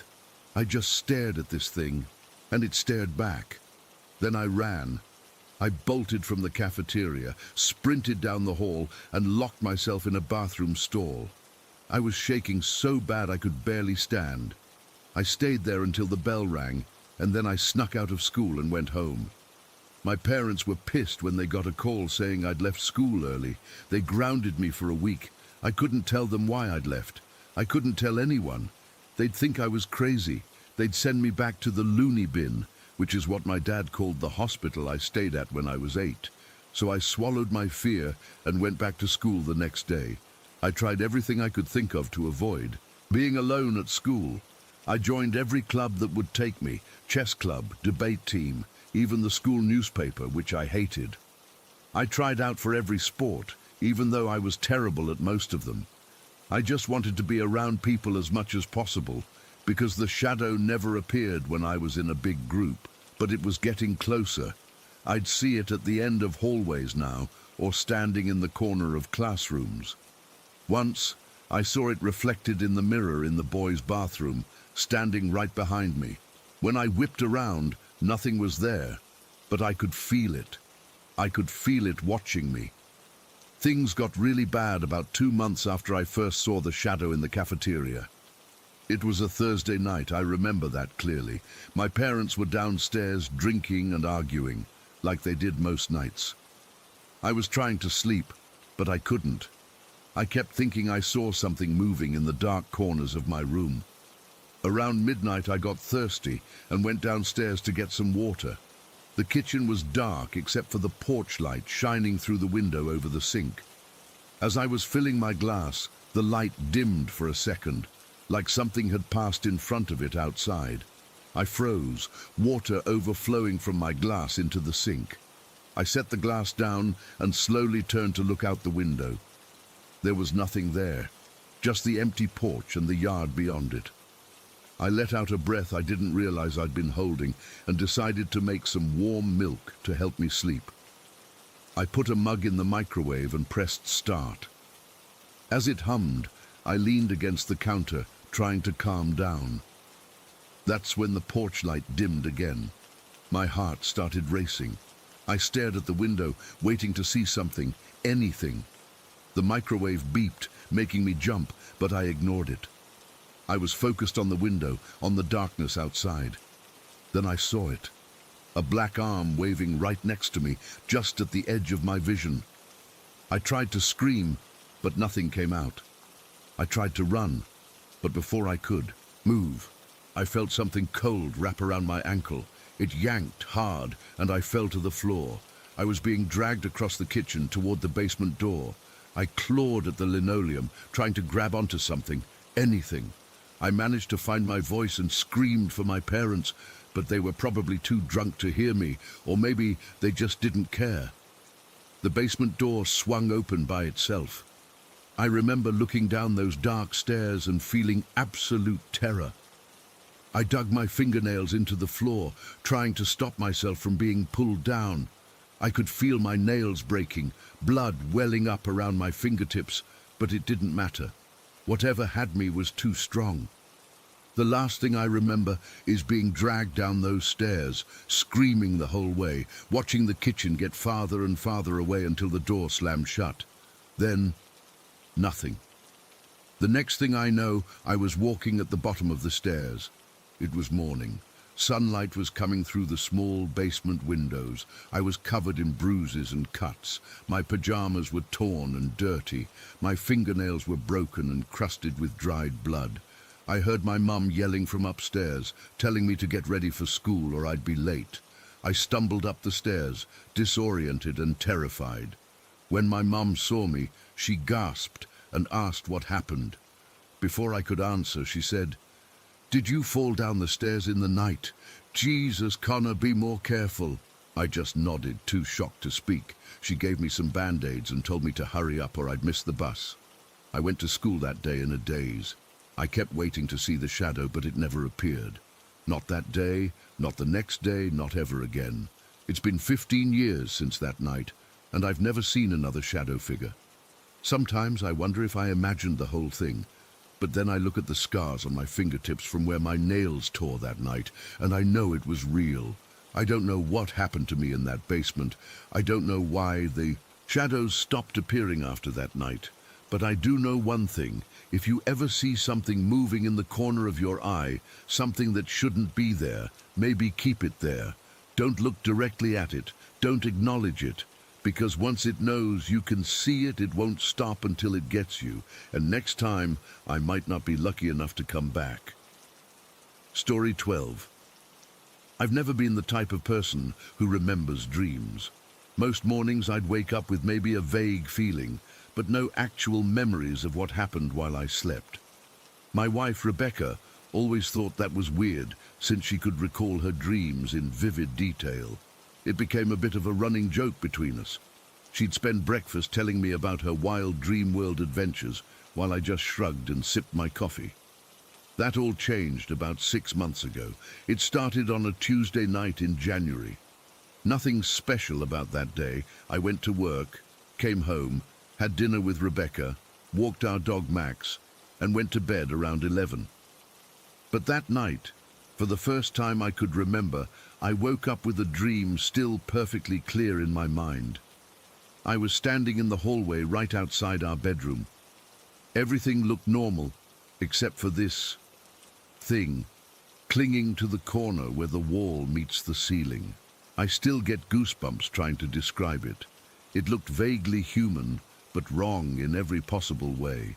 I just stared at this thing, and it stared back. Then I ran. I bolted from the cafeteria, sprinted down the hall, and locked myself in a bathroom stall. I was shaking so bad I could barely stand. I stayed there until the bell rang, and then I snuck out of school and went home. My parents were pissed when they got a call saying I'd left school early. They grounded me for a week. I couldn't tell them why I'd left. I couldn't tell anyone. They'd think I was crazy. They'd send me back to the loony bin, which is what my dad called the hospital I stayed at when I was 8. So I swallowed my fear and went back to school the next day. I tried everything I could think of to avoid being alone at school. I joined every club that would take me, chess club, debate team, even the school newspaper, which I hated. I tried out for every sport, even though I was terrible at most of them. I just wanted to be around people as much as possible, because the shadow never appeared when I was in a big group, but it was getting closer. I'd see it at the end of hallways now, or standing in the corner of classrooms. Once, I saw it reflected in the mirror in the boys' bathroom, standing right behind me. When I whipped around, nothing was there, but I could feel it. I could feel it watching me. Things got really bad about 2 months after I first saw the shadow in the cafeteria. It was a Thursday night, I remember that clearly. My parents were downstairs drinking and arguing, like they did most nights. I was trying to sleep, but I couldn't. I kept thinking I saw something moving in the dark corners of my room. Around midnight I got thirsty and went downstairs to get some water. The kitchen was dark except for the porch light shining through the window over the sink. As I was filling my glass, the light dimmed for a second, like something had passed in front of it outside. I froze, water overflowing from my glass into the sink. I set the glass down and slowly turned to look out the window. There was nothing there, just the empty porch and the yard beyond it. I let out a breath I didn't realize I'd been holding and decided to make some warm milk to help me sleep. I put a mug in the microwave and pressed start. As it hummed, I leaned against the counter, trying to calm down. That's when the porch light dimmed again. My heart started racing. I stared at the window, waiting to see something, anything. The microwave beeped, making me jump, but I ignored it. I was focused on the window, on the darkness outside. Then I saw it. A black arm waving right next to me, just at the edge of my vision. I tried to scream, but nothing came out. I tried to run, but before I could move, I felt something cold wrap around my ankle. It yanked hard, and I fell to the floor. I was being dragged across the kitchen toward the basement door. I clawed at the linoleum, trying to grab onto something, anything. I managed to find my voice and screamed for my parents, but they were probably too drunk to hear me, or maybe they just didn't care. The basement door swung open by itself. I remember looking down those dark stairs and feeling absolute terror. I dug my fingernails into the floor, trying to stop myself from being pulled down. I could feel my nails breaking, blood welling up around my fingertips, but it didn't matter. Whatever had me was too strong. The last thing I remember is being dragged down those stairs, screaming the whole way, watching the kitchen get farther and farther away until the door slammed shut. Then, nothing. The next thing I know, I was walking at the bottom of the stairs. It was morning. Sunlight was coming through the small basement windows. I was covered in bruises and cuts. My pajamas were torn and dirty. My fingernails were broken and crusted with dried blood. I heard my mum yelling from upstairs, telling me to get ready for school or I'd be late. I stumbled up the stairs, disoriented and terrified. When my mum saw me, she gasped and asked what happened. Before I could answer, she said, "Did you fall down the stairs in the night? Jesus, Connor, be more careful." I just nodded, too shocked to speak. She gave me some band-aids and told me to hurry up or I'd miss the bus. I went to school that day in a daze. I kept waiting to see the shadow, but it never appeared. Not that day, not the next day, not ever again. It's been 15 years since that night, and I've never seen another shadow figure. Sometimes I wonder if I imagined the whole thing, but then I look at the scars on my fingertips from where my nails tore that night, and I know it was real. I don't know what happened to me in that basement. I don't know why the shadows stopped appearing after that night. But I do know one thing. If you ever see something moving in the corner of your eye, something that shouldn't be there, maybe keep it there. Don't look directly at it. Don't acknowledge it. Because once it knows you can see it, it won't stop until it gets you. And next time, I might not be lucky enough to come back. Story 12. I've never been the type of person who remembers dreams. Most mornings I'd wake up with maybe a vague feeling, but no actual memories of what happened while I slept. My wife, Rebecca, always thought that was weird, since she could recall her dreams in vivid detail. It became a bit of a running joke between us. She'd spend breakfast telling me about her wild dream world adventures, while I just shrugged and sipped my coffee. That all changed about 6 months ago. It started on a Tuesday night in January. Nothing special about that day. I went to work, came home, had dinner with Rebecca, walked our dog Max, and went to bed around 11. But that night, for the first time I could remember, I woke up with a dream still perfectly clear in my mind. I was standing in the hallway right outside our bedroom. Everything looked normal, except for this thing, clinging to the corner where the wall meets the ceiling. I still get goosebumps trying to describe it. It looked vaguely human, but wrong in every possible way.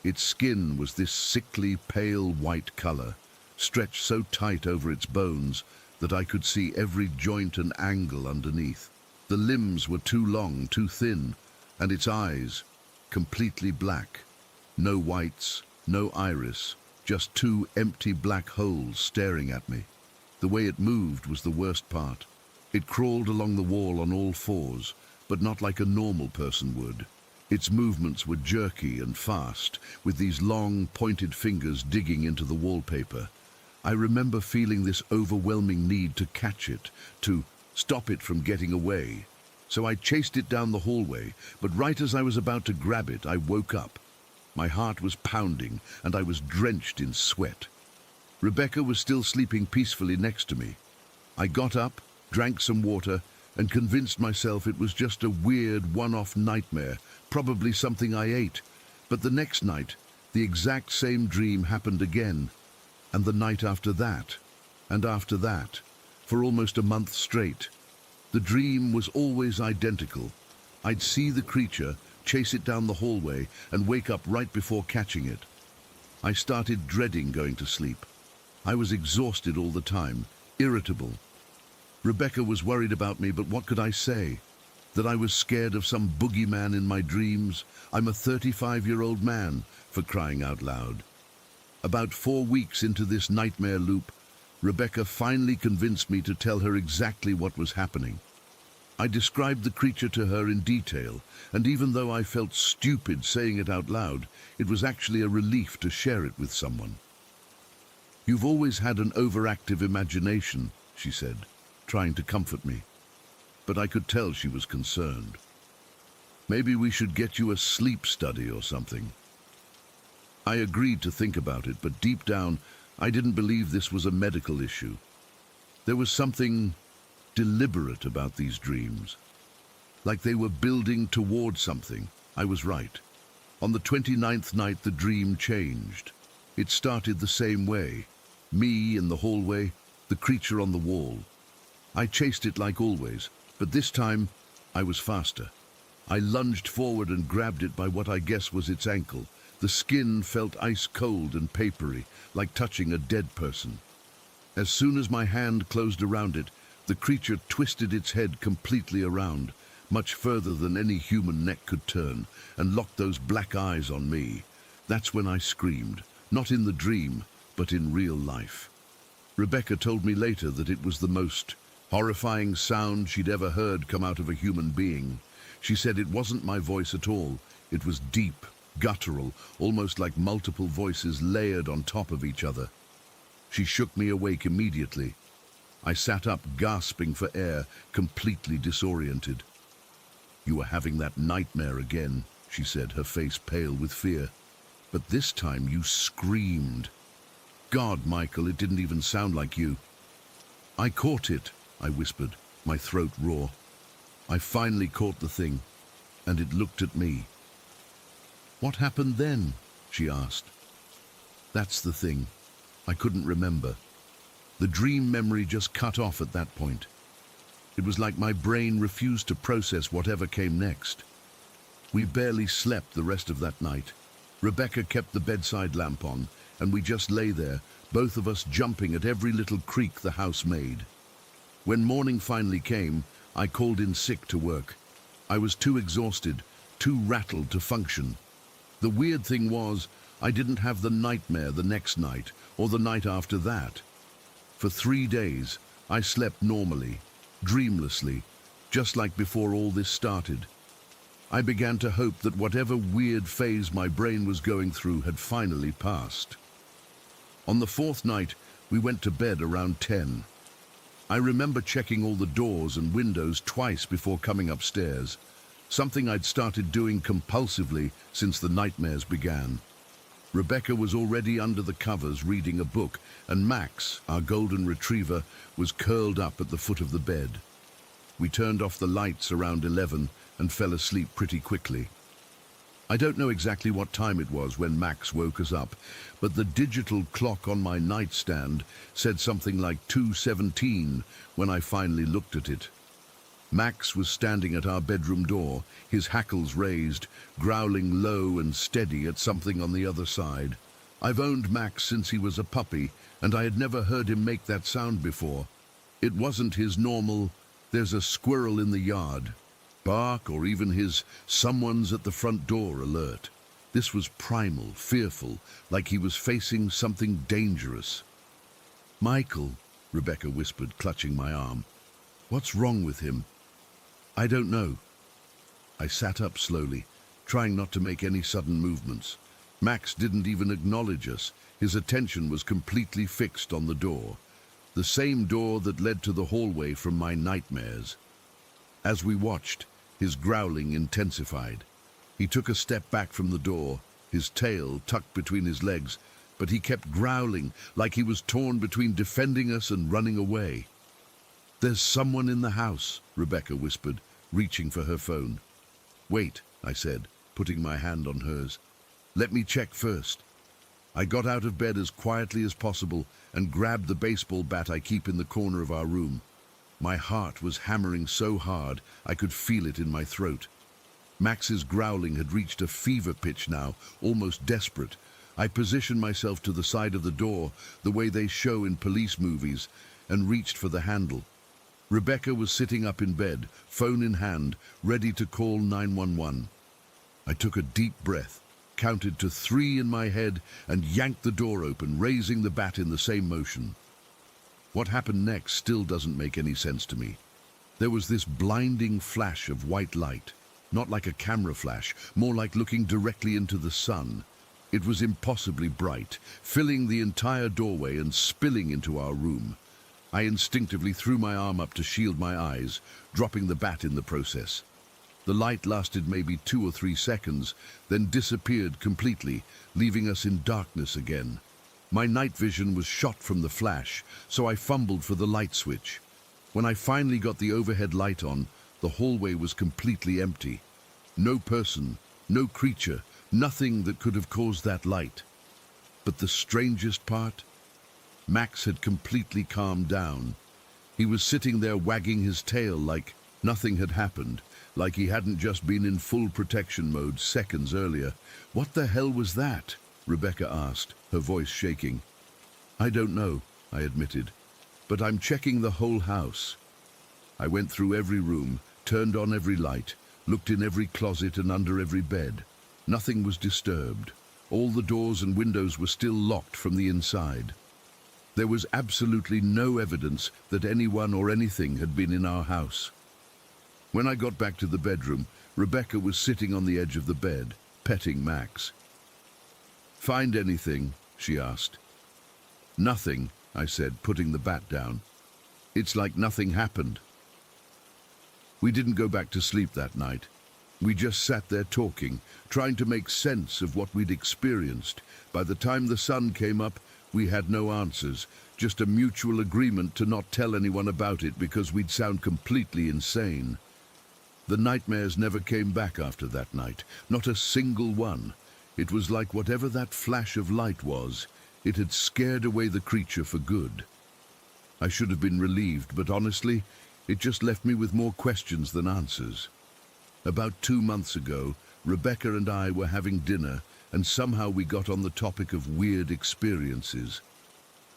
Its skin was this sickly, pale white color, stretched so tight over its bones that I could see every joint and angle underneath. The limbs were too long, too thin, and its eyes completely black. No whites, no iris, just two empty black holes staring at me. The way it moved was the worst part. It crawled along the wall on all fours, but not like a normal person would. Its movements were jerky and fast, with these long, pointed fingers digging into the wallpaper. I remember feeling this overwhelming need to catch it, to stop it from getting away. So I chased it down the hallway, but right as I was about to grab it, I woke up. My heart was pounding, and I was drenched in sweat. Rebecca was still sleeping peacefully next to me. I got up, drank some water, and convinced myself it was just a weird one-off nightmare, probably something I ate. But the next night, the exact same dream happened again, and the night after that, and after that, for almost a month straight. The dream was always identical. I'd see the creature, chase it down the hallway, and wake up right before catching it. I started dreading going to sleep. I was exhausted all the time, irritable. Rebecca was worried about me, but what could I say? That I was scared of some boogeyman in my dreams? I'm a 35-year-old man, for crying out loud. About 4 weeks into this nightmare loop, Rebecca finally convinced me to tell her exactly what was happening. I described the creature to her in detail, and even though I felt stupid saying it out loud, it was actually a relief to share it with someone. "You've always had an overactive imagination," she said, trying to comfort me. But I could tell she was concerned. "Maybe we should get you a sleep study or something." I agreed to think about it, but deep down, I didn't believe this was a medical issue. There was something deliberate about these dreams. Like they were building toward something. I was right. On the 29th night, the dream changed. It started the same way. Me in the hallway, the creature on the wall. I chased it like always, but this time I was faster. I lunged forward and grabbed it by what I guess was its ankle. The skin felt ice cold and papery, like touching a dead person. As soon as my hand closed around it, the creature twisted its head completely around, much further than any human neck could turn, and locked those black eyes on me. That's when I screamed, not in the dream, but in real life. Rebecca told me later that it was the most horrifying sound she'd ever heard come out of a human being. She said it wasn't my voice at all. It was deep, guttural, almost like multiple voices layered on top of each other. She shook me awake immediately. I sat up, gasping for air, completely disoriented. "You are having that nightmare again," she said, her face pale with fear. "But this time you screamed. God, Michael, it didn't even sound like you." "I caught it," I whispered, my throat raw. "I finally caught the thing, and it looked at me." "What happened then?" she asked. "That's the thing. I couldn't remember. The dream memory just cut off at that point. It was like my brain refused to process whatever came next. We barely slept the rest of that night. Rebecca kept the bedside lamp on, and we just lay there, both of us jumping at every little creak the house made. When morning finally came, I called in sick to work. I was too exhausted, too rattled to function. The weird thing was, I didn't have the nightmare the next night, or the night after that. For 3 days, I slept normally, dreamlessly, just like before all this started. I began to hope that whatever weird phase my brain was going through had finally passed. On the 4th night, we went to bed around 10. I remember checking all the doors and windows twice before coming upstairs, something I'd started doing compulsively since the nightmares began. Rebecca was already under the covers reading a book, and Max, our golden retriever, was curled up at the foot of the bed. We turned off the lights around 11 and fell asleep pretty quickly. I don't know exactly what time it was when Max woke us up, but the digital clock on my nightstand said something like 2:17 when I finally looked at it. Max was standing at our bedroom door, his hackles raised, growling low and steady at something on the other side. I've owned Max since he was a puppy, and I had never heard him make that sound before. It wasn't his normal, "there's a squirrel in the yard" bark, or even his "someone's at the front door" alert. This was primal, fearful, like he was facing something dangerous. "Michael," Rebecca whispered, clutching my arm. "What's wrong with him?" "I don't know." I sat up slowly, trying not to make any sudden movements. Max didn't even acknowledge us. His attention was completely fixed on the door, the same door that led to the hallway from my nightmares. As we watched, his growling intensified. He took a step back from the door, his tail tucked between his legs, but he kept growling like he was torn between defending us and running away. "There's someone in the house," Rebecca whispered, reaching for her phone. "Wait," I said, putting my hand on hers. "Let me check first." I got out of bed as quietly as possible and grabbed the baseball bat I keep in the corner of our room. My heart was hammering so hard I could feel it in my throat. Max's growling had reached a fever pitch now, almost desperate. I positioned myself to the side of the door, the way they show in police movies, and reached for the handle. Rebecca was sitting up in bed, phone in hand, ready to call 911. I took a deep breath, counted to 3 in my head, and yanked the door open, raising the bat in the same motion. What happened next still doesn't make any sense to me. There was this blinding flash of white light, not like a camera flash, more like looking directly into the sun. It was impossibly bright, filling the entire doorway and spilling into our room. I instinctively threw my arm up to shield my eyes, dropping the bat in the process. The light lasted maybe 2 or 3 seconds, then disappeared completely, leaving us in darkness again. My night vision was shot from the flash, so I fumbled for the light switch. When I finally got the overhead light on, the hallway was completely empty. No person, no creature, nothing that could have caused that light. But the strangest part? Max had completely calmed down. He was sitting there wagging his tail like nothing had happened, like he hadn't just been in full protection mode seconds earlier. "What the hell was that?" Rebecca asked, her voice shaking. "I don't know," I admitted, "but I'm checking the whole house." I went through every room, turned on every light, looked in every closet and under every bed. Nothing was disturbed. All the doors and windows were still locked from the inside. There was absolutely no evidence that anyone or anything had been in our house. When I got back to the bedroom, Rebecca was sitting on the edge of the bed, petting Max. "Find anything?" she asked. "Nothing," I said, putting the bat down. "It's like nothing happened." We didn't go back to sleep that night. We just sat there talking, trying to make sense of what we'd experienced. By the time the sun came up, we had no answers, just a mutual agreement to not tell anyone about it because we'd sound completely insane. The nightmares never came back after that night, not a single one. It was like whatever that flash of light was, it had scared away the creature for good. I should have been relieved, but honestly, it just left me with more questions than answers. About 2 months ago, Rebecca and I were having dinner, and somehow we got on the topic of weird experiences.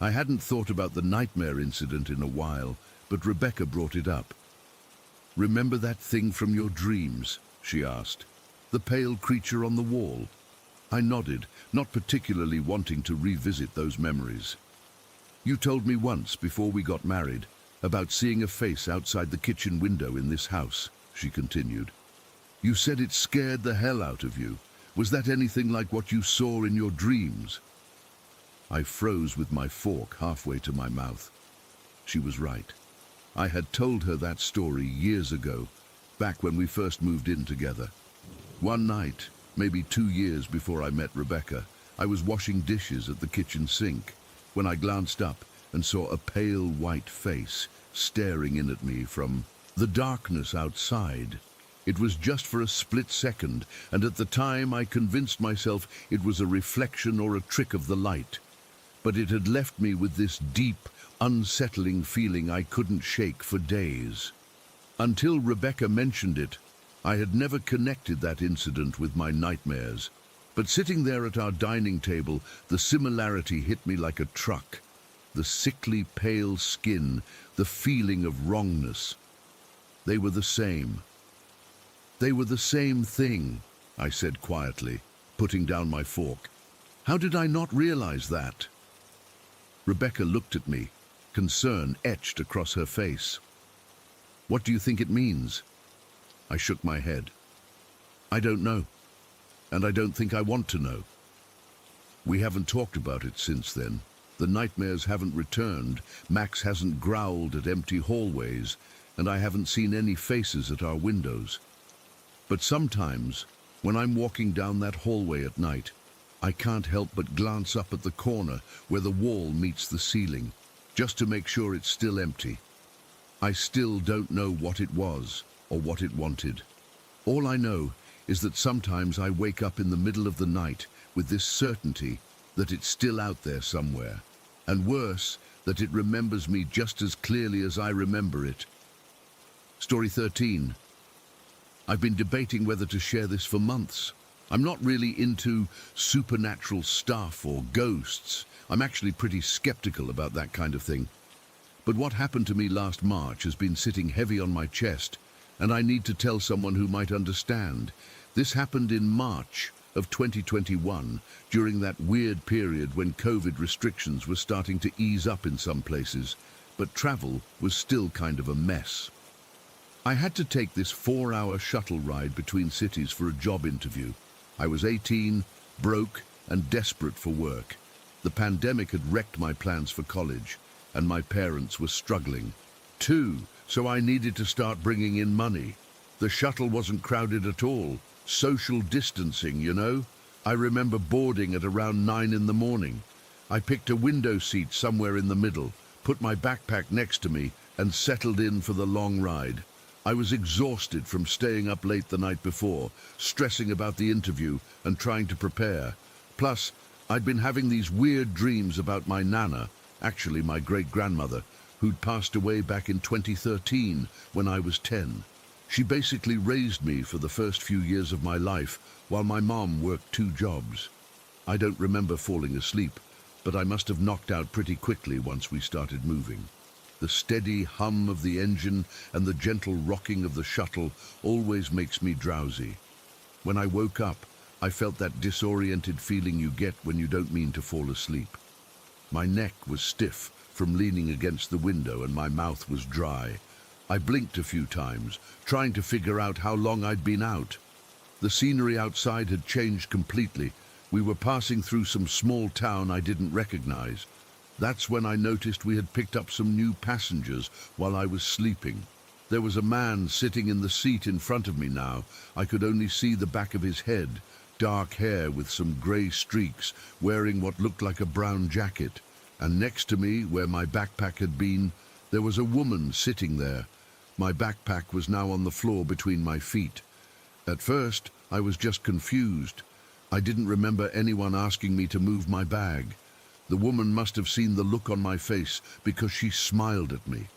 I hadn't thought about the nightmare incident in a while, but Rebecca brought it up. "Remember that thing from your dreams?" she asked. "The pale creature on the wall?" I nodded, not particularly wanting to revisit those memories. "You told me once, before we got married, about seeing a face outside the kitchen window in this house," she continued. "You said it scared the hell out of you. Was that anything like what you saw in your dreams?" I froze with my fork halfway to my mouth. She was right. I had told her that story years ago, back when we first moved in together. One night, maybe 2 years before I met Rebecca, I was washing dishes at the kitchen sink when I glanced up and saw a pale white face staring in at me from the darkness outside. It was just for a split second, and at the time I convinced myself it was a reflection or a trick of the light. But it had left me with this deep, unsettling feeling I couldn't shake for days. Until Rebecca mentioned it, I had never connected that incident with my nightmares. But sitting there at our dining table, the similarity hit me like a truck. The sickly pale skin, the feeling of wrongness. They were the same. "They were the same thing," I said quietly, putting down my fork. "How did I not realize that?" Rebecca looked at me, concern etched across her face. "What do you think it means?" I shook my head. "I don't know, and I don't think I want to know." We haven't talked about it since then. The nightmares haven't returned, Max hasn't growled at empty hallways, and I haven't seen any faces at our windows. But sometimes, when I'm walking down that hallway at night, I can't help but glance up at the corner where the wall meets the ceiling, just to make sure it's still empty. I still don't know what it was or what it wanted. All I know is that sometimes I wake up in the middle of the night with this certainty that it's still out there somewhere, and worse, that it remembers me just as clearly as I remember it. Story 13. I've been debating whether to share this for months. I'm not really into supernatural stuff or ghosts. I'm actually pretty skeptical about that kind of thing. But what happened to me last March has been sitting heavy on my chest, and I need to tell someone who might understand. This happened in March of 2021, during that weird period when COVID restrictions were starting to ease up in some places, but travel was still kind of a mess. I had to take this 4-hour shuttle ride between cities for a job interview. I was 18, broke, and desperate for work. The pandemic had wrecked my plans for college, and my parents were struggling too, so I needed to start bringing in money. The shuttle wasn't crowded at all. Social distancing, you know? I remember boarding at around 9 in the morning. I picked a window seat somewhere in the middle, put my backpack next to me, and settled in for the long ride. I was exhausted from staying up late the night before, stressing about the interview and trying to prepare. Plus, I'd been having these weird dreams about my nana, Actually, my great-grandmother, who'd passed away back in 2013 when I was 10. She basically raised me for the first few years of my life while my mom worked 2 jobs. I don't remember falling asleep, but I must have knocked out pretty quickly once we started moving. The steady hum of the engine and the gentle rocking of the shuttle always makes me drowsy. When I woke up, I felt that disoriented feeling you get when you don't mean to fall asleep. My neck was stiff from leaning against the window and my mouth was dry. I blinked a few times, trying to figure out how long I'd been out. The scenery outside had changed completely. We were passing through some small town I didn't recognize. That's when I noticed we had picked up some new passengers while I was sleeping. There was a man sitting in the seat in front of me now. I could only see the back of his head, dark hair with some grey streaks, wearing what looked like a brown jacket. And next to me, where my backpack had been, there was a woman sitting there. My backpack was now on the floor between my feet. At first, I was just confused. I didn't remember anyone asking me to move my bag. The woman must have seen the look on my face because she smiled at me.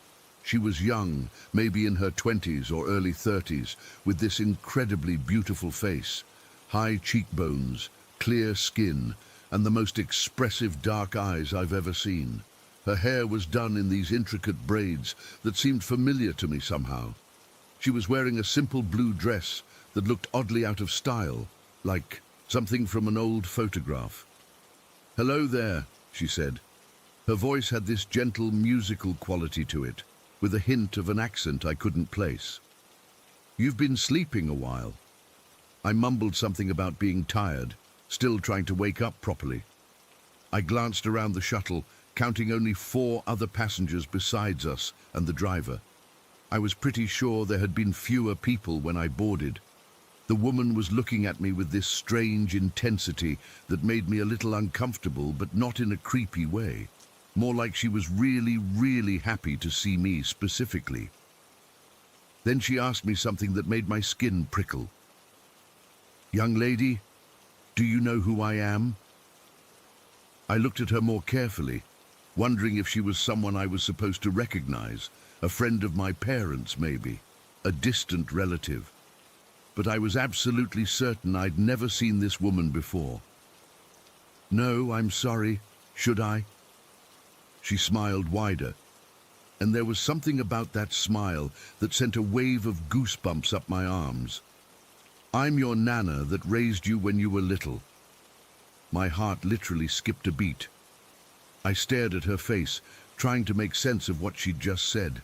She was young, maybe in her 20s or early 30s, with this incredibly beautiful face, high cheekbones, clear skin, and the most expressive dark eyes I've ever seen. Her hair was done in these intricate braids that seemed familiar to me somehow. She was wearing a simple blue dress that looked oddly out of style, like something from an old photograph. "Hello there," she said. Her voice had this gentle musical quality to it, with a hint of an accent I couldn't place. "You've been sleeping a while." I mumbled something about being tired, still trying to wake up properly. I glanced around the shuttle, counting only 4 other passengers besides us and the driver. I was pretty sure there had been fewer people when I boarded. The woman was looking at me with this strange intensity that made me a little uncomfortable, but not in a creepy way. More like she was really, really happy to see me specifically. Then she asked me something that made my skin prickle. "Young lady, do you know who I am?" I looked at her more carefully, wondering if she was someone I was supposed to recognize, a friend of my parents maybe, a distant relative. But I was absolutely certain I'd never seen this woman before. "No, I'm sorry. Should I?" She smiled wider, and there was something about that smile that sent a wave of goosebumps up my arms. "I'm your Nana that raised you when you were little." My heart literally skipped a beat. I stared at her face, trying to make sense of what she'd just said.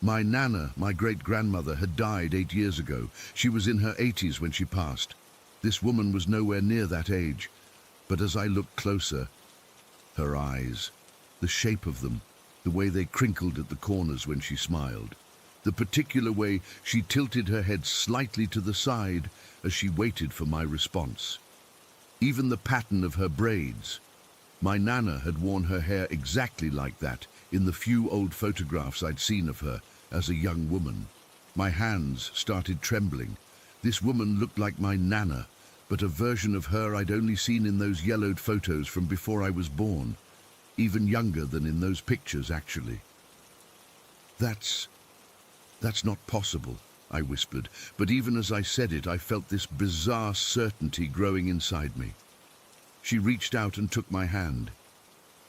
My Nana, my great-grandmother, had died 8 years ago. She was in her 80s when she passed. This woman was nowhere near that age. But as I looked closer, her eyes, the shape of them, the way they crinkled at the corners when she smiled, the particular way she tilted her head slightly to the side as she waited for my response. Even the pattern of her braids. My Nana had worn her hair exactly like that in the few old photographs I'd seen of her as a young woman. My hands started trembling. This woman looked like my Nana, but a version of her I'd only seen in those yellowed photos from before I was born. Even younger than in those pictures, actually. That's not possible," I whispered, but even as I said it, I felt this bizarre certainty growing inside me. She reached out and took my hand.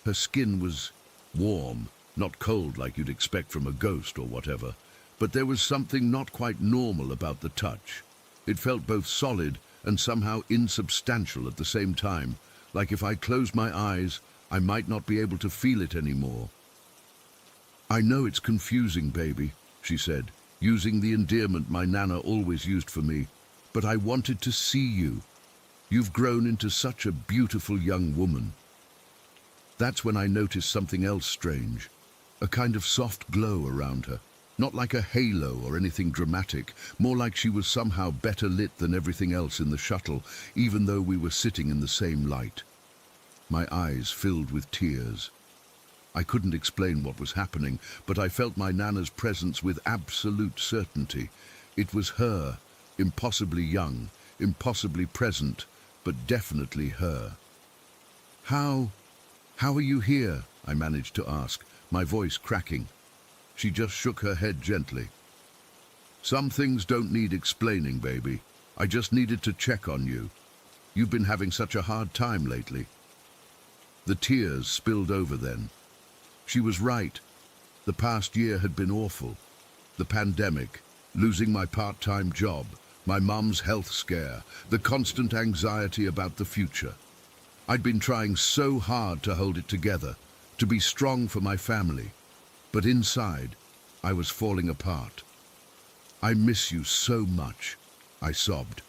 Her skin was warm, not cold like you'd expect from a ghost or whatever, but there was something not quite normal about the touch. It felt both solid and somehow insubstantial at the same time, like if I closed my eyes, I might not be able to feel it anymore. "I know it's confusing, baby," she said, using the endearment my Nana always used for me, "but I wanted to see you. You've grown into such a beautiful young woman." That's when I noticed something else strange, a kind of soft glow around her. Not like a halo or anything dramatic, more like she was somehow better lit than everything else in the shuttle, even though we were sitting in the same light. My eyes filled with tears. I couldn't explain what was happening, but I felt my Nana's presence with absolute certainty. It was her, impossibly young, impossibly present, but definitely her. "How are you here?" I managed to ask, my voice cracking. She just shook her head gently. "Some things don't need explaining, baby. I just needed to check on you. You've been having such a hard time lately." The tears spilled over then. She was right. The past year had been awful. The pandemic, losing my part-time job, my mum's health scare, the constant anxiety about the future. I'd been trying so hard to hold it together, to be strong for my family. But inside, I was falling apart. "I miss you so much," I sobbed.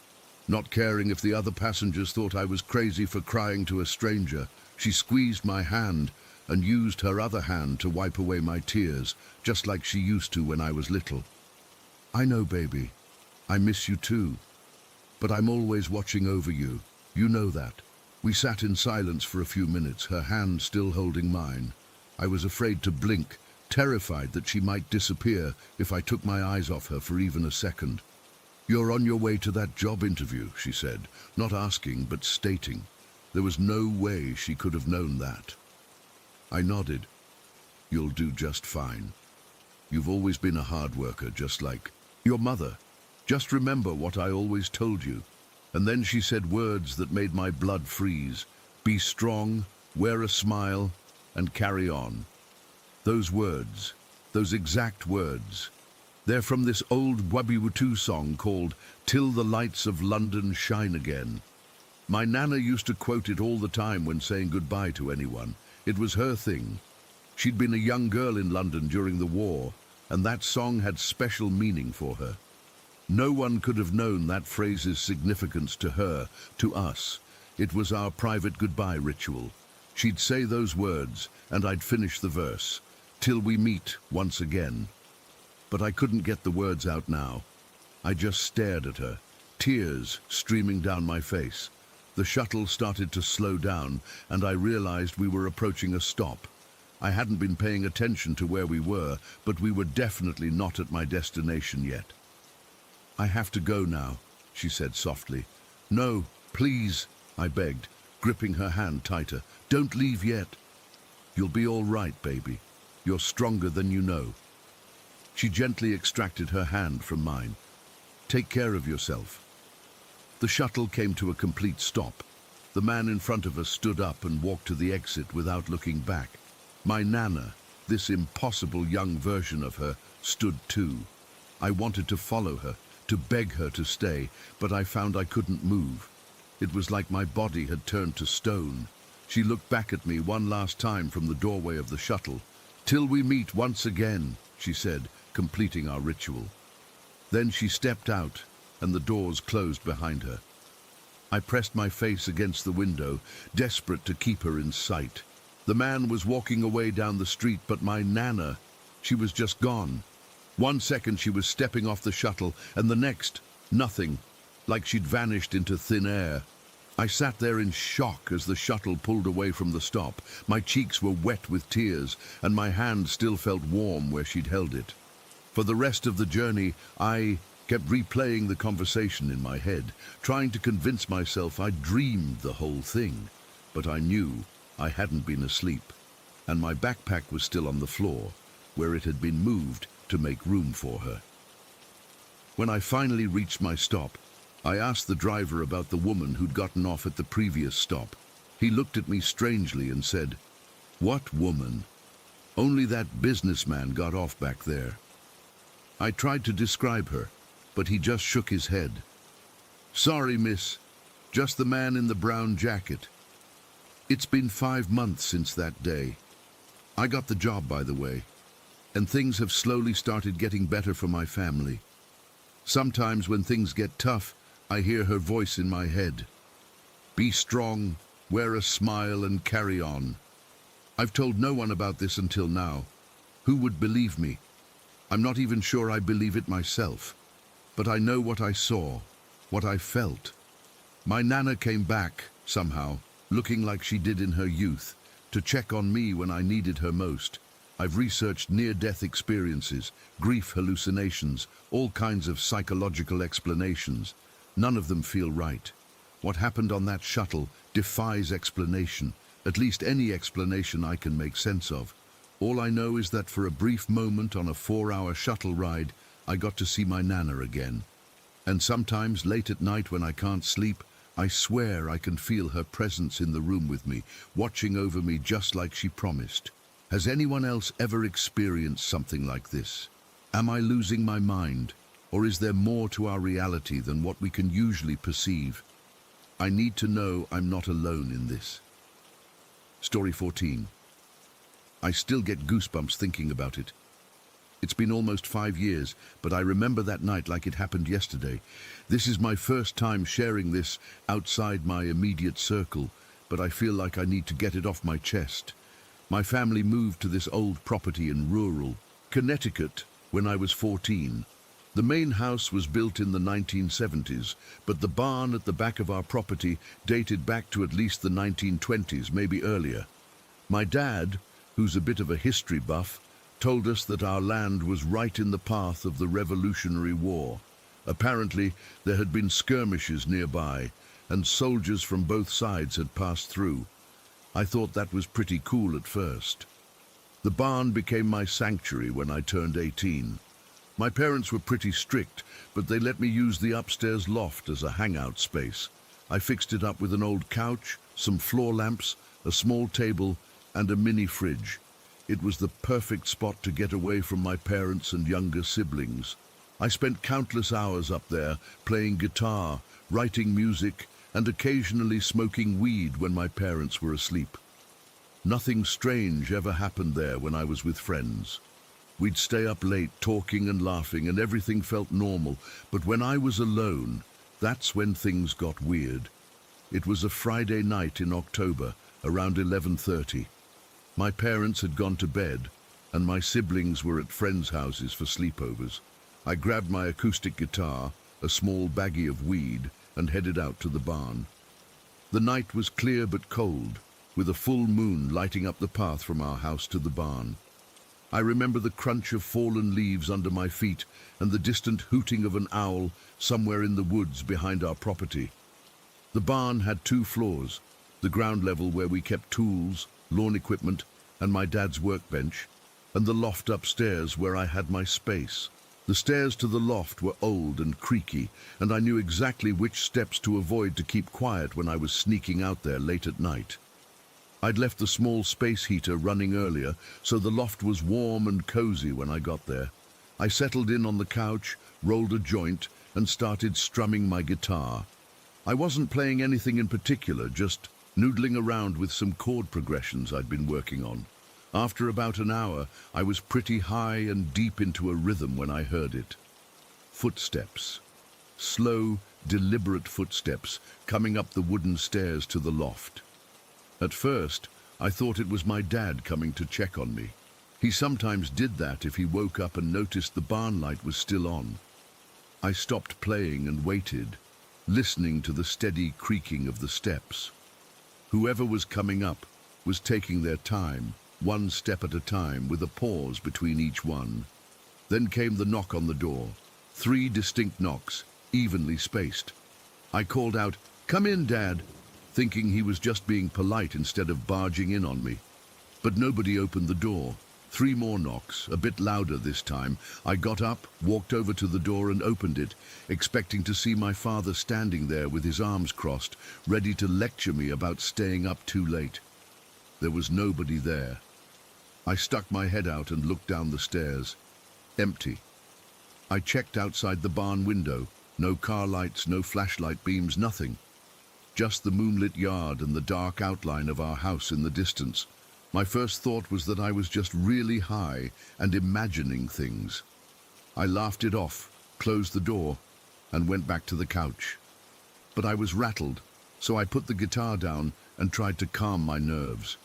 Not caring if the other passengers thought I was crazy for crying to a stranger, she squeezed my hand and used her other hand to wipe away my tears, just like she used to when I was little. "I know, baby. I miss you too. But I'm always watching over you. You know that." We sat in silence for a few minutes, her hand still holding mine. I was afraid to blink, terrified that she might disappear if I took my eyes off her for even a second. "You're on your way to that job interview," she said, not asking but stating. There was no way she could have known that. I nodded. "You'll do just fine. You've always been a hard worker, just like your mother. Just remember what I always told you." And then she said words that made my blood freeze. "Be strong, wear a smile, and carry on." Those words, those exact words, they're from this old Vol.310 song called "Till the Lights of London Shine Again." My Nana used to quote it all the time when saying goodbye to anyone. It was her thing. She'd been a young girl in London during the war, and that song had special meaning for her. No one could have known that phrase's significance to her, to us. It was our private goodbye ritual. She'd say those words, and I'd finish the verse, "Till we meet once again." But I couldn't get the words out now. I just stared at her, tears streaming down my face. The shuttle started to slow down, and I realized we were approaching a stop. I hadn't been paying attention to where we were, but we were definitely not at my destination yet. "I have to go now," she said softly. "No, please," I begged, gripping her hand tighter. "Don't leave yet." "You'll be all right, baby. You're stronger than you know." She gently extracted her hand from mine. "Take care of yourself." The shuttle came to a complete stop. The man in front of us stood up and walked to the exit without looking back. My Nana, this impossible young version of her, stood too. I wanted to follow her, to beg her to stay, but I found I couldn't move. It was like my body had turned to stone. She looked back at me one last time from the doorway of the shuttle. "Till we meet once again," she said, completing our ritual. Then she stepped out, and the doors closed behind her. I pressed my face against the window, desperate to keep her in sight. The man was walking away down the street, but my Nana, she was just gone. One second she was stepping off the shuttle, and the next, nothing, like she'd vanished into thin air. I sat there in shock as the shuttle pulled away from the stop. My cheeks were wet with tears, and my hand still felt warm where she'd held it. For the rest of the journey, I kept replaying the conversation in my head, trying to convince myself I'd dreamed the whole thing. But I knew I hadn't been asleep, and my backpack was still on the floor, where it had been moved to make room for her. When I finally reached my stop, I asked the driver about the woman who'd gotten off at the previous stop. He looked at me strangely and said, "What woman? Only that businessman got off back there." I tried to describe her, but he just shook his head. "Sorry, miss. Just the man in the brown jacket." It's been 5 months since that day. I got the job, by the way, and things have slowly started getting better for my family. Sometimes when things get tough, I hear her voice in my head. "Be strong, wear a smile, and carry on." I've told no one about this until now. Who would believe me? I'm not even sure I believe it myself. But I know what I saw, what I felt. My Nana came back, somehow, looking like she did in her youth, to check on me when I needed her most. I've researched near-death experiences, grief hallucinations, all kinds of psychological explanations. None of them feel right. What happened on that shuttle defies explanation, At least any explanation I can make sense of. All I know is that for a brief moment on a 4-hour shuttle ride, I got to see my Nana again. And sometimes late at night when I can't sleep, I swear I can feel her presence in the room with me, watching over me just like she promised. Has anyone else ever experienced something like this? Am I losing my mind? Or is there more to our reality than what we can usually perceive? I need to know I'm not alone in this. Story 14. I still get goosebumps thinking about it. It's been almost 5 years, but I remember that night like it happened yesterday. This is my first time sharing this outside my immediate circle, but I feel like I need to get it off my chest. My family moved to this old property in rural Connecticut when I was 14. The main house was built in the 1970s, but the barn at the back of our property dated back to at least the 1920s, maybe earlier. My dad, who's a bit of a history buff, told us that our land was right in the path of the Revolutionary War. Apparently, there had been skirmishes nearby, and soldiers from both sides had passed through. I thought that was pretty cool at first. The barn became my sanctuary when I turned 18. My parents were pretty strict, but they let me use the upstairs loft as a hangout space. I fixed it up with an old couch, some floor lamps, a small table, and a mini fridge. It was the perfect spot to get away from my parents and younger siblings. I spent countless hours up there, playing guitar, writing music, and occasionally smoking weed when my parents were asleep. Nothing strange ever happened there when I was with friends. We'd stay up late talking and laughing, and everything felt normal. But when I was alone, that's when things got weird. It was a Friday night in October, around 11:30. My parents had gone to bed, and my siblings were at friends' houses for sleepovers. I grabbed my acoustic guitar, a small baggie of weed, and headed out to the barn. The night was clear but cold, with a full moon lighting up the path from our house to the barn. I remember the crunch of fallen leaves under my feet and the distant hooting of an owl somewhere in the woods behind our property. The barn had 2 floors, the ground level where we kept tools, lawn equipment, and my dad's workbench, and the loft upstairs where I had my space. The stairs to the loft were old and creaky, and I knew exactly which steps to avoid to keep quiet when I was sneaking out there late at night. I'd left the small space heater running earlier, so the loft was warm and cozy when I got there. I settled in on the couch, rolled a joint, and started strumming my guitar. I wasn't playing anything in particular, just noodling around with some chord progressions I'd been working on. After about an hour, I was pretty high and deep into a rhythm when I heard it. Footsteps. Slow, deliberate footsteps coming up the wooden stairs to the loft. At first, I thought it was my dad coming to check on me. He sometimes did that if he woke up and noticed the barn light was still on. I stopped playing and waited, listening to the steady creaking of the steps. Whoever was coming up was taking their time, one step at a time, with a pause between each one. Then came the knock on the door. 3 distinct knocks, evenly spaced. I called out, "Come in, Dad," thinking he was just being polite instead of barging in on me. But nobody opened the door. 3 more knocks, a bit louder this time. I got up, walked over to the door and opened it, expecting to see my father standing there with his arms crossed, ready to lecture me about staying up too late. There was nobody there. I stuck my head out and looked down the stairs. Empty. I checked outside the barn window. No car lights, no flashlight beams, nothing. Just the moonlit yard and the dark outline of our house in the distance. My first thought was that I was just really high and imagining things. I laughed it off, closed the door, and went back to the couch. But I was rattled, so I put the guitar down and tried to calm my nerves.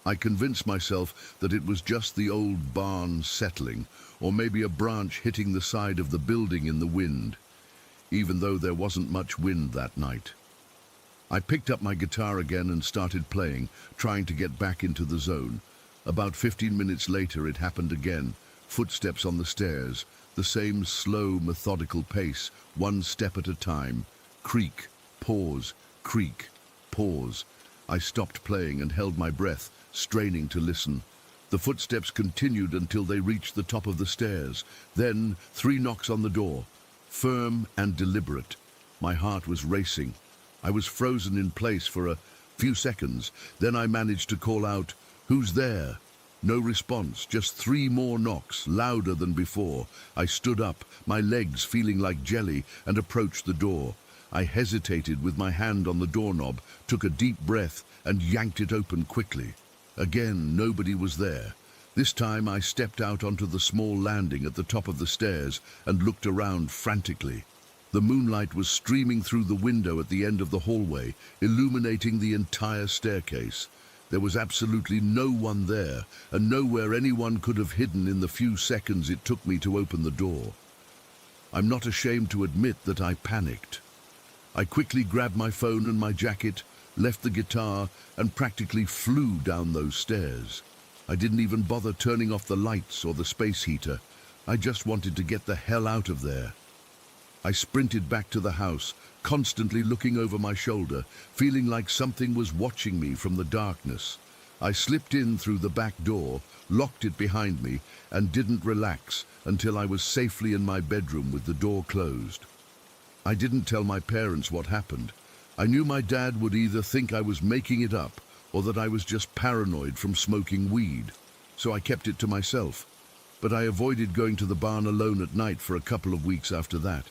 I convinced myself that it was just the old barn settling, or maybe a branch hitting the side of the building in the wind, even though there wasn't much wind that night. I picked up my guitar again and started playing, trying to get back into the zone. About 15 minutes later, it happened again. Footsteps on the stairs, the same slow, methodical pace, one step at a time. Creak, pause, creak, pause. I stopped playing and held my breath, straining to listen. The footsteps continued until they reached the top of the stairs. Then 3 knocks on the door, firm and deliberate. My heart was racing. I was frozen in place for a few seconds. Then I managed to call out, "Who's there?" No response, just 3 more knocks, louder than before. I stood up, my legs feeling like jelly, and approached the door. I hesitated with my hand on the doorknob, took a deep breath, and yanked it open quickly. Again, nobody was there. This time I stepped out onto the small landing at the top of the stairs and looked around frantically. The moonlight was streaming through the window at the end of the hallway, illuminating the entire staircase. There was absolutely no one there, and nowhere anyone could have hidden in the few seconds it took me to open the door. I'm not ashamed to admit that I panicked. I quickly grabbed my phone and my jacket, left the guitar, and practically flew down those stairs. I didn't even bother turning off the lights or the space heater. I just wanted to get the hell out of there. I sprinted back to the house, constantly looking over my shoulder, feeling like something was watching me from the darkness. I slipped in through the back door, locked it behind me, and didn't relax until I was safely in my bedroom with the door closed. I didn't tell my parents what happened. I knew my dad would either think I was making it up or that I was just paranoid from smoking weed, so I kept it to myself. But I avoided going to the barn alone at night for a couple of weeks after that.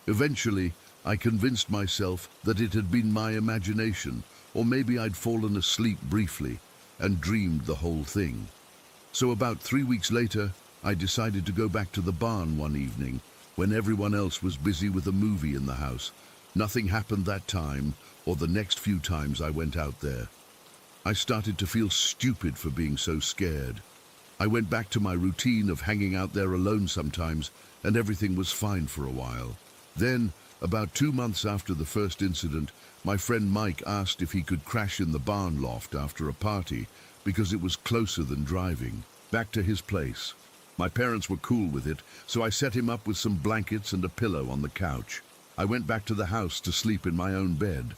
Eventually, I convinced myself that it had been my imagination, or maybe I'd fallen asleep briefly and dreamed the whole thing. So about 3 weeks later, I decided to go back to the barn one evening when everyone else was busy with a movie in the house. Nothing happened that time or the next few times I went out there. I started to feel stupid for being so scared. I went back to my routine of hanging out there alone sometimes, and everything was fine for a while. Then, about 2 months after the first incident, my friend Mike asked if he could crash in the barn loft after a party because it was closer than driving back to his place. My parents were cool with it, so I set him up with some blankets and a pillow on the couch. I went back to the house to sleep in my own bed.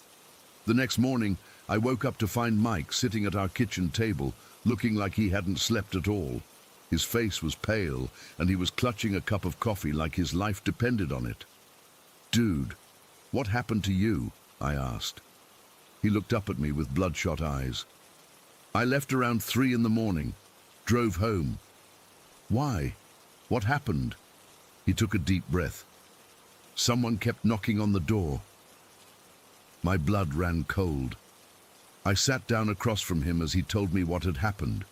The next morning, I woke up to find Mike sitting at our kitchen table, looking like he hadn't slept at all. His face was pale, and he was clutching a cup of coffee like his life depended on it. "Dude, what happened to you?" I asked. He looked up at me with bloodshot eyes. "I left around 3 in the morning, drove home." "Why? What happened?" He took a deep breath. "Someone kept knocking on the door." My blood ran cold. I sat down across from him as he told me what had happened.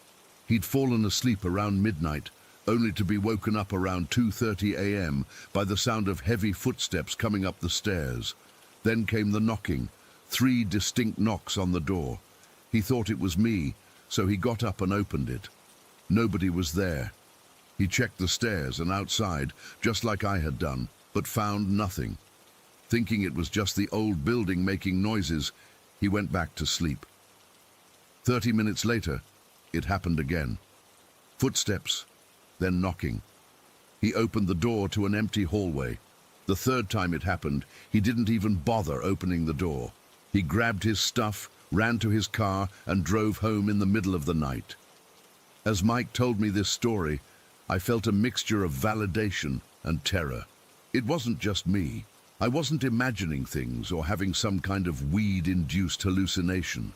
He'd fallen asleep around midnight, only to be woken up around 2:30 a.m. by the sound of heavy footsteps coming up the stairs. Then came the knocking, 3 distinct knocks on the door. He thought it was me, so he got up and opened it. Nobody was there. He checked the stairs and outside, just like I had done, but found nothing. Thinking it was just the old building making noises, he went back to sleep. 30 minutes later, it happened again. Footsteps, then knocking. He opened the door to an empty hallway. The 3rd time it happened, he didn't even bother opening the door. He grabbed his stuff, ran to his car, and drove home in the middle of the night. As Mike told me this story, I felt a mixture of validation and terror. It wasn't just me. I wasn't imagining things or having some kind of weed-induced hallucination.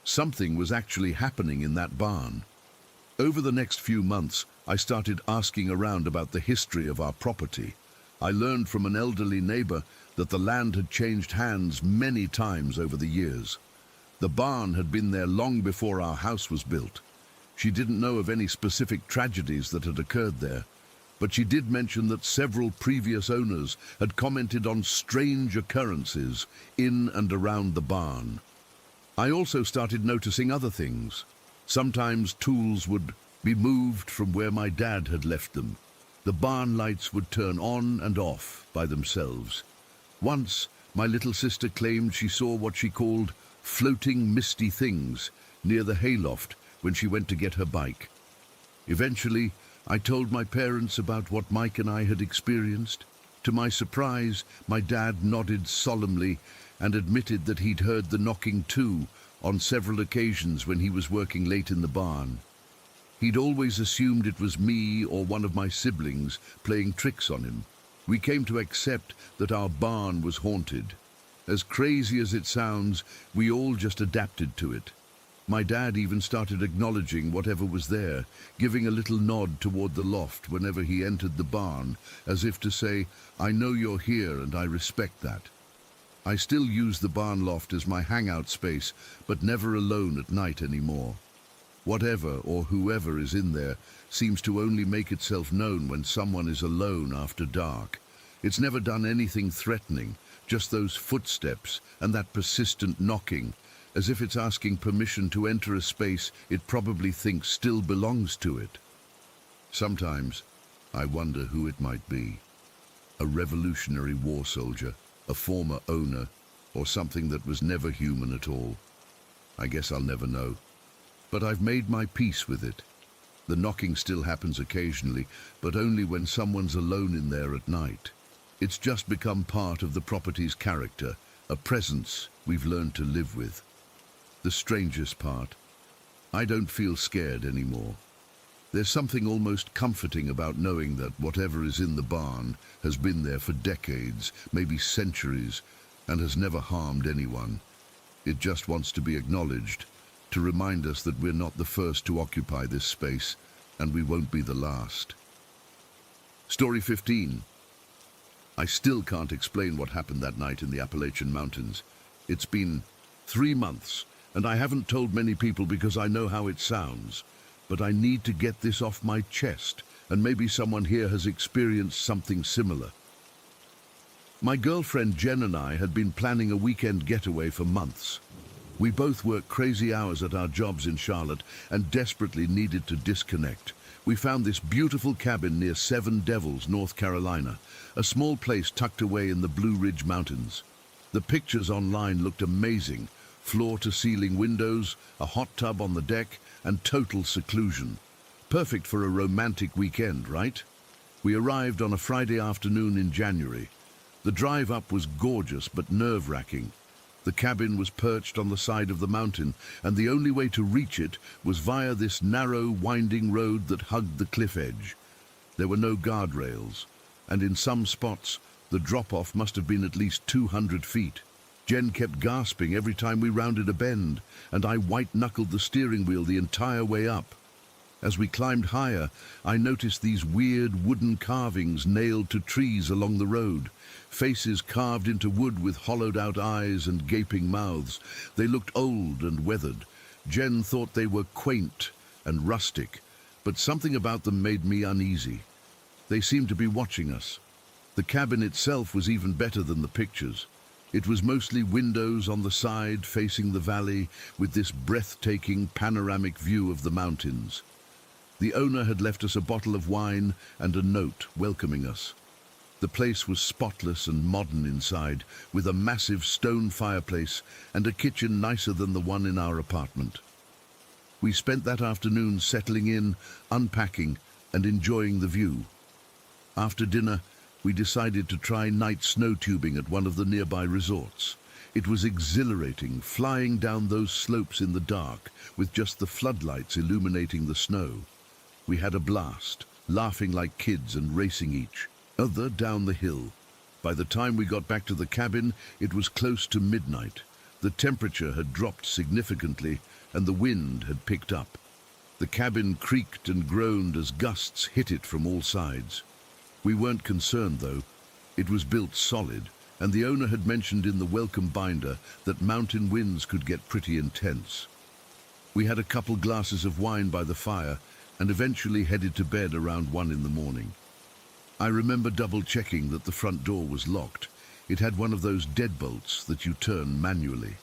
Something was actually happening in that barn. Over the next few months, I started asking around about the history of our property. I learned from an elderly neighbor that the land had changed hands many times over the years. The barn had been there long before our house was built. She didn't know of any specific tragedies that had occurred there, but she did mention that several previous owners had commented on strange occurrences in and around the barn. I also started noticing other things. Sometimes tools would be moved from where my dad had left them. The barn lights would turn on and off by themselves. Once, my little sister claimed she saw what she called floating misty things near the hayloft when she went to get her bike. Eventually, I told my parents about what Mike and I had experienced. To my surprise, my dad nodded solemnly and admitted that he'd heard the knocking too, on several occasions when he was working late in the barn. He'd always assumed it was me or one of my siblings playing tricks on him. We came to accept that our barn was haunted. As crazy as it sounds, we all just adapted to it. My dad even started acknowledging whatever was there, giving a little nod toward the loft whenever he entered the barn, as if to say, "I know you're here and I respect that." I still use the barn loft as my hangout space, but never alone at night anymore. Whatever or whoever is in there seems to only make itself known when someone is alone after dark. It's never done anything threatening, just those footsteps and that persistent knocking, as if it's asking permission to enter a space it probably thinks still belongs to it. Sometimes I wonder who it might be. A Revolutionary War soldier, a former owner, or something that was never human at all. I guess I'll never know. But I've made my peace with it. The knocking still happens occasionally, but only when someone's alone in there at night. It's just become part of the property's character, a presence we've learned to live with. The strangest part, I don't feel scared anymore. There's something almost comforting about knowing that whatever is in the barn has been there for decades, maybe centuries, and has never harmed anyone. It just wants to be acknowledged, to remind us that we're not the first to occupy this space, and we won't be the last. Story 15. I still can't explain what happened that night in the Appalachian Mountains. It's been 3 months, and I haven't told many people because I know how it sounds. But I need to get this off my chest, and maybe someone here has experienced something similar. My girlfriend Jen and I had been planning a weekend getaway for months. We both worked crazy hours at our jobs in Charlotte and desperately needed to disconnect. We found this beautiful cabin near Seven Devils, North Carolina, a small place tucked away in the Blue Ridge Mountains. The pictures online looked amazing. Floor-to-ceiling windows, a hot tub on the deck, and total seclusion. Perfect for a romantic weekend, right? We arrived on a Friday afternoon in January. The drive up was gorgeous but nerve-wracking. The cabin was perched on the side of the mountain, and the only way to reach it was via this narrow, winding road that hugged the cliff edge. There were no guardrails, and in some spots, the drop-off must have been at least 200 feet. Jen kept gasping every time we rounded a bend, and I white-knuckled the steering wheel the entire way up. As we climbed higher, I noticed these weird wooden carvings nailed to trees along the road, faces carved into wood with hollowed-out eyes and gaping mouths. They looked old and weathered. Jen thought they were quaint and rustic, but something about them made me uneasy. They seemed to be watching us. The cabin itself was even better than the pictures. It was mostly windows on the side facing the valley with this breathtaking panoramic view of the mountains. The owner had left us a bottle of wine and a note welcoming us. The place was spotless and modern inside, with a massive stone fireplace and a kitchen nicer than the one in our apartment. We spent that afternoon settling in, unpacking, and enjoying the view. After dinner, we decided to try night snow tubing at one of the nearby resorts. It was exhilarating, flying down those slopes in the dark, with just the floodlights illuminating the snow. We had a blast, laughing like kids and racing each other down the hill. By the time we got back to the cabin, it was close to midnight. The temperature had dropped significantly, and the wind had picked up. The cabin creaked and groaned as gusts hit it from all sides. We weren't concerned, though. It was built solid, and the owner had mentioned in the welcome binder that mountain winds could get pretty intense. We had a couple glasses of wine by the fire and eventually headed to bed around 1 in the morning. I remember double-checking that the front door was locked. It had one of those deadbolts that you turn manually.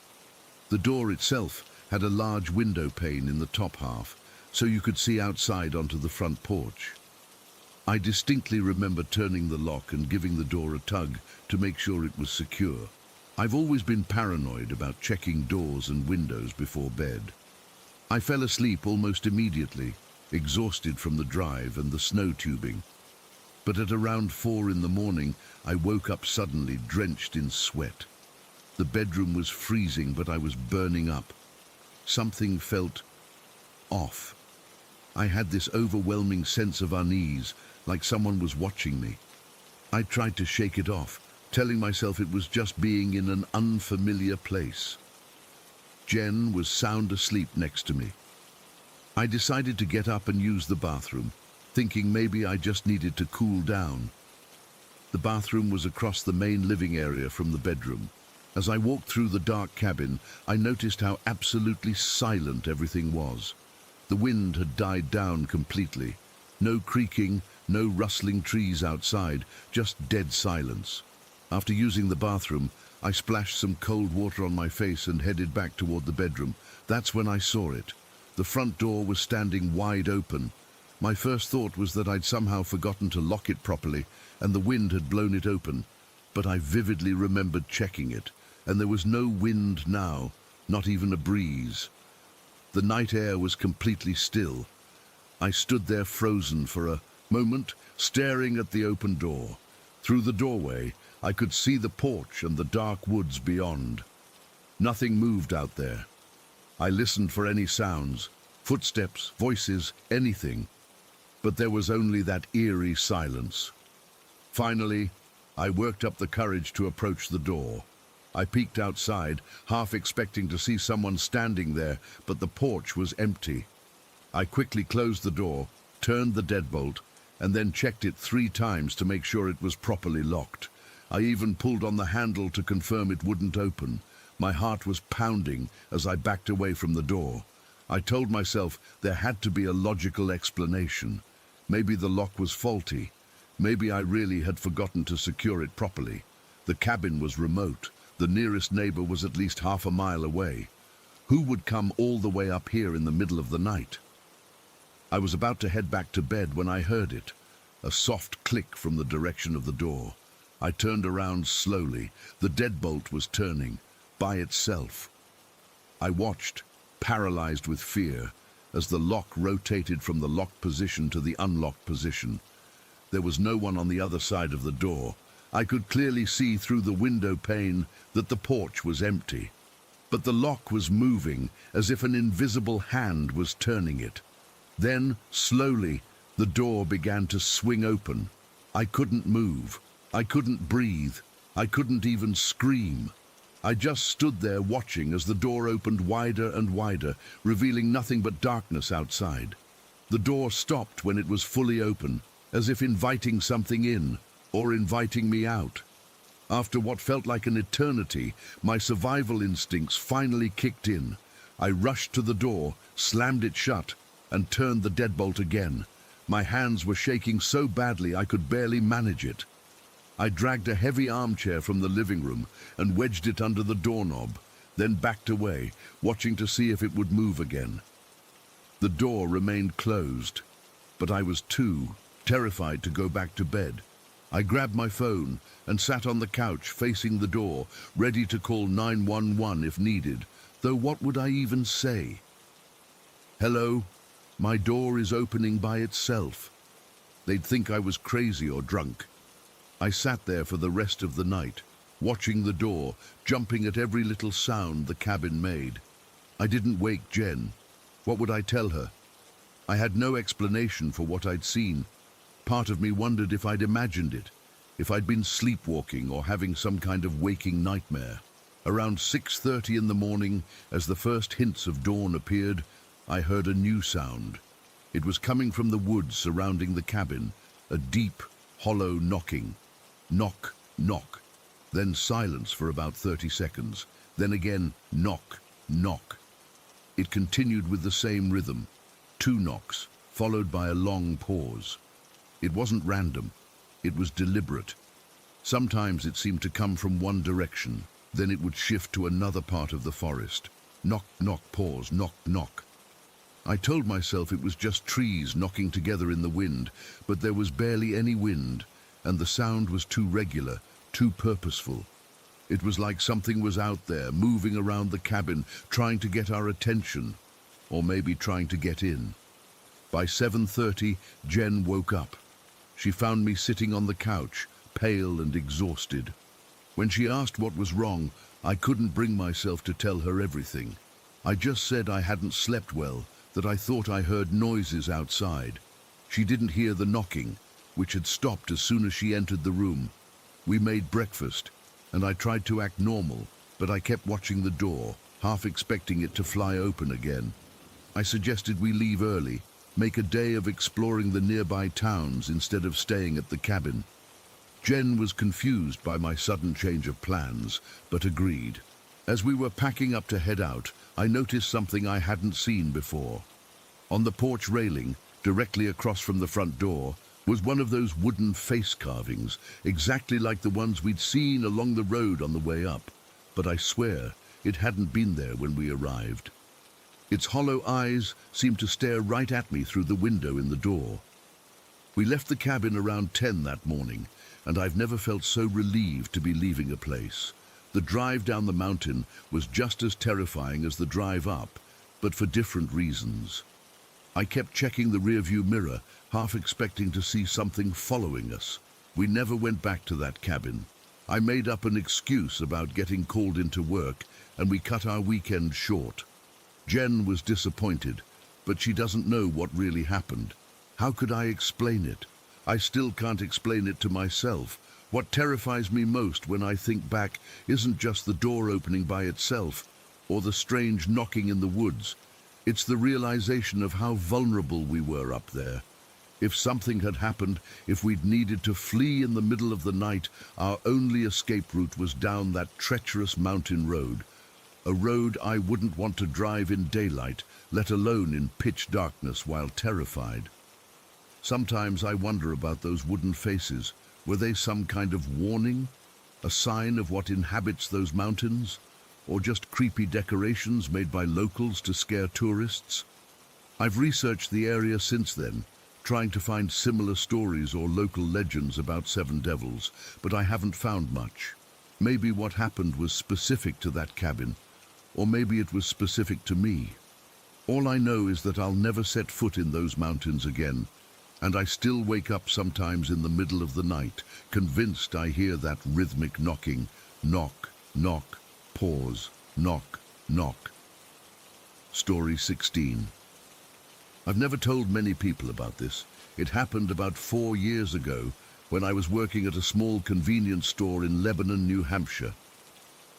The door itself had a large window pane in the top half, so you could see outside onto the front porch. I distinctly remember turning the lock and giving the door a tug to make sure it was secure. I've always been paranoid about checking doors and windows before bed. I fell asleep almost immediately, exhausted from the drive and the snow tubing. But at around 4 in the morning, I woke up suddenly, drenched in sweat. The bedroom was freezing, but I was burning up. something felt off. I had this overwhelming sense of unease, like someone was watching me. I tried to shake it off, telling myself it was just being in an unfamiliar place. Jen was sound asleep next to me. I decided to get up and use the bathroom, thinking maybe I just needed to cool down. The bathroom was across the main living area from the bedroom. As I walked through the dark cabin, I noticed how absolutely silent everything was. The wind had died down completely. No creaking, no rustling trees outside, just dead silence. After using the bathroom, I splashed some cold water on my face and headed back toward the bedroom. That's when I saw it. The front door was standing wide open. My first thought was that I'd somehow forgotten to lock it properly and the wind had blown it open. But I vividly remembered checking it, and there was no wind now, not even a breeze. The night air was completely still. I stood there frozen for a moment, staring at the open door. Through the doorway, I could see the porch and the dark woods beyond. Nothing moved out there. I listened for any sounds, footsteps, voices, anything. But there was only that eerie silence. Finally, I worked up the courage to approach the door. I peeked outside, half expecting to see someone standing there, but the porch was empty. I quickly closed the door, turned the deadbolt, and then checked it 3 times to make sure it was properly locked. I even pulled on the handle to confirm it wouldn't open. My heart was pounding as I backed away from the door. I told myself there had to be a logical explanation. Maybe the lock was faulty. Maybe I really had forgotten to secure it properly. The cabin was remote. The nearest neighbor was at least half a mile away. Who would come all the way up here in the middle of the night? I was about to head back to bed when I heard it. A soft click from the direction of the door. I turned around slowly. The deadbolt was turning, by itself. I watched, paralyzed with fear, as the lock rotated from the locked position to the unlocked position. There was no one on the other side of the door. I could clearly see through the window pane that the porch was empty. But the lock was moving, as if an invisible hand was turning it. Then, slowly, the door began to swing open. I couldn't move. I couldn't breathe. I couldn't even scream. I just stood there watching as the door opened wider and wider, revealing nothing but darkness outside. The door stopped when it was fully open, as if inviting something in, or inviting me out. After what felt like an eternity, my survival instincts finally kicked in. I rushed to the door, slammed it shut, and turned the deadbolt again. My hands were shaking so badly I could barely manage it. I dragged a heavy armchair from the living room and wedged it under the doorknob, then backed away, watching to see if it would move again. The door remained closed, but I was too terrified to go back to bed. I grabbed my phone and sat on the couch facing the door, ready to call 911 if needed, though what would I even say? Hello, my door is opening by itself. They'd think I was crazy or drunk. I sat there for the rest of the night, watching the door, jumping at every little sound the cabin made. I didn't wake Jen. What would I tell her? I had no explanation for what I'd seen. Part of me wondered if I'd imagined it, if I'd been sleepwalking or having some kind of waking nightmare. Around 6:30 in the morning, as the first hints of dawn appeared, I heard a new sound. It was coming from the woods surrounding the cabin, a deep, hollow knocking. Knock, knock. Then silence for about 30 seconds. Then again, knock, knock. It continued with the same rhythm. 2 knocks, followed by a long pause. It wasn't random. It was deliberate. Sometimes it seemed to come from one direction. Then it would shift to another part of the forest. Knock, knock, pause, knock, knock. I told myself it was just trees knocking together in the wind, but there was barely any wind, and the sound was too regular, too purposeful. It was like something was out there, moving around the cabin, trying to get our attention, or maybe trying to get in. By 7:30, Jen woke up. She found me sitting on the couch, pale and exhausted. When she asked what was wrong, I couldn't bring myself to tell her everything. I just said I hadn't slept well, that I thought I heard noises outside. She didn't hear the knocking, which had stopped as soon as she entered the room. We made breakfast, and I tried to act normal, but I kept watching the door, half expecting it to fly open again. I suggested we leave early, make a day of exploring the nearby towns instead of staying at the cabin. Jen was confused by my sudden change of plans, but agreed. As we were packing up to head out, I noticed something I hadn't seen before. On the porch railing, directly across from the front door, was one of those wooden face carvings, exactly like the ones we'd seen along the road on the way up. But I swear, it hadn't been there when we arrived. Its hollow eyes seemed to stare right at me through the window in the door. We left the cabin around 10 that morning, and I've never felt so relieved to be leaving a place. The drive down the mountain was just as terrifying as the drive up, but for different reasons. I kept checking the rearview mirror, half expecting to see something following us. We never went back to that cabin. I made up an excuse about getting called into work, and we cut our weekend short. Jen was disappointed, but she doesn't know what really happened. How could I explain it? I still can't explain it to myself. What terrifies me most when I think back isn't just the door opening by itself, or the strange knocking in the woods. It's the realization of how vulnerable we were up there. If something had happened, if we'd needed to flee in the middle of the night, our only escape route was down that treacherous mountain road. A road I wouldn't want to drive in daylight, let alone in pitch darkness while terrified. Sometimes I wonder about those wooden faces. Were they some kind of warning? A sign of what inhabits those mountains? Or just creepy decorations made by locals to scare tourists? I've researched the area since then, trying to find similar stories or local legends about Seven Devils, but I haven't found much. Maybe what happened was specific to that cabin, or maybe it was specific to me. All I know is that I'll never set foot in those mountains again, and I still wake up sometimes in the middle of the night, convinced I hear that rhythmic knocking. Knock, knock, pause, knock, knock. Story 16. I've never told many people about this. It happened about 4 years ago when I was working at a small convenience store in Lebanon, New Hampshire.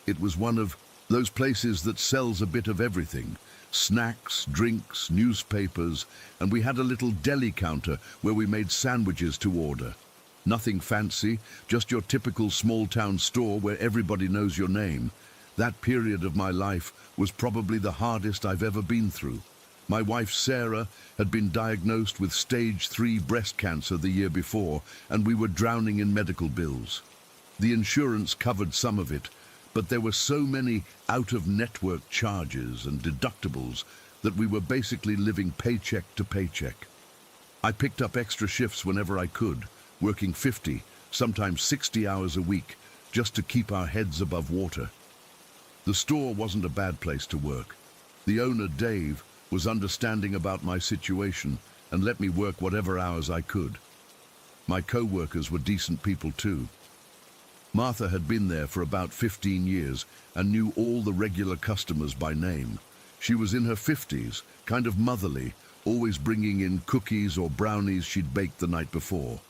It was one of those places that sells a bit of everything. Snacks, drinks, newspapers, and we had a little deli counter where we made sandwiches to order. Nothing fancy, just your typical small-town store where everybody knows your name. That period of my life was probably the hardest I've ever been through. My wife, Sarah, had been diagnosed with stage 3 breast cancer the year before, and we were drowning in medical bills. The insurance covered some of it, but there were so many out-of-network charges and deductibles that we were basically living paycheck to paycheck. I picked up extra shifts whenever I could, working 50, sometimes 60 hours a week, just to keep our heads above water. The store wasn't a bad place to work. The owner, Dave, was understanding about my situation and let me work whatever hours I could. My co-workers were decent people too. Martha had been there for about 15 years and knew all the regular customers by name. She was in her 50s, kind of motherly, always bringing in cookies or brownies she'd baked the night before.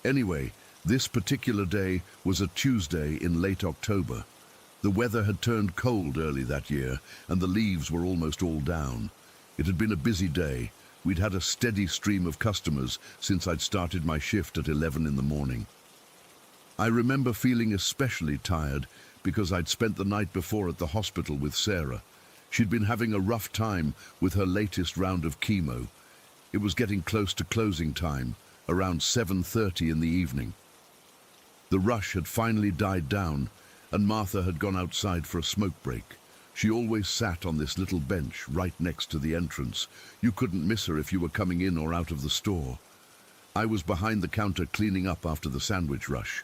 Anyway, this particular day was a Tuesday in late October. The weather had turned cold early that year, and the leaves were almost all down. It had been a busy day. We'd had a steady stream of customers since I'd started my shift at 11 in the morning. I remember feeling especially tired because I'd spent the night before at the hospital with Sarah. She'd been having a rough time with her latest round of chemo. It was getting close to closing time, around 7:30 in the evening. The rush had finally died down, and Martha had gone outside for a smoke break. She always sat on this little bench right next to the entrance. You couldn't miss her if you were coming in or out of the store. I was behind the counter cleaning up after the sandwich rush.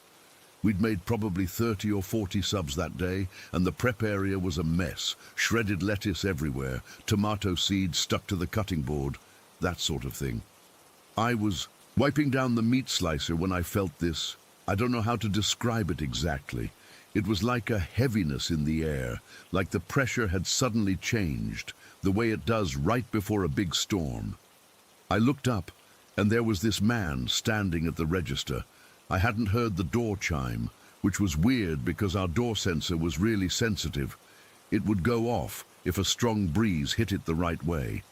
We'd made probably 30 or 40 subs that day, and the prep area was a mess. Shredded lettuce everywhere, tomato seeds stuck to the cutting board, that sort of thing. I was wiping down the meat slicer when I felt this. I don't know how to describe it exactly. It was like a heaviness in the air, like the pressure had suddenly changed, the way it does right before a big storm. I looked up, and there was this man standing at the register. I hadn't heard the door chime, which was weird because our door sensor was really sensitive. It would go off if a strong breeze hit it the right way.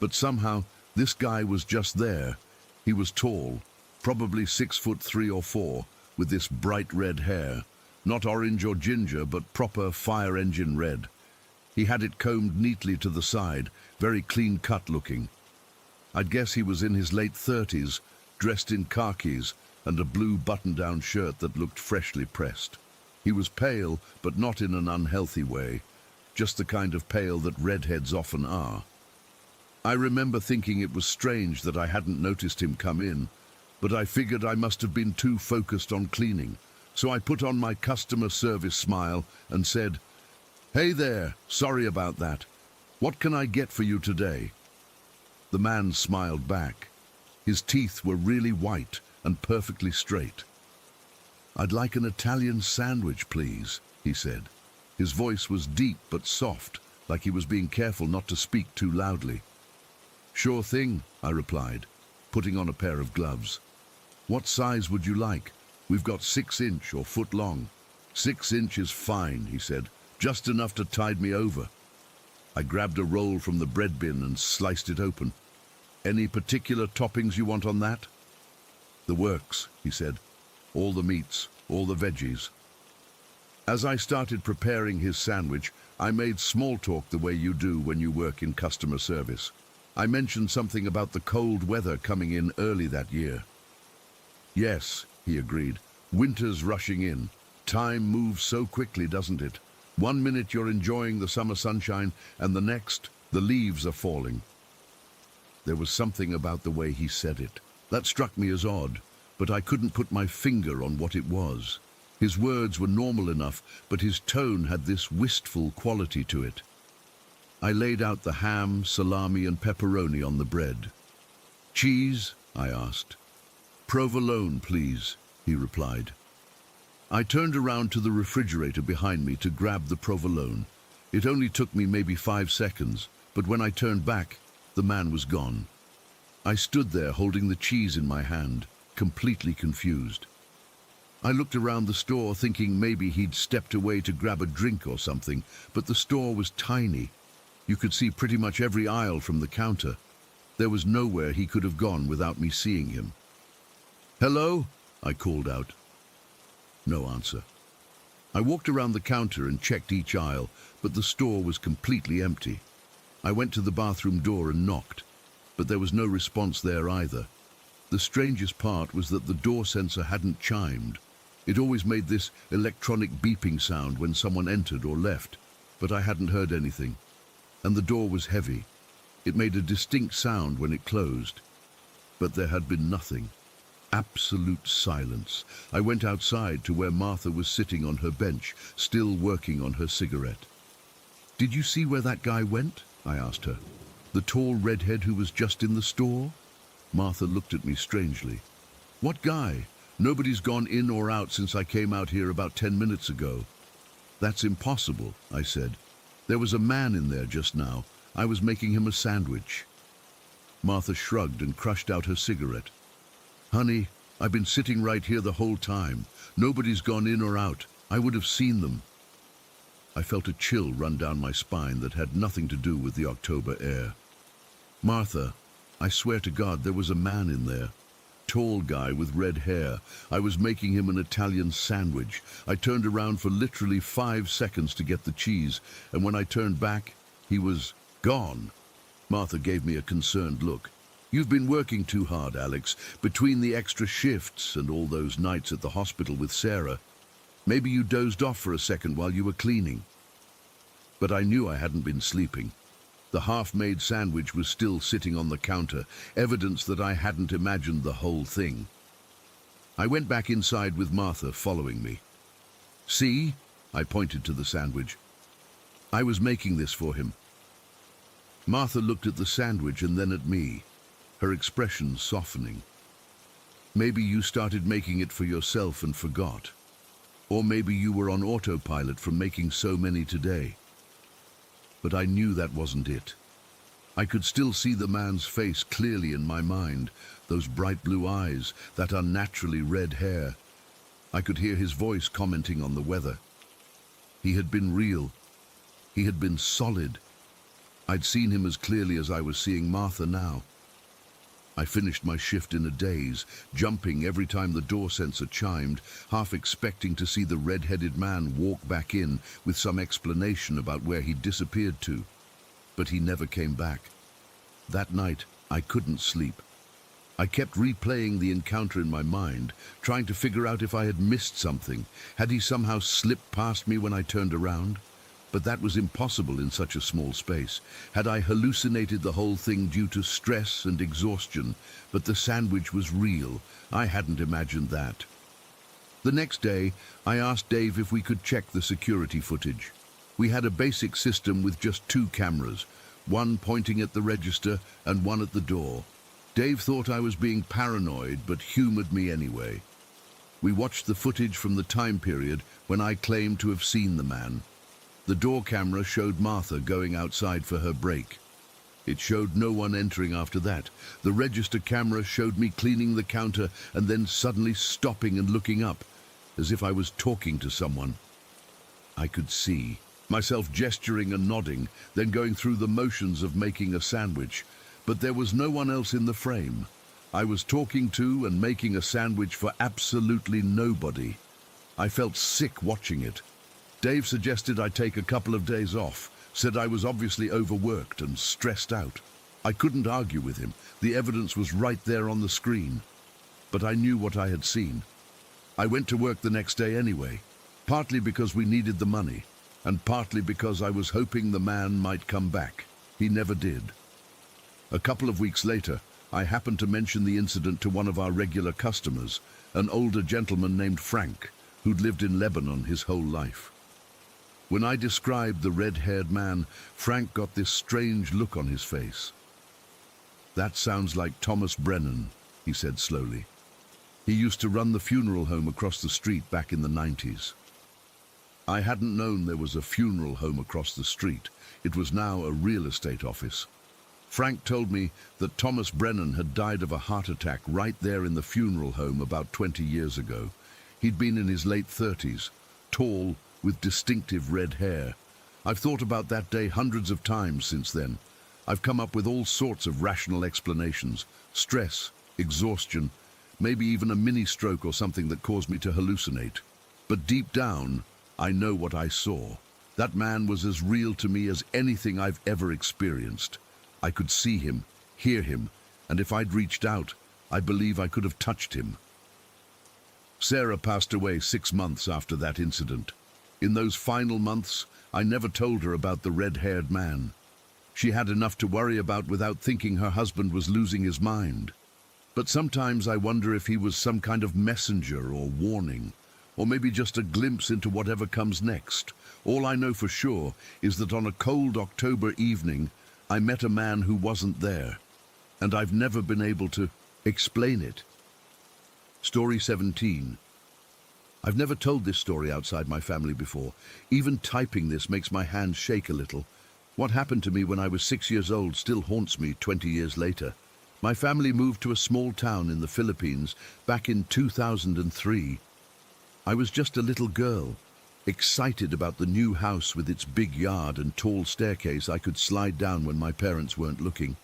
But somehow, this guy was just there. He was tall, probably 6'3" or 4", with this bright red hair. Not orange or ginger, but proper fire engine red. He had it combed neatly to the side, very clean-cut looking. I'd guess he was in his late 30s, dressed in khakis and a blue button-down shirt that looked freshly pressed. He was pale, but not in an unhealthy way, just the kind of pale that redheads often are. I remember thinking it was strange that I hadn't noticed him come in, but I figured I must have been too focused on cleaning. So I put on my customer service smile and said, "Hey there, sorry about that. What can I get for you today?" The man smiled back. His teeth were really white and perfectly straight. "I'd like an Italian sandwich, please," he said. His voice was deep but soft, like he was being careful not to speak too loudly. "Sure thing," I replied, putting on a pair of gloves. "What size would you like? We've got 6-inch or foot long." "6-inch is fine," he said, "just enough to tide me over." I grabbed a roll from the bread bin and sliced it open. "Any particular toppings you want on that?" "The works," he said. "All the meats, all the veggies." As I started preparing his sandwich, I made small talk the way you do when you work in customer service. I mentioned something about the cold weather coming in early that year. "Yes," he agreed. "Winter's rushing in. Time moves so quickly, doesn't it? One minute you're enjoying the summer sunshine, and the next, the leaves are falling." There was something about the way he said it that struck me as odd, but I couldn't put my finger on what it was. His words were normal enough, but his tone had this wistful quality to it. I laid out the ham, salami, and pepperoni on the bread. "Cheese?" I asked. "Provolone, please," he replied. I turned around to the refrigerator behind me to grab the provolone. It only took me maybe 5 seconds, but when I turned back, the man was gone. I stood there holding the cheese in my hand, completely confused. I looked around the store thinking maybe he'd stepped away to grab a drink or something, but the store was tiny. You could see pretty much every aisle from the counter. There was nowhere he could have gone without me seeing him. "Hello?" I called out. No answer. I walked around the counter and checked each aisle, but the store was completely empty. I went to the bathroom door and knocked, but there was no response there either. The strangest part was that the door sensor hadn't chimed. It always made this electronic beeping sound when someone entered or left, but I hadn't heard anything. And the door was heavy. It made a distinct sound when it closed, but there had been nothing. Absolute silence. I went outside to where Martha was sitting on her bench, still working on her cigarette. "Did you see where that guy went?" I asked her. "The tall redhead who was just in the store?" Martha looked at me strangely. "What guy? Nobody's gone in or out since I came out here about 10 minutes ago." "That's impossible," I said. "There was a man in there just now. I was making him a sandwich." Martha shrugged and crushed out her cigarette. "Honey, I've been sitting right here the whole time. Nobody's gone in or out. I would have seen them." I felt a chill run down my spine that had nothing to do with the October air. "Martha, I swear to God there was a man in there. Tall guy with red hair. I was making him an Italian sandwich. I turned around for literally 5 seconds to get the cheese, and when I turned back, he was gone." Martha gave me a concerned look. "You've been working too hard, Alex, between the extra shifts and all those nights at the hospital with Sarah. Maybe you dozed off for a second while you were cleaning." But I knew I hadn't been sleeping. The half-made sandwich was still sitting on the counter, evidence that I hadn't imagined the whole thing. I went back inside with Martha following me. "See?" I pointed to the sandwich. "I was making this for him." Martha looked at the sandwich and then at me, her expression softening. "Maybe you started making it for yourself and forgot. Or maybe you were on autopilot from making so many today. But I knew that wasn't it. I could still see the man's face clearly in my mind, those bright blue eyes, that unnaturally red hair. I could hear his voice commenting on the weather. He had been real. He had been solid. I'd seen him as clearly as I was seeing Martha now. I finished my shift in a daze, jumping every time the door sensor chimed, half expecting to see the red-headed man walk back in with some explanation about where he'd disappeared to. But he never came back. That night, I couldn't sleep. I kept replaying the encounter in my mind, trying to figure out if I had missed something. Had he somehow slipped past me when I turned around? But that was impossible in such a small space. Had I hallucinated the whole thing due to stress and exhaustion? But the sandwich was real. I hadn't imagined that. The next day, I asked Dave if we could check the security footage. We had a basic system with just 2 cameras, one pointing at the register and one at the door. Dave thought I was being paranoid, but humored me anyway. We watched the footage from the time period when I claimed to have seen the man. The door camera showed Martha going outside for her break. It showed no one entering after that. The register camera showed me cleaning the counter and then suddenly stopping and looking up, as if I was talking to someone. I could see myself gesturing and nodding, then going through the motions of making a sandwich. But there was no one else in the frame. I was talking to and making a sandwich for absolutely nobody. I felt sick watching it. Dave suggested I take a couple of days off, said I was obviously overworked and stressed out. I couldn't argue with him. The evidence was right there on the screen. But I knew what I had seen. I went to work the next day anyway, partly because we needed the money, and partly because I was hoping the man might come back. He never did. A couple of weeks later, I happened to mention the incident to one of our regular customers, an older gentleman named Frank, who'd lived in Lebanon his whole life. When I described the red-haired man, Frank got this strange look on his face. "That sounds like Thomas Brennan," he said slowly. "He used to run the funeral home across the street back in the 90s. I hadn't known there was a funeral home across the street. It was now a real estate office. Frank told me that Thomas Brennan had died of a heart attack right there in the funeral home about 20 years ago. He'd been in his late 30s, tall, with distinctive red hair. I've thought about that day hundreds of times since then. I've come up with all sorts of rational explanations. Stress, exhaustion, maybe even a mini-stroke or something that caused me to hallucinate. But deep down, I know what I saw. That man was as real to me as anything I've ever experienced. I could see him, hear him, and if I'd reached out, I believe I could have touched him." Sarah passed away 6 months after that incident. In those final months, I never told her about the red-haired man. She had enough to worry about without thinking her husband was losing his mind. But sometimes I wonder if he was some kind of messenger or warning, or maybe just a glimpse into whatever comes next. All I know for sure is that on a cold October evening, I met a man who wasn't there, and I've never been able to explain it. Story 17. I've never told this story outside my family before. Even typing this makes my hands shake a little. What happened to me when I was 6 years old still haunts me 20 years later. My family moved to a small town in the Philippines back in 2003. I was just a little girl, excited about the new house with its big yard and tall staircase I could slide down when my parents weren't looking.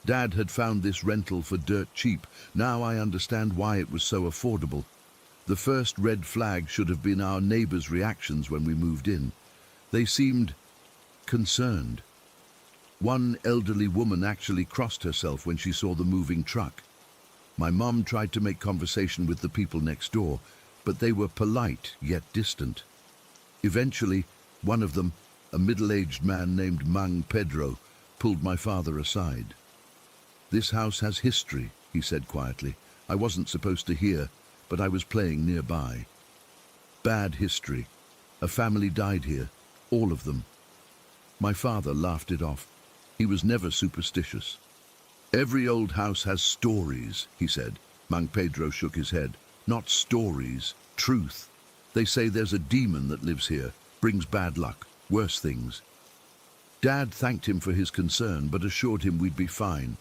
Dad had found this rental for dirt cheap. Now I understand why it was so affordable. The first red flag should have been our neighbors' reactions when we moved in. They seemed concerned. One elderly woman actually crossed herself when she saw the moving truck. My mum tried to make conversation with the people next door, but they were polite yet distant. Eventually, one of them, a middle-aged man named Mang Pedro, pulled my father aside. "This house has history," he said quietly. I wasn't supposed to hear, but I was playing nearby. "Bad history. A family died here, all of them." My father laughed it off. He was never superstitious. "Every old house has stories," he said. Mang Pedro shook his head. "Not stories, truth. They say there's a demon that lives here, brings bad luck, worse things. Dad thanked him for his concern, but assured him we'd be fine.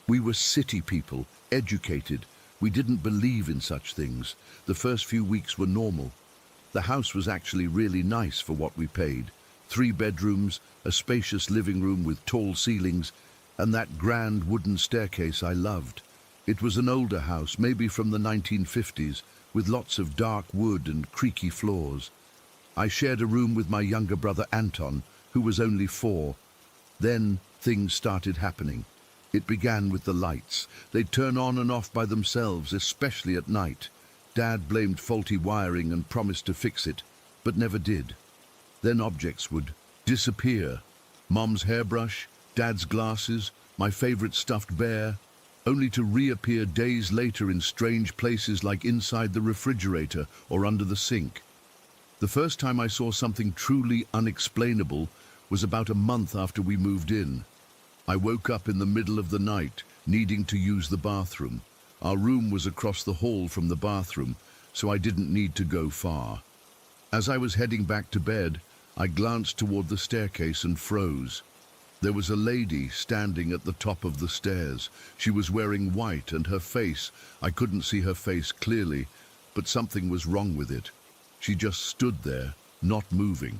We were city people, educated. We didn't believe in such things. The first few weeks were normal. The house was actually really nice for what we paid. 3 bedrooms, a spacious living room with tall ceilings, and that grand wooden staircase I loved. It was an older house, maybe from the 1950s, with lots of dark wood and creaky floors. I shared a room with my younger brother Anton, who was only 4. Then things started happening. It began with the lights. They'd turn on and off by themselves, especially at night. Dad blamed faulty wiring and promised to fix it, but never did. Then objects would disappear. Mom's hairbrush, Dad's glasses, my favorite stuffed bear, only to reappear days later in strange places like inside the refrigerator or under the sink. The first time I saw something truly unexplainable was about a month after we moved in. I woke up in the middle of the night, needing to use the bathroom. Our room was across the hall from the bathroom, so I didn't need to go far. As I was heading back to bed, I glanced toward the staircase and froze. There was a lady standing at the top of the stairs. She was wearing white, and her face, I couldn't see her face clearly, but something was wrong with it. She just stood there, not moving.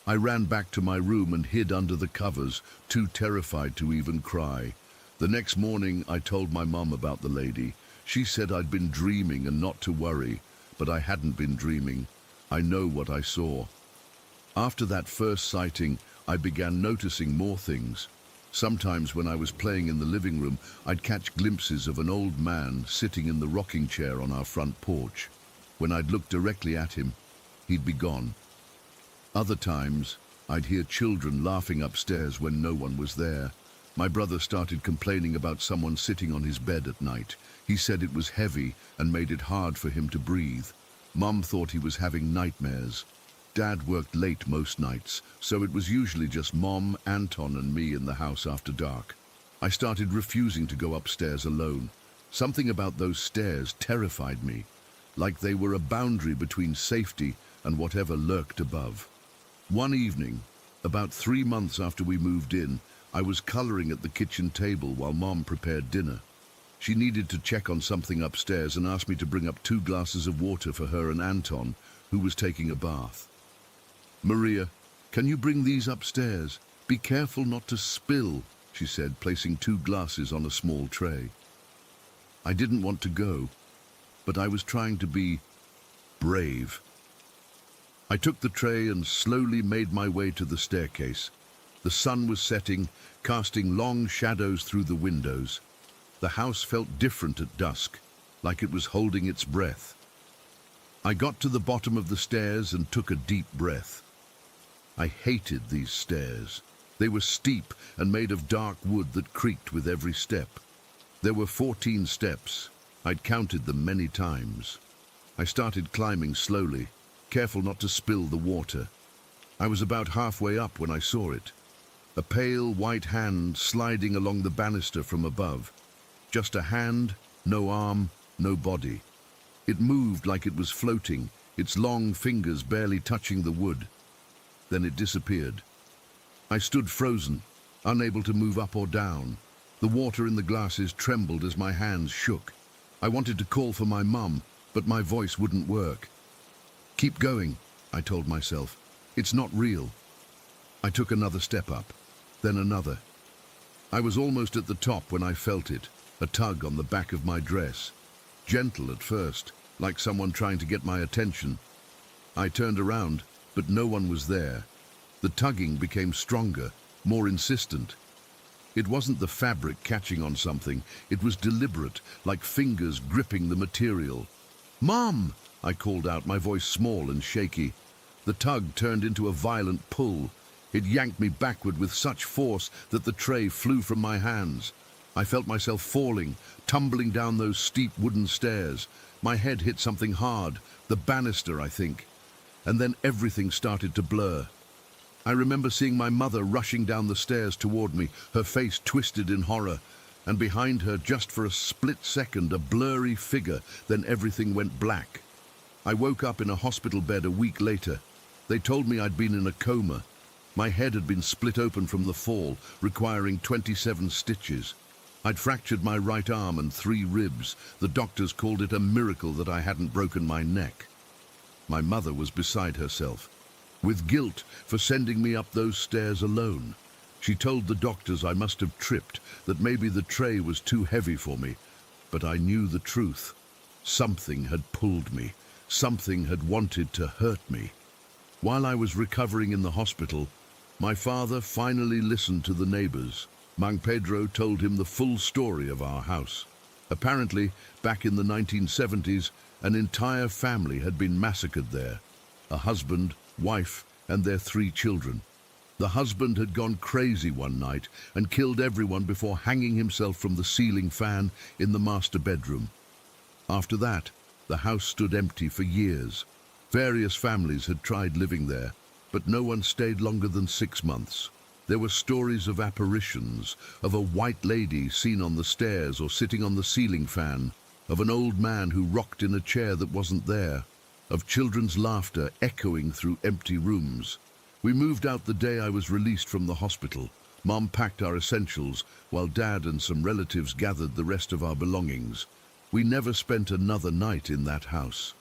I ran back to my room and hid under the covers, too terrified to even cry. The next morning, I told my mum about the lady. She said I'd been dreaming and not to worry, but I hadn't been dreaming. I know what I saw. After that first sighting, I began noticing more things. Sometimes when I was playing in the living room, I'd catch glimpses of an old man sitting in the rocking chair on our front porch. When I'd look directly at him, he'd be gone. Other times, I'd hear children laughing upstairs when no one was there. My brother started complaining about someone sitting on his bed at night. He said it was heavy and made it hard for him to breathe. Mum thought he was having nightmares. Dad worked late most nights, so it was usually just Mom, Anton, and me in the house after dark. I started refusing to go upstairs alone. Something about those stairs terrified me, like they were a boundary between safety and whatever lurked above. One evening, about 3 months after we moved in, I was coloring at the kitchen table while Mom prepared dinner. She needed to check on something upstairs and asked me to bring up 2 glasses of water for her and Anton, who was taking a bath. "Maria, can you bring these upstairs? Be careful not to spill," she said, placing 2 glasses on a small tray. I didn't want to go, but I was trying to be brave. I took the tray and slowly made my way to the staircase. The sun was setting, casting long shadows through the windows. The house felt different at dusk, like it was holding its breath. I got to the bottom of the stairs and took a deep breath. I hated these stairs. They were steep and made of dark wood that creaked with every step. There were 14 steps. I'd counted them many times. I started climbing slowly, careful not to spill the water. I was about halfway up when I saw it. A pale white hand sliding along the banister from above. Just a hand, no arm, no body. It moved like it was floating, its long fingers barely touching the wood. Then it disappeared. I stood frozen, unable to move up or down. The water in the glasses trembled as my hands shook. I wanted to call for my mum, but my voice wouldn't work. "Keep going," I told myself. "It's not real." I took another step up, then another. I was almost at the top when I felt it, a tug on the back of my dress. Gentle at first, like someone trying to get my attention. I turned around, but no one was there. The tugging became stronger, more insistent. It wasn't the fabric catching on something. It was deliberate, like fingers gripping the material. "Mom!" I called out, my voice small and shaky. The tug turned into a violent pull. It yanked me backward with such force that the tray flew from my hands. I felt myself falling, tumbling down those steep wooden stairs. My head hit something hard, the banister, I think. And then everything started to blur. I remember seeing my mother rushing down the stairs toward me, her face twisted in horror, and behind her, just for a split second, a blurry figure, then everything went black. I woke up in a hospital bed a week later. They told me I'd been in a coma. My head had been split open from the fall, requiring 27 stitches. I'd fractured my right arm and 3 ribs. The doctors called it a miracle that I hadn't broken my neck. My mother was beside herself, with guilt for sending me up those stairs alone. She told the doctors I must have tripped, that maybe the tray was too heavy for me. But I knew the truth. Something had pulled me. Something had wanted to hurt me. While I was recovering in the hospital, my father finally listened to the neighbors. Mang Pedro told him the full story of our house. Apparently, back in the 1970s, an entire family had been massacred there. A husband, wife, and their 3 children. The husband had gone crazy one night and killed everyone before hanging himself from the ceiling fan in the master bedroom. After that, the house stood empty for years. Various families had tried living there, but no one stayed longer than 6 months. There were stories of apparitions, of a white lady seen on the stairs or sitting on the ceiling fan, of an old man who rocked in a chair that wasn't there, of children's laughter echoing through empty rooms. We moved out the day I was released from the hospital. Mom packed our essentials, while Dad and some relatives gathered the rest of our belongings. We never spent another night in that house.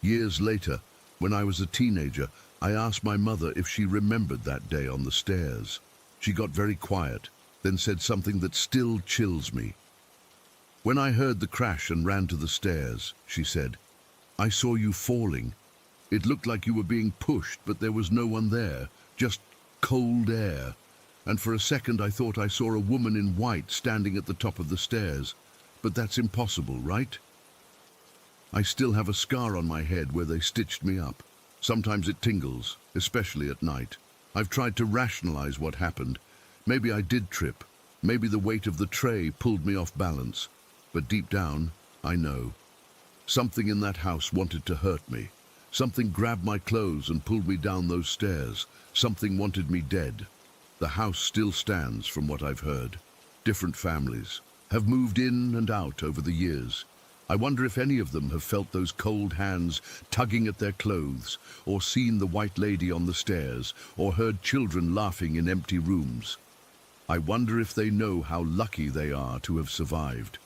Years later, when I was a teenager, I asked my mother if she remembered that day on the stairs. She got very quiet, then said something that still chills me. "When I heard the crash and ran to the stairs," she said, "I saw you falling. It looked like you were being pushed, but there was no one there, just cold air. And for a second I thought I saw a woman in white standing at the top of the stairs. But that's impossible, right?" I still have a scar on my head where they stitched me up. Sometimes it tingles, especially at night. I've tried to rationalize what happened. Maybe I did trip. Maybe the weight of the tray pulled me off balance. But deep down, I know. Something in that house wanted to hurt me. Something grabbed my clothes and pulled me down those stairs. Something wanted me dead. The house still stands, from what I've heard. Different families have moved in and out over the years. I wonder if any of them have felt those cold hands tugging at their clothes, or seen the white lady on the stairs, or heard children laughing in empty rooms. I wonder if they know how lucky they are to have survived.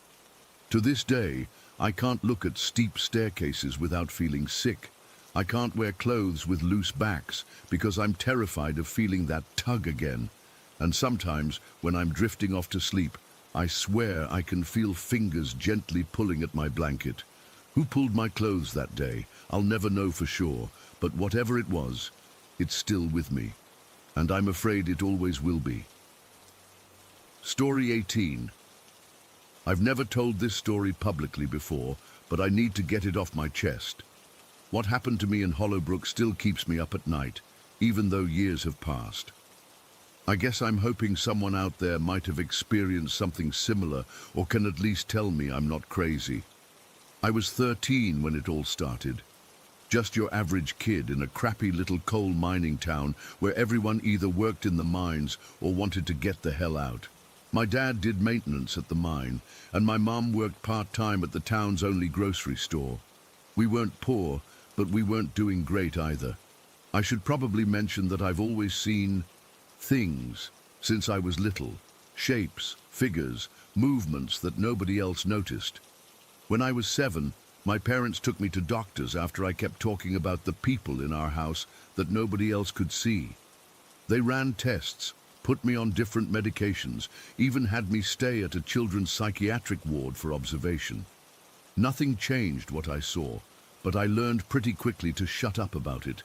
To this day, I can't look at steep staircases without feeling sick. I can't wear clothes with loose backs because I'm terrified of feeling that tug again. And sometimes, when I'm drifting off to sleep, I swear I can feel fingers gently pulling at my blanket. Who pulled my clothes that day? I'll never know for sure, but whatever it was, it's still with me. And I'm afraid it always will be. Story 18. I've never told this story publicly before, but I need to get it off my chest. What happened to me in Hollowbrook still keeps me up at night, even though years have passed. I guess I'm hoping someone out there might have experienced something similar, or can at least tell me I'm not crazy. I was 13 when it all started. Just your average kid in a crappy little coal mining town where everyone either worked in the mines or wanted to get the hell out. My dad did maintenance at the mine, and my mum worked part-time at the town's only grocery store. We weren't poor, but we weren't doing great either. I should probably mention that I've always seen things since I was little. Shapes, figures, movements that nobody else noticed. When I was 7, my parents took me to doctors after I kept talking about the people in our house that nobody else could see. They ran tests, put me on different medications, even had me stay at a children's psychiatric ward for observation. Nothing changed what I saw, but I learned pretty quickly to shut up about it.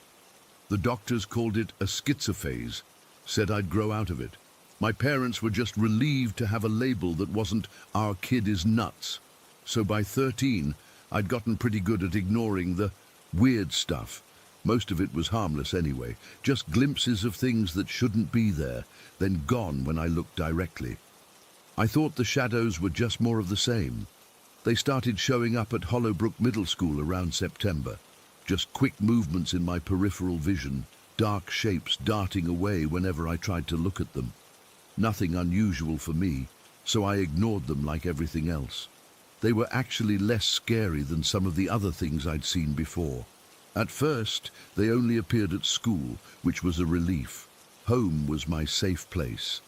The doctors called it a schizophase, said I'd grow out of it. My parents were just relieved to have a label that wasn't "our kid is nuts." So by 13, I'd gotten pretty good at ignoring the weird stuff. Most of it was harmless anyway, just glimpses of things that shouldn't be there, then gone when I looked directly. I thought the shadows were just more of the same. They started showing up at Hollowbrook Middle School around September. Just quick movements in my peripheral vision, dark shapes darting away whenever I tried to look at them. Nothing unusual for me, so I ignored them like everything else. They were actually less scary than some of the other things I'd seen before. At first, they only appeared at school, which was a relief. Home was my safe place.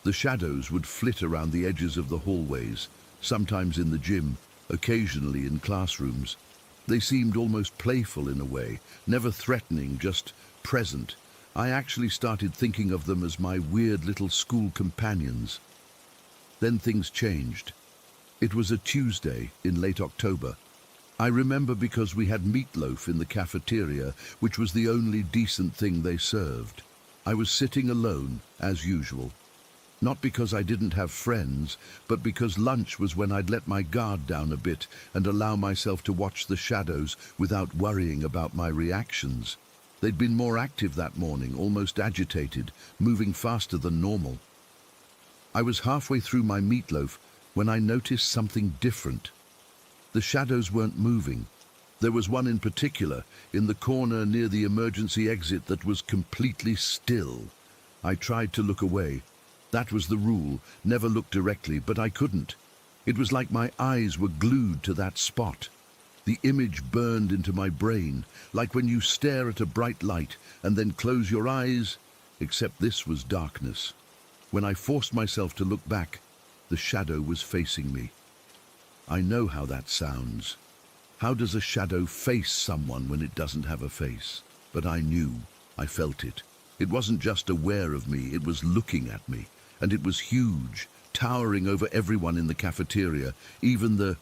The shadows would flit around the edges of the hallways, sometimes in the gym, occasionally in classrooms. They seemed almost playful in a way, never threatening, just present. I actually started thinking of them as my weird little school companions. Then things changed. It was a Tuesday in late October. I remember because we had meatloaf in the cafeteria, which was the only decent thing they served. I was sitting alone, as usual. Not because I didn't have friends, but because lunch was when I'd let my guard down a bit and allow myself to watch the shadows without worrying about my reactions. They'd been more active that morning, almost agitated, moving faster than normal. I was halfway through my meatloaf when I noticed something different. The shadows weren't moving. There was one in particular, in the corner near the emergency exit, that was completely still. I tried to look away. That was the rule, never look directly, but I couldn't. It was like my eyes were glued to that spot. The image burned into my brain, like when you stare at a bright light and then close your eyes, except this was darkness. When I forced myself to look back, the shadow was facing me. I know how that sounds. How does a shadow face someone when it doesn't have a face? But I knew, I felt it. It wasn't just aware of me, it was looking at me. And it was huge, towering over everyone in the cafeteria, even the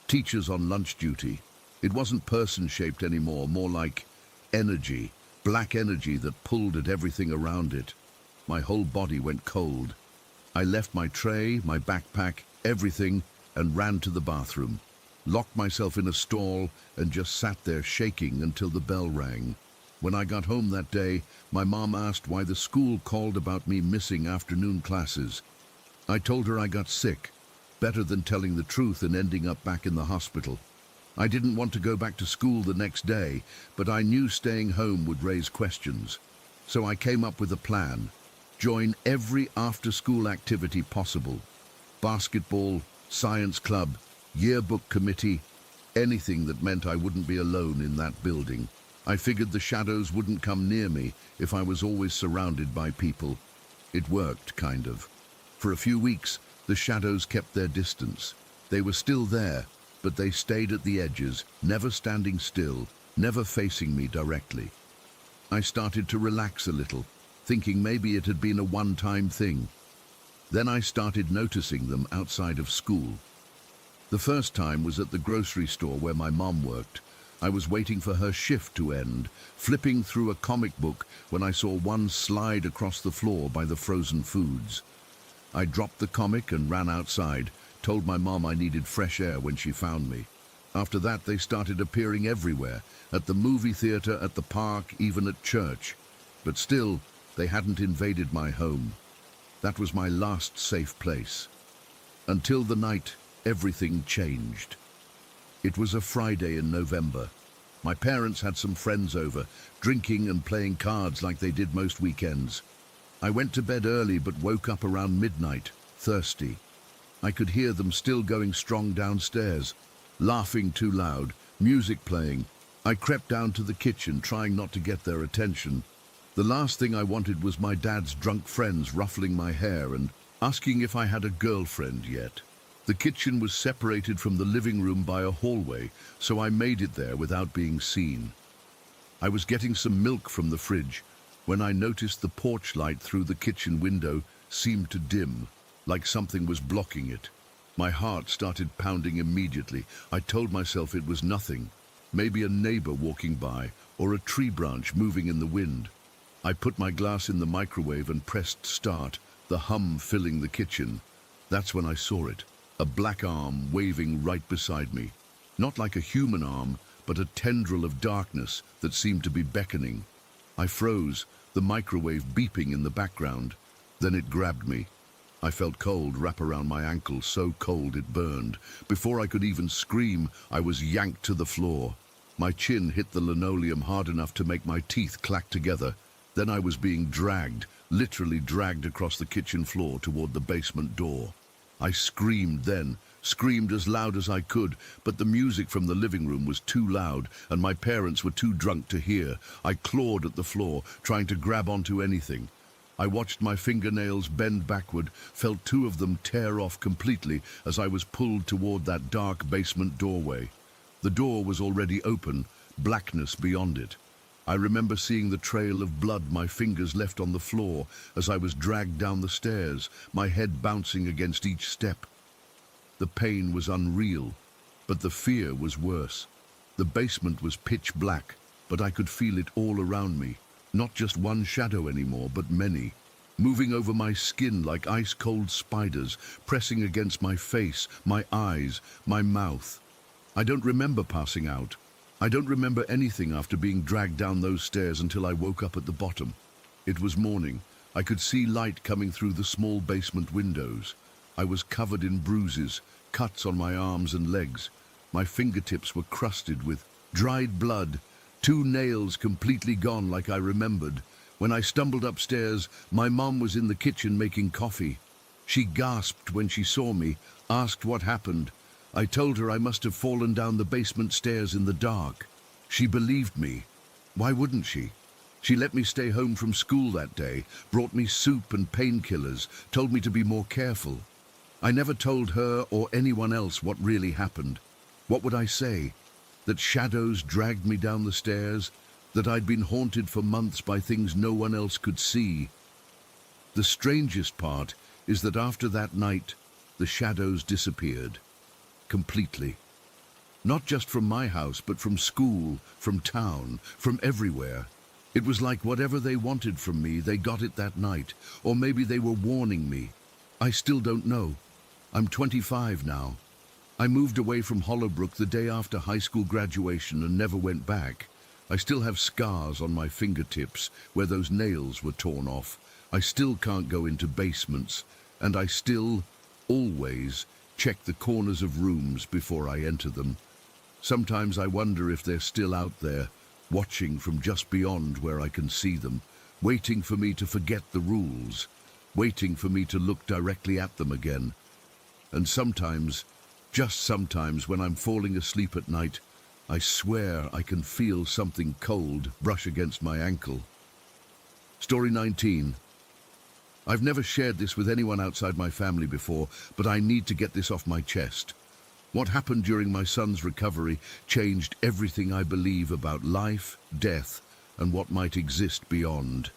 teachers on lunch duty. It wasn't person-shaped anymore, more like energy, black energy that pulled at everything around it. My whole body went cold. I left my tray, my backpack, everything, and ran to the bathroom, locked myself in a stall, and just sat there shaking until the bell rang. When I got home that day, my mom asked why the school called about me missing afternoon classes. I told her I got sick, better than telling the truth and ending up back in the hospital. I didn't want to go back to school the next day, but I knew staying home would raise questions. So I came up with a plan. Join every after-school activity possible. Basketball, science club, yearbook committee, anything that meant I wouldn't be alone in that building. I figured the shadows wouldn't come near me if I was always surrounded by people. It worked, kind of. For a few weeks, the shadows kept their distance. They were still there, but they stayed at the edges, never standing still, never facing me directly. I started to relax a little, thinking maybe it had been a one-time thing. Then I started noticing them outside of school. The first time was at the grocery store where my mom worked. I was waiting for her shift to end, flipping through a comic book when I saw one slide across the floor by the frozen foods. I dropped the comic and ran outside, told my mom I needed fresh air when she found me. After that, they started appearing everywhere, at the movie theater, at the park, even at church. But still, they hadn't invaded my home. That was my last safe place. Until the night, everything changed. It was a Friday in November. My parents had some friends over, drinking and playing cards like they did most weekends. I went to bed early but woke up around midnight, thirsty. I could hear them still going strong downstairs, laughing too loud, music playing. I crept down to the kitchen, trying not to get their attention. The last thing I wanted was my dad's drunk friends ruffling my hair and asking if I had a girlfriend yet. The kitchen was separated from the living room by a hallway, so I made it there without being seen. I was getting some milk from the fridge when I noticed the porch light through the kitchen window seemed to dim, like something was blocking it. My heart started pounding immediately. I told myself it was nothing, maybe a neighbor walking by or a tree branch moving in the wind. I put my glass in the microwave and pressed start, the hum filling the kitchen. That's when I saw it. A black arm waving right beside me. Not like a human arm, but a tendril of darkness that seemed to be beckoning. I froze, the microwave beeping in the background. Then it grabbed me. I felt cold wrap around my ankle, so cold it burned. Before I could even scream, I was yanked to the floor. My chin hit the linoleum hard enough to make my teeth clack together. Then I was being dragged, literally dragged across the kitchen floor toward the basement door. I screamed then, screamed as loud as I could, but the music from the living room was too loud and my parents were too drunk to hear. I clawed at the floor, trying to grab onto anything. I watched my fingernails bend backward, felt two of them tear off completely as I was pulled toward that dark basement doorway. The door was already open, blackness beyond it. I remember seeing the trail of blood my fingers left on the floor as I was dragged down the stairs, my head bouncing against each step. The pain was unreal, but the fear was worse. The basement was pitch black, but I could feel it all around me. Not just one shadow anymore, but many, moving over my skin like ice-cold spiders, pressing against my face, my eyes, my mouth. I don't remember passing out. I don't remember anything after being dragged down those stairs until I woke up at the bottom. It was morning. I could see light coming through the small basement windows. I was covered in bruises, cuts on my arms and legs. My fingertips were crusted with dried blood, 2 nails completely gone like I remembered. When I stumbled upstairs, my mom was in the kitchen making coffee. She gasped when she saw me, asked what happened. I told her I must have fallen down the basement stairs in the dark. She believed me. Why wouldn't she? She let me stay home from school that day, brought me soup and painkillers, told me to be more careful. I never told her or anyone else what really happened. What would I say? That shadows dragged me down the stairs? That I'd been haunted for months by things no one else could see? The strangest part is that after that night, the shadows disappeared. Completely. Not just from my house, but from school, from town, from everywhere. It was like whatever they wanted from me, they got it that night. Or maybe they were warning me. I still don't know. I'm 25 now. I moved away from Hollowbrook the day after high school graduation and never went back. I still have scars on my fingertips where those nails were torn off. I still can't go into basements, and I still, always, check the corners of rooms before I enter them. Sometimes I wonder if they're still out there, watching from just beyond where I can see them, waiting for me to forget the rules, waiting for me to look directly at them again. And sometimes, just sometimes, when I'm falling asleep at night, I swear I can feel something cold brush against my ankle. Story 19. I've never shared this with anyone outside my family before, but I need to get this off my chest. What happened during my son's recovery changed everything I believe about life, death, and what might exist beyond.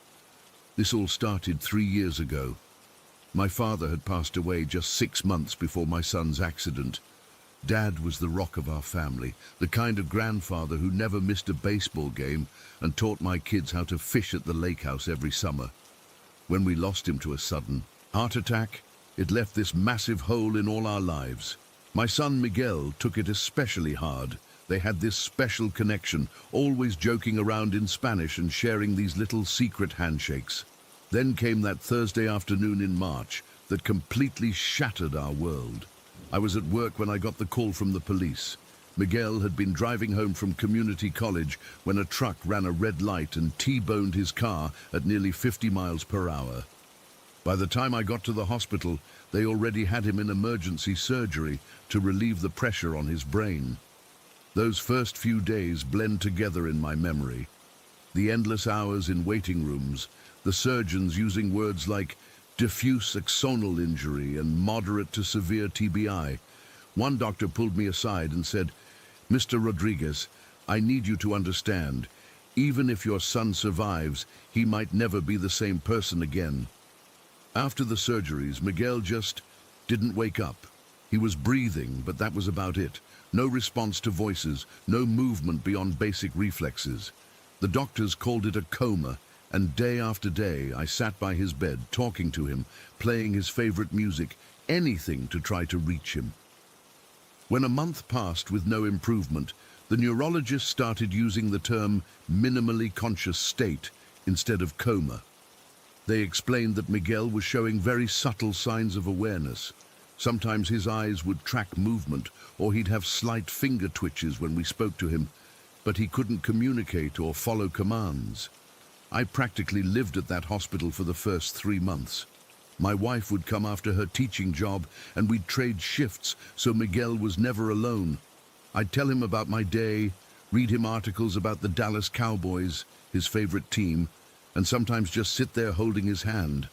This all started 3 years ago. My father had passed away just 6 months before my son's accident. Dad was the rock of our family, the kind of grandfather who never missed a baseball game and taught my kids how to fish at the lake house every summer. When we lost him to a sudden heart attack, it left this massive hole in all our lives. My son Miguel took it especially hard. They had this special connection, always joking around in Spanish and sharing these little secret handshakes. Then came that Thursday afternoon in March that completely shattered our world. I was at work when I got the call from the police. Miguel had been driving home from community college when a truck ran a red light and T-boned his car at nearly 50 miles per hour. By the time I got to the hospital, they already had him in emergency surgery to relieve the pressure on his brain. Those first few days blend together in my memory. The endless hours in waiting rooms, the surgeons using words like diffuse axonal injury and moderate to severe TBI. One doctor pulled me aside and said, "Mr. Rodriguez, I need you to understand, even if your son survives, he might never be the same person again." After the surgeries, Miguel just didn't wake up. He was breathing, but that was about it. No response to voices, no movement beyond basic reflexes. The doctors called it a coma, and day after day I sat by his bed, talking to him, playing his favorite music, anything to try to reach him. When a month passed with no improvement, the neurologist started using the term minimally conscious state instead of coma. They explained that Miguel was showing very subtle signs of awareness. Sometimes his eyes would track movement, or he'd have slight finger twitches when we spoke to him, but he couldn't communicate or follow commands. I practically lived at that hospital for the first 3 months. My wife would come after her teaching job and we'd trade shifts, so Miguel was never alone. I'd tell him about my day, read him articles about the Dallas Cowboys, his favorite team, and sometimes just sit there holding his hand.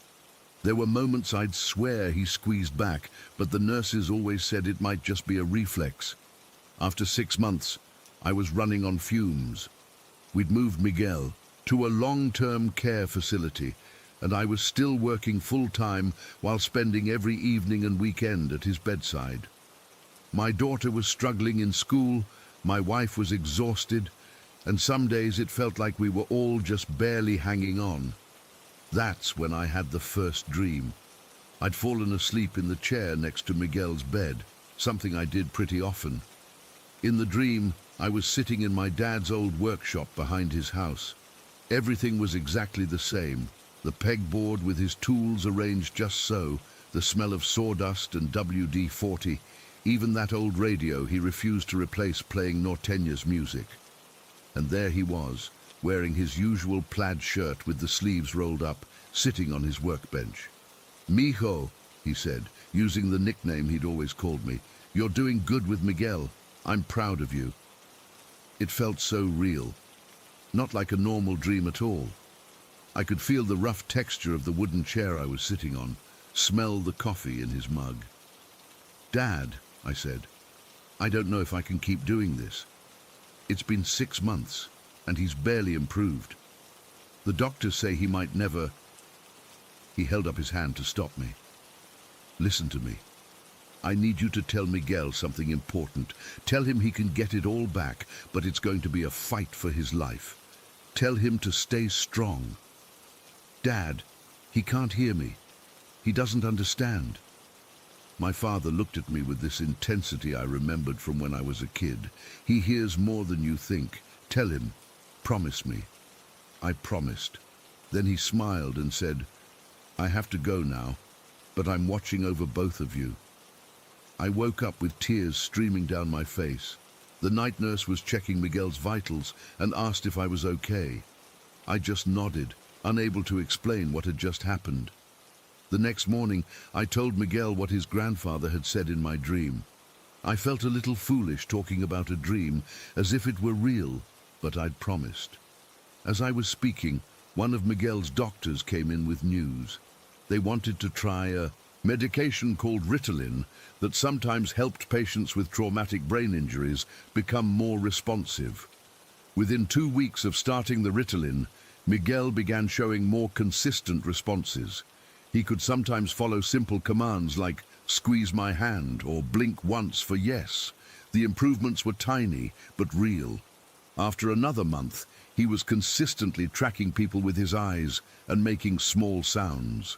There were moments I'd swear he squeezed back, but the nurses always said it might just be a reflex. After 6 months, I was running on fumes. We'd moved Miguel to a long-term care facility, and I was still working full-time while spending every evening and weekend at his bedside. My daughter was struggling in school, my wife was exhausted, and some days it felt like we were all just barely hanging on. That's when I had the first dream. I'd fallen asleep in the chair next to Miguel's bed, something I did pretty often. In the dream, I was sitting in my dad's old workshop behind his house. Everything was exactly the same. The pegboard with his tools arranged just so, the smell of sawdust and WD-40, even that old radio he refused to replace playing Norteña's music. And there he was, wearing his usual plaid shirt with the sleeves rolled up, sitting on his workbench. "Mijo," he said, using the nickname he'd always called me, "you're doing good with Miguel. I'm proud of you." It felt so real, not like a normal dream at all. I could feel the rough texture of the wooden chair I was sitting on, smell the coffee in his mug. "Dad," I said, "I don't know if I can keep doing this. It's been 6 months, and he's barely improved. The doctors say he might never..." He held up his hand to stop me. "Listen to me. I need you to tell Miguel something important. Tell him he can get it all back, but it's going to be a fight for his life. Tell him to stay strong." "Dad, he can't hear me. He doesn't understand." My father looked at me with this intensity I remembered from when I was a kid. "He hears more than you think. Tell him. Promise me." I promised. Then he smiled and said, "I have to go now, but I'm watching over both of you." I woke up with tears streaming down my face. The night nurse was checking Miguel's vitals and asked if I was okay. I just nodded, unable to explain what had just happened. The next morning, I told Miguel what his grandfather had said in my dream. I felt a little foolish talking about a dream, as if it were real, but I'd promised. As I was speaking, one of Miguel's doctors came in with news. They wanted to try a medication called Ritalin that sometimes helped patients with traumatic brain injuries become more responsive. Within 2 weeks of starting the Ritalin, Miguel began showing more consistent responses. He could sometimes follow simple commands like "squeeze my hand" or "blink once for yes." The improvements were tiny, but real. After another month, he was consistently tracking people with his eyes and making small sounds.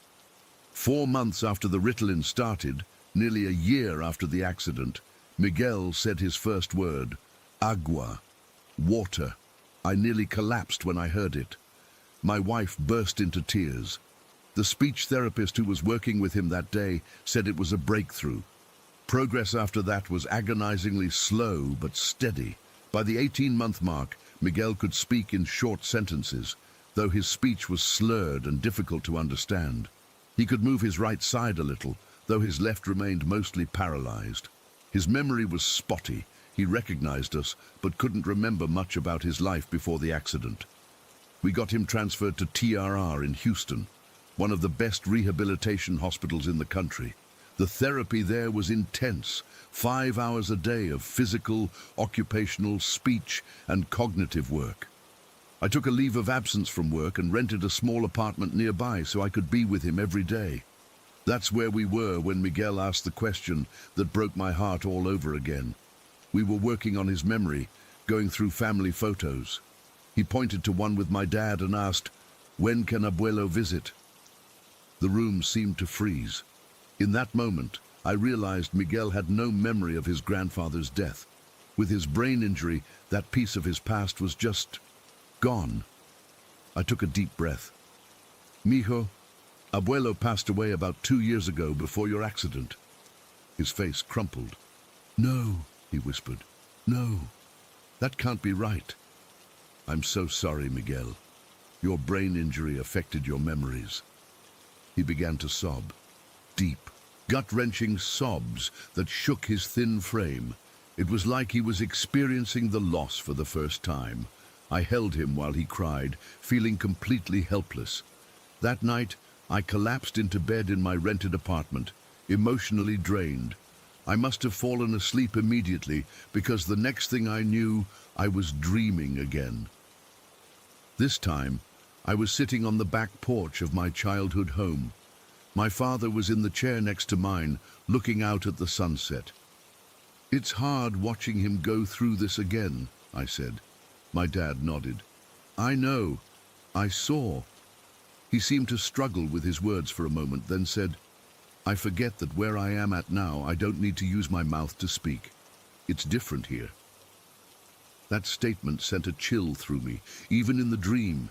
4 months after the Ritalin started, nearly a year after the accident, Miguel said his first word, "agua," water. I nearly collapsed when I heard it. My wife burst into tears. The speech therapist who was working with him that day said it was a breakthrough. Progress after that was agonizingly slow but steady. By the 18-month mark, Miguel could speak in short sentences, though his speech was slurred and difficult to understand. He could move his right side a little, though his left remained mostly paralyzed. His memory was spotty. He recognized us, but couldn't remember much about his life before the accident. We got him transferred to TRR in Houston, one of the best rehabilitation hospitals in the country. The therapy there was intense, 5 hours a day of physical, occupational, speech, and cognitive work. I took a leave of absence from work and rented a small apartment nearby so I could be with him every day. That's where we were when Miguel asked the question that broke my heart all over again. We were working on his memory, going through family photos. He pointed to one with my dad and asked, "When can Abuelo visit?" The room seemed to freeze. In that moment, I realized Miguel had no memory of his grandfather's death. With his brain injury, that piece of his past was just gone. I took a deep breath. "Mijo, Abuelo passed away about 2 years ago before your accident." His face crumpled. "No," he whispered. "No, that can't be right." "I'm so sorry, Miguel. Your brain injury affected your memories." He began to sob. deep, gut-wrenching sobs that shook his thin frame. It was like he was experiencing the loss for the first time. I held him while he cried, feeling completely helpless. That night, I collapsed into bed in my rented apartment, emotionally drained. I must have fallen asleep immediately because the next thing I knew, I was dreaming again. This time, I was sitting on the back porch of my childhood home. My father was in the chair next to mine, looking out at the sunset. "It's hard watching him go through this again," I said. My dad nodded. "I know. I saw." He seemed to struggle with his words for a moment, then said, "I forget that where I am at now, I don't need to use my mouth to speak. It's different here." That statement sent a chill through me, even in the dream.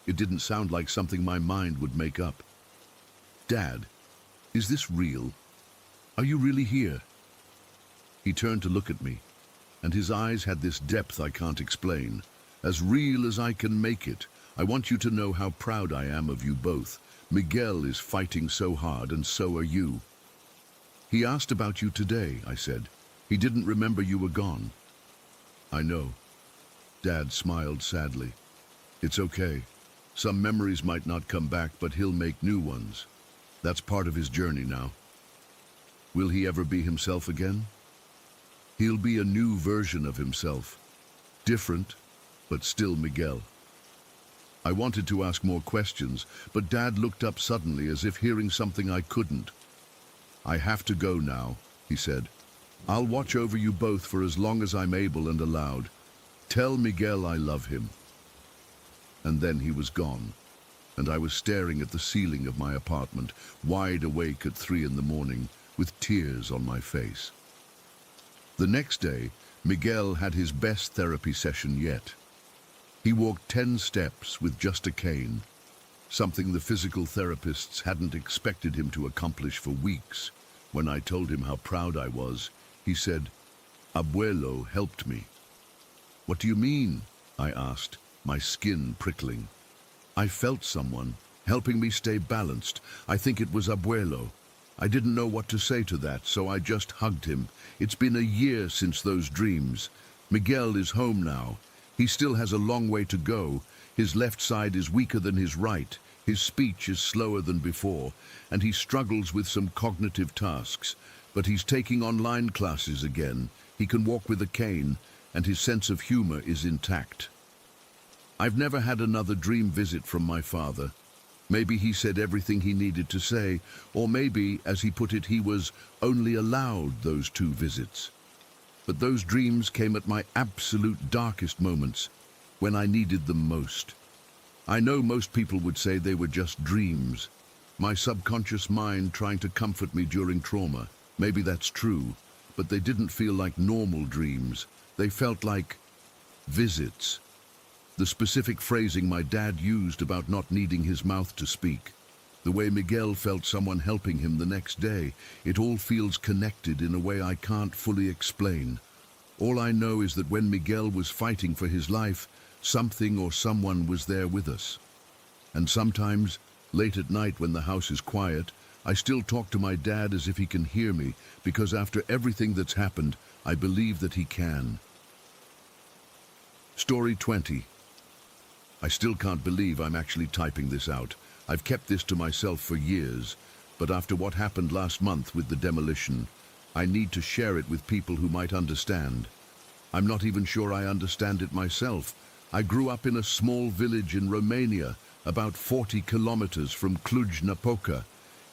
It didn't sound like something my mind would make up. "Dad, is this real? Are you really here?" He turned to look at me, and his eyes had this depth I can't explain. "As real as I can make it. I want you to know how proud I am of you both. Miguel is fighting so hard, and so are you." "He asked about you today," I said. "He didn't remember you were gone." "I know." Dad smiled sadly. "It's okay. Some memories might not come back, but he'll make new ones. That's part of his journey now." "Will he ever be himself again?" "He'll be a new version of himself. Different, but still Miguel." I wanted to ask more questions, but Dad looked up suddenly as if hearing something I couldn't. "I have to go now," he said. "I'll watch over you both for as long as I'm able and allowed. Tell Miguel I love him." And then he was gone, and I was staring at the ceiling of my apartment, wide awake at 3 in the morning, with tears on my face. The next day, Miguel had his best therapy session yet. He walked 10 steps with just a cane, something the physical therapists hadn't expected him to accomplish for weeks. When I told him how proud I was, he said, "Abuelo helped me." "What do you mean?" I asked, my skin prickling. "I felt someone helping me stay balanced. I think it was Abuelo." I didn't know what to say to that, so I just hugged him. It's been a year since those dreams. Miguel is home now. He still has a long way to go. His left side is weaker than his right. His speech is slower than before, and he struggles with some cognitive tasks. But he's taking online classes again. He can walk with a cane, and his sense of humor is intact. I've never had another dream visit from my father. Maybe he said everything he needed to say, or maybe, as he put it, he was only allowed those 2 visits. But those dreams came at my absolute darkest moments, when I needed them most. I know most people would say they were just dreams, my subconscious mind trying to comfort me during trauma. Maybe that's true, but they didn't feel like normal dreams. They felt like visits. The specific phrasing my dad used about not needing his mouth to speak. The way Miguel felt someone helping him the next day. It all feels connected in a way I can't fully explain. All I know is that when Miguel was fighting for his life, something or someone was there with us. And sometimes, late at night when the house is quiet, I still talk to my dad as if he can hear me, because after everything that's happened, I believe that he can. Story 20. I still can't believe I'm actually typing this out. I've kept this to myself for years, but after what happened last month with the demolition, I need to share it with people who might understand. I'm not even sure I understand it myself. I grew up in a small village in Romania, about 40 kilometers from Cluj-Napoca.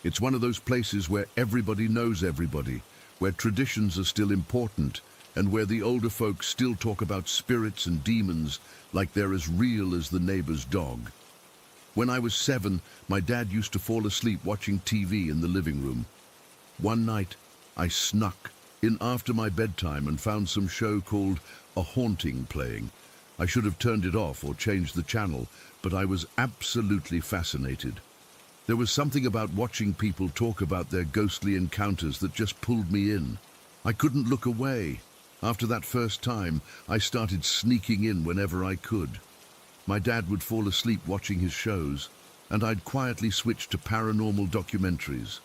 It's one of those places where everybody knows everybody, where traditions are still important, and where the older folks still talk about spirits and demons like they're as real as the neighbor's dog. When I was 7, my dad used to fall asleep watching TV in the living room. One night, I snuck in after my bedtime and found some show called A Haunting playing. I should have turned it off or changed the channel, but I was absolutely fascinated. There was something about watching people talk about their ghostly encounters that just pulled me in. I couldn't look away. After that first time, I started sneaking in whenever I could. My dad would fall asleep watching his shows, and I'd quietly switch to paranormal documentaries.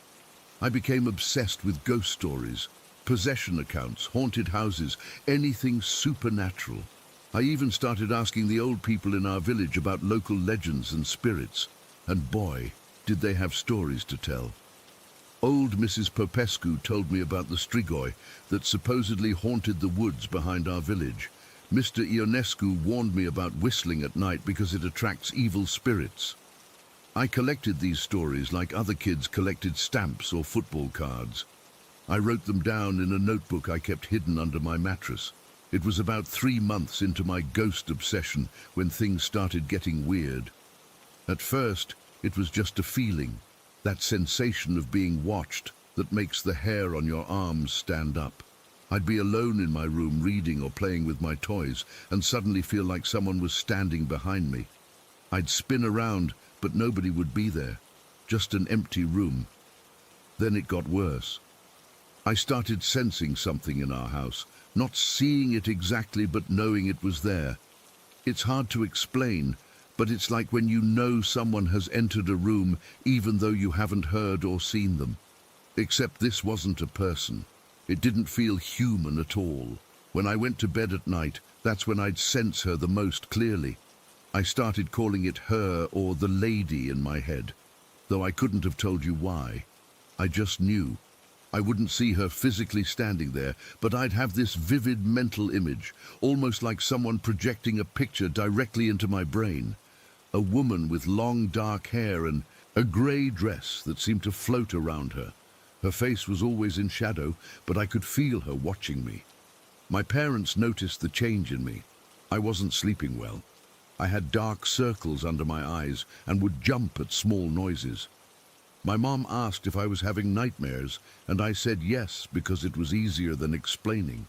I became obsessed with ghost stories, possession accounts, haunted houses, anything supernatural. I even started asking the old people in our village about local legends and spirits. And boy, did they have stories to tell. Old Mrs. Popescu told me about the strigoi that supposedly haunted the woods behind our village. Mr. Ionescu warned me about whistling at night because it attracts evil spirits. I collected these stories like other kids collected stamps or football cards. I wrote them down in a notebook I kept hidden under my mattress. It was about 3 months into my ghost obsession when things started getting weird. At first, it was just a feeling. That sensation of being watched that makes the hair on your arms stand up. I'd be alone in my room reading or playing with my toys and suddenly feel like someone was standing behind me. I'd spin around, but nobody would be there. Just an empty room. Then it got worse. I started sensing something in our house, not seeing it exactly, but knowing it was there. It's hard to explain, but it's like when you know someone has entered a room even though you haven't heard or seen them. Except this wasn't a person. It didn't feel human at all. When I went to bed at night, that's when I'd sense her the most clearly. I started calling it her or the lady in my head, though I couldn't have told you why. I just knew. I wouldn't see her physically standing there, but I'd have this vivid mental image, almost like someone projecting a picture directly into my brain. A woman with long dark hair and a grey dress that seemed to float around her. Her face was always in shadow, but I could feel her watching me. My parents noticed the change in me. I wasn't sleeping well. I had dark circles under my eyes and would jump at small noises. My mom asked if I was having nightmares, and I said yes because it was easier than explaining.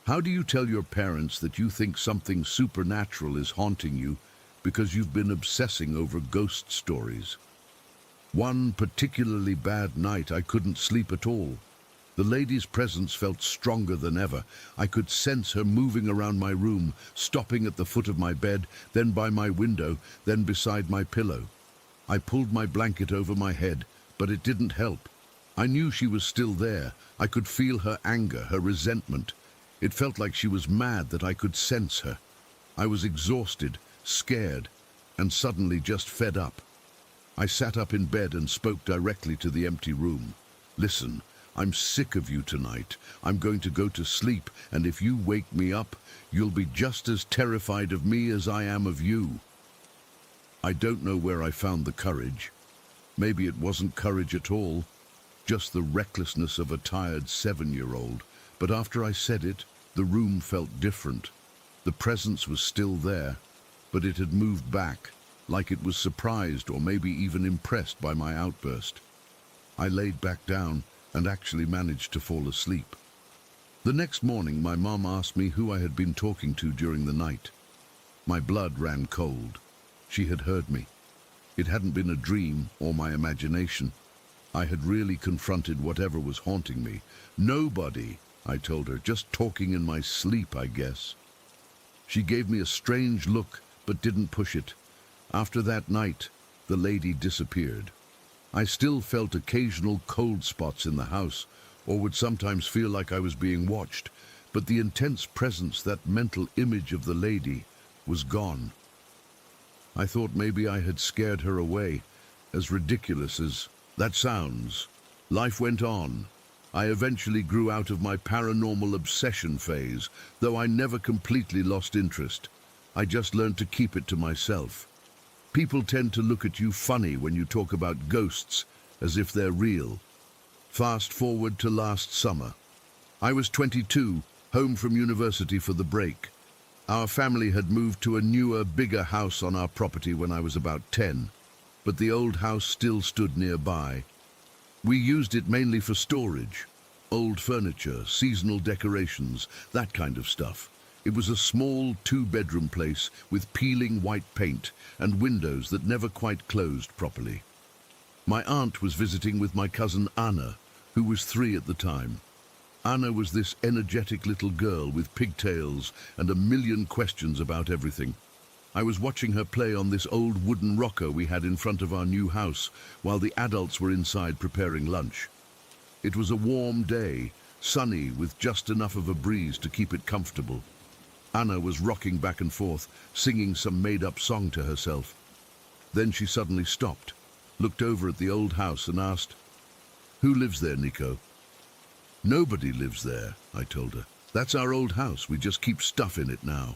How do you tell your parents that you think something supernatural is haunting you because you've been obsessing over ghost stories? One particularly bad night, I couldn't sleep at all. The lady's presence felt stronger than ever. I could sense her moving around my room, stopping at the foot of my bed, then by my window, then beside my pillow. I pulled my blanket over my head, but it didn't help. I knew she was still there. I could feel her anger, her resentment. It felt like she was mad that I could sense her. I was exhausted, scared, and suddenly just fed up. I sat up in bed and spoke directly to the empty room. Listen, I'm sick of you tonight. I'm going to go to sleep, and if you wake me up, you'll be just as terrified of me as I am of you. I don't know where I found the courage. Maybe it wasn't courage at all, just the recklessness of a tired 7-year-old. But after I said it, the room felt different. The presence was still there, but it had moved back, like it was surprised or maybe even impressed by my outburst. I laid back down and actually managed to fall asleep. The next morning, my mom asked me who I had been talking to during the night. My blood ran cold. She had heard me. It hadn't been a dream or my imagination. I had really confronted whatever was haunting me. Nobody, I told her, just talking in my sleep, I guess. She gave me a strange look, but didn't push it. After that night, the lady disappeared. I still felt occasional cold spots in the house, or would sometimes feel like I was being watched, but the intense presence, that mental image of the lady, was gone. I thought maybe I had scared her away, as ridiculous as that sounds. Life went on. I eventually grew out of my paranormal obsession phase, though I never completely lost interest. I just learned to keep it to myself. People tend to look at you funny when you talk about ghosts, as if they're real. Fast forward to last summer. I was 22, home from university for the break. Our family had moved to a newer, bigger house on our property when I was about 10, but the old house still stood nearby. We used it mainly for storage, old furniture, seasonal decorations, that kind of stuff. It was a small 2-bedroom place with peeling white paint and windows that never quite closed properly. My aunt was visiting with my cousin Anna, who was 3 at the time. Anna was this energetic little girl with pigtails and a million questions about everything. I was watching her play on this old wooden rocker we had in front of our new house while the adults were inside preparing lunch. It was a warm day, sunny with just enough of a breeze to keep it comfortable. Anna was rocking back and forth, singing some made-up song to herself. Then she suddenly stopped, looked over at the old house and asked, "Who lives there, Nico?" "Nobody lives there," I told her. "That's our old house, we just keep stuff in it now."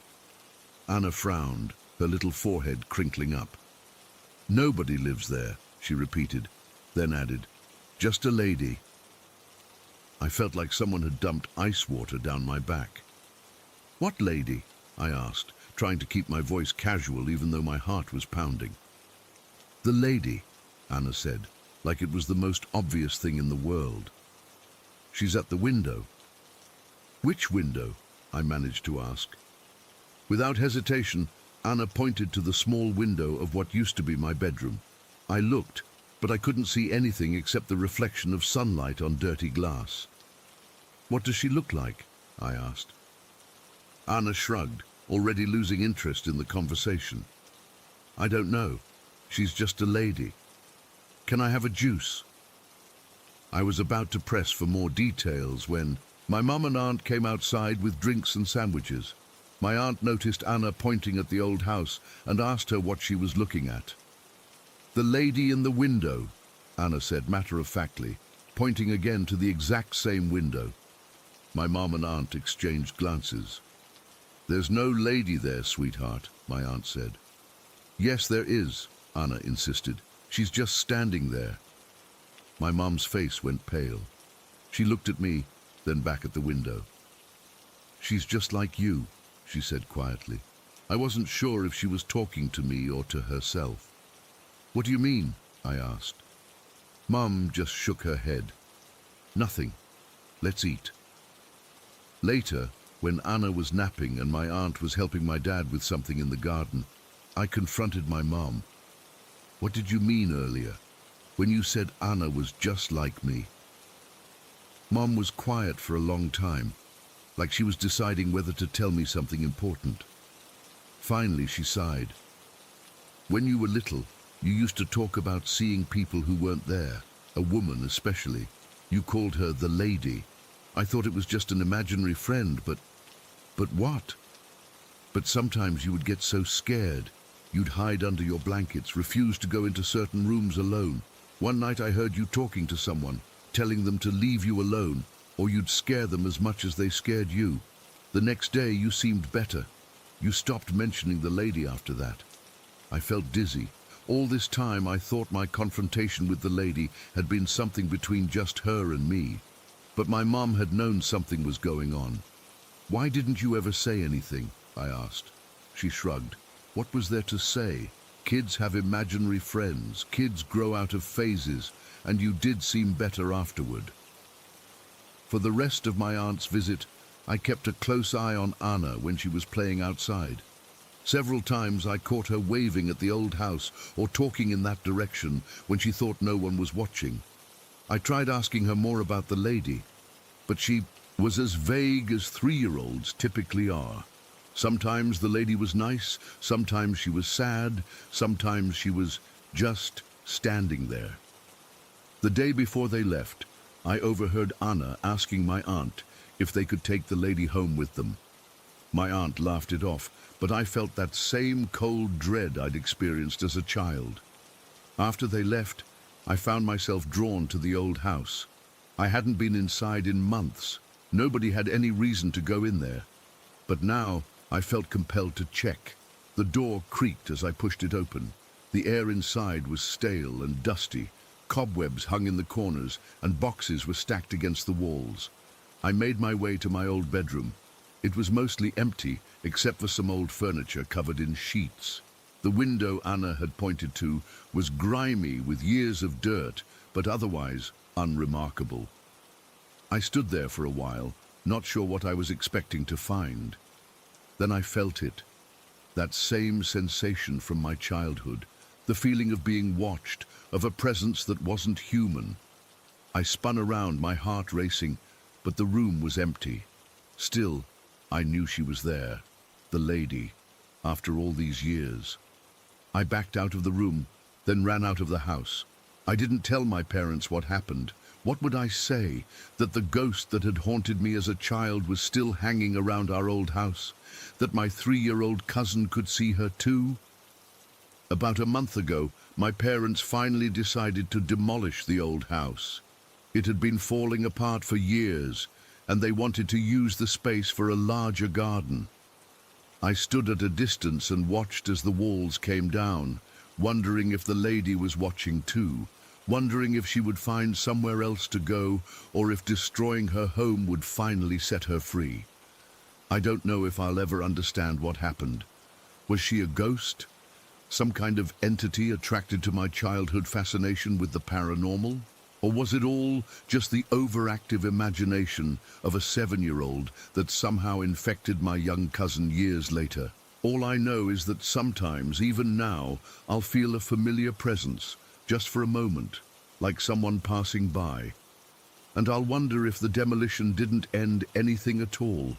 Anna frowned, her little forehead crinkling up. "Nobody lives there," she repeated, then added, "Just a lady." I felt like someone had dumped ice water down my back. "What lady?" I asked, trying to keep my voice casual even though my heart was pounding. "The lady," Anna said, like it was the most obvious thing in the world. "She's at the window." "Which window?" I managed to ask. Without hesitation, Anna pointed to the small window of what used to be my bedroom. I looked, but I couldn't see anything except the reflection of sunlight on dirty glass. "What does she look like?" I asked. Anna shrugged, already losing interest in the conversation. "I don't know. She's just a lady. Can I have a juice?" I was about to press for more details when my mum and aunt came outside with drinks and sandwiches. My aunt noticed Anna pointing at the old house and asked her what she was looking at. "The lady in the window," Anna said matter-of-factly, pointing again to the exact same window. My mum and aunt exchanged glances. "There's no lady there, sweetheart," my aunt said. "Yes, there is," Anna insisted. "She's just standing there." My mum's face went pale. She looked at me, then back at the window. "She's just like you," she said quietly. I wasn't sure if she was talking to me or to herself. "What do you mean?" I asked. Mum just shook her head. "Nothing. Let's eat." Later, when Anna was napping and my aunt was helping my dad with something in the garden, I confronted my mum. "What did you mean earlier, when you said Anna was just like me?" Mum was quiet for a long time, like she was deciding whether to tell me something important. Finally, she sighed. "When you were little, you used to talk about seeing people who weren't there, a woman especially. You called her the lady. I thought it was just an imaginary friend, but what? But sometimes you would get so scared. You'd hide under your blankets, refuse to go into certain rooms alone. One night I heard you talking to someone, telling them to leave you alone, or you'd scare them as much as they scared you. The next day you seemed better. You stopped mentioning the lady after that." I felt dizzy. All this time I thought my confrontation with the lady had been something between just her and me. But my mum had known something was going on. "Why didn't you ever say anything?" I asked. She shrugged. What was there to say? Kids have imaginary friends, kids grow out of phases, and you did seem better afterward. For the rest of my aunt's visit, I kept a close eye on Anna when she was playing outside. Several times I caught her waving at the old house or talking in that direction when she thought no one was watching. I tried asking her more about the lady, but she was as vague as 3-year-olds typically are. Sometimes the lady was nice, sometimes she was sad, sometimes she was just standing there. The day before they left, I overheard Anna asking my aunt if they could take the lady home with them. My aunt laughed it off, but I felt that same cold dread I'd experienced as a child. After they left, I found myself drawn to the old house. I hadn't been inside in months. Nobody had any reason to go in there. But now I felt compelled to check. The door creaked as I pushed it open. The air inside was stale and dusty. Cobwebs hung in the corners and boxes were stacked against the walls. I made my way to my old bedroom. It was mostly empty, except for some old furniture covered in sheets. The window Anna had pointed to was grimy with years of dirt, but otherwise unremarkable. I stood there for a while, not sure what I was expecting to find. Then I felt it, that same sensation from my childhood, the feeling of being watched, of a presence that wasn't human. I spun around, my heart racing, but the room was empty. Still, I knew she was there, the lady. after all these years. I backed out of the room, then ran out of the house. I didn't tell my parents what happened. What would I say? That the ghost that had haunted me as a child was still hanging around our old house? That my 3-year-old cousin could see her too? About a month ago, my parents finally decided to demolish the old house. It had been falling apart for years, and they wanted to use the space for a larger garden. I stood at a distance and watched as the walls came down, wondering if the lady was watching too, wondering if she would find somewhere else to go, or if destroying her home would finally set her free. I don't know if I'll ever understand what happened. Was she a ghost? Some kind of entity attracted to my childhood fascination with the paranormal? Or was it all just the overactive imagination of a 7-year-old that somehow infected my young cousin years later? All I know is that sometimes, even now, I'll feel a familiar presence, just for a moment, like someone passing by. And I'll wonder if the demolition didn't end anything at all.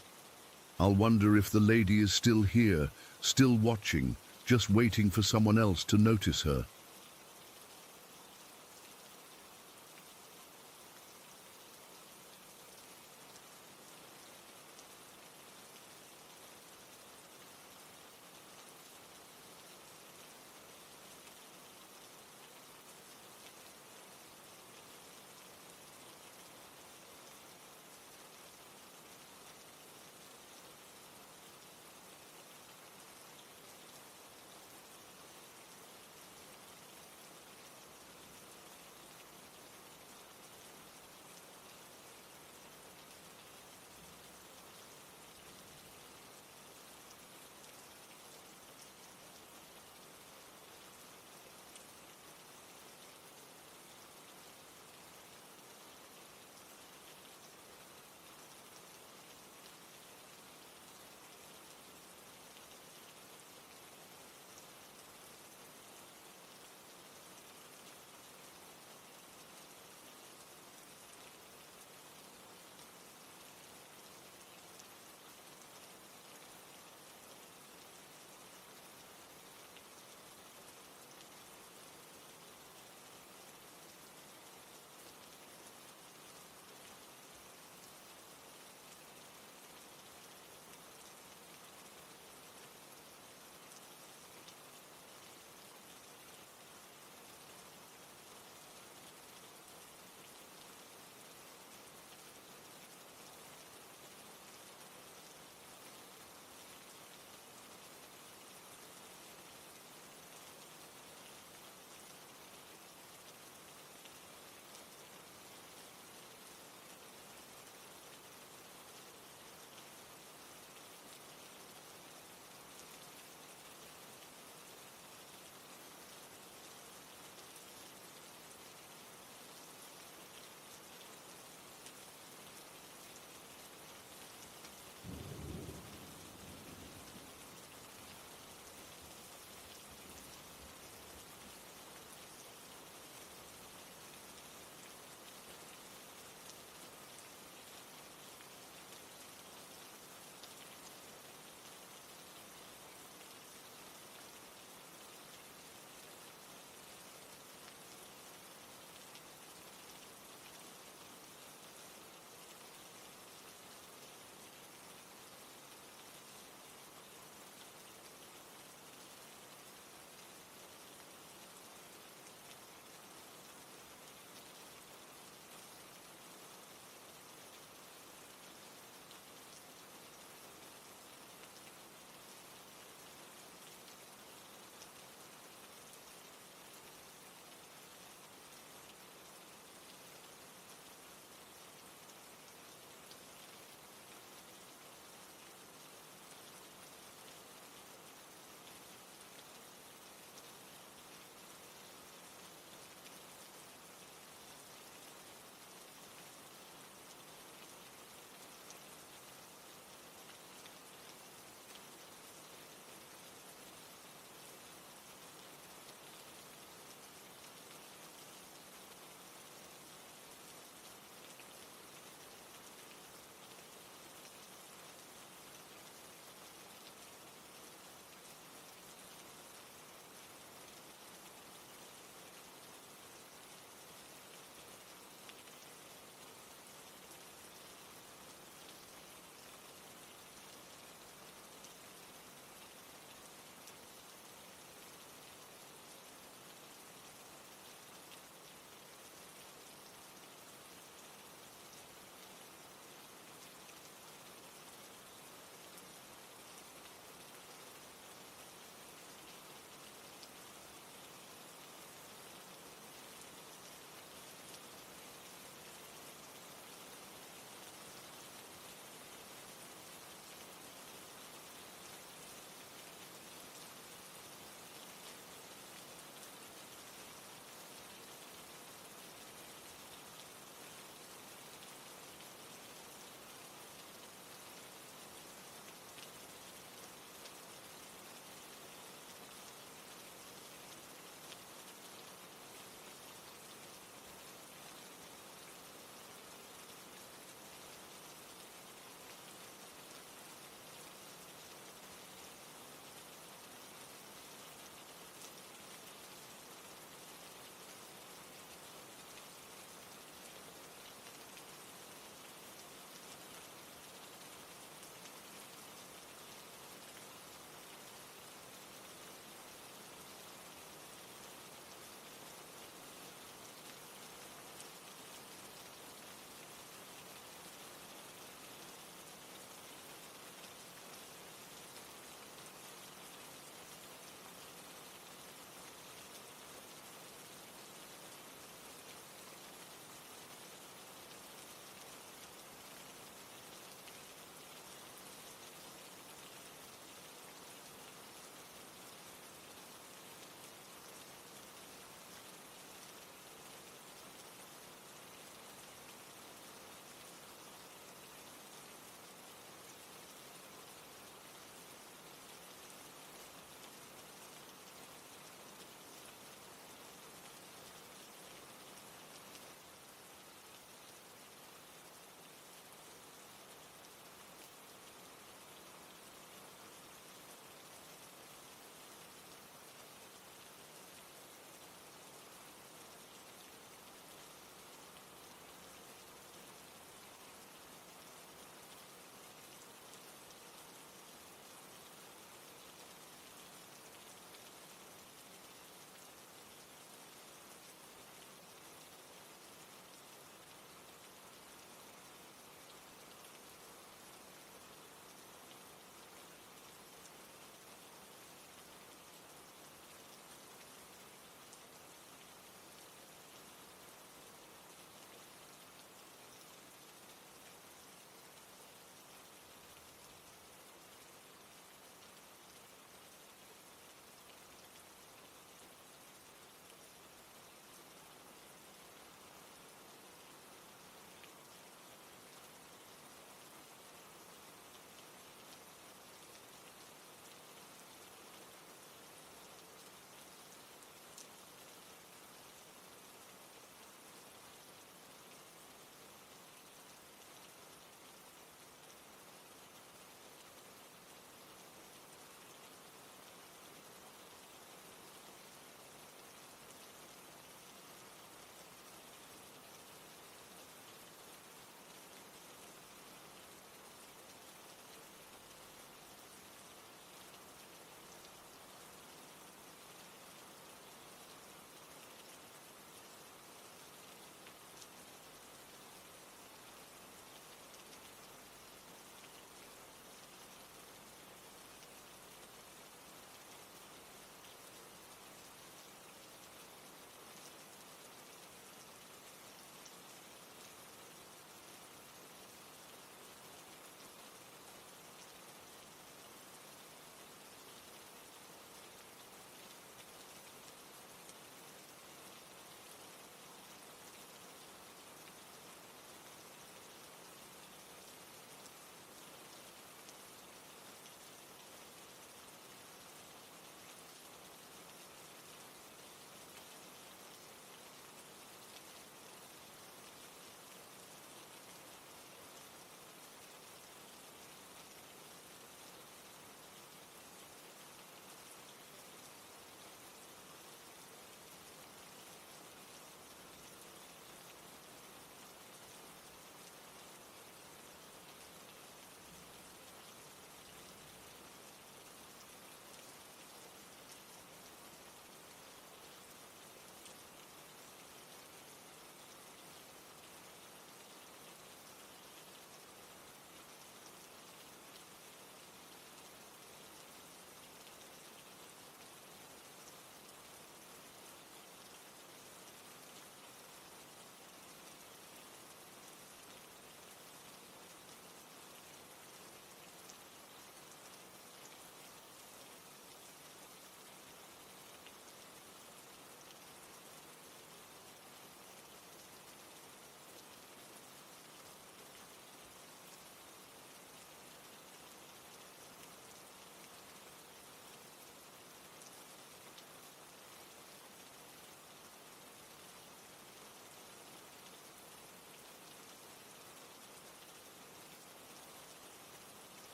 I'll wonder if the lady is still here, still watching, just waiting for someone else to notice her.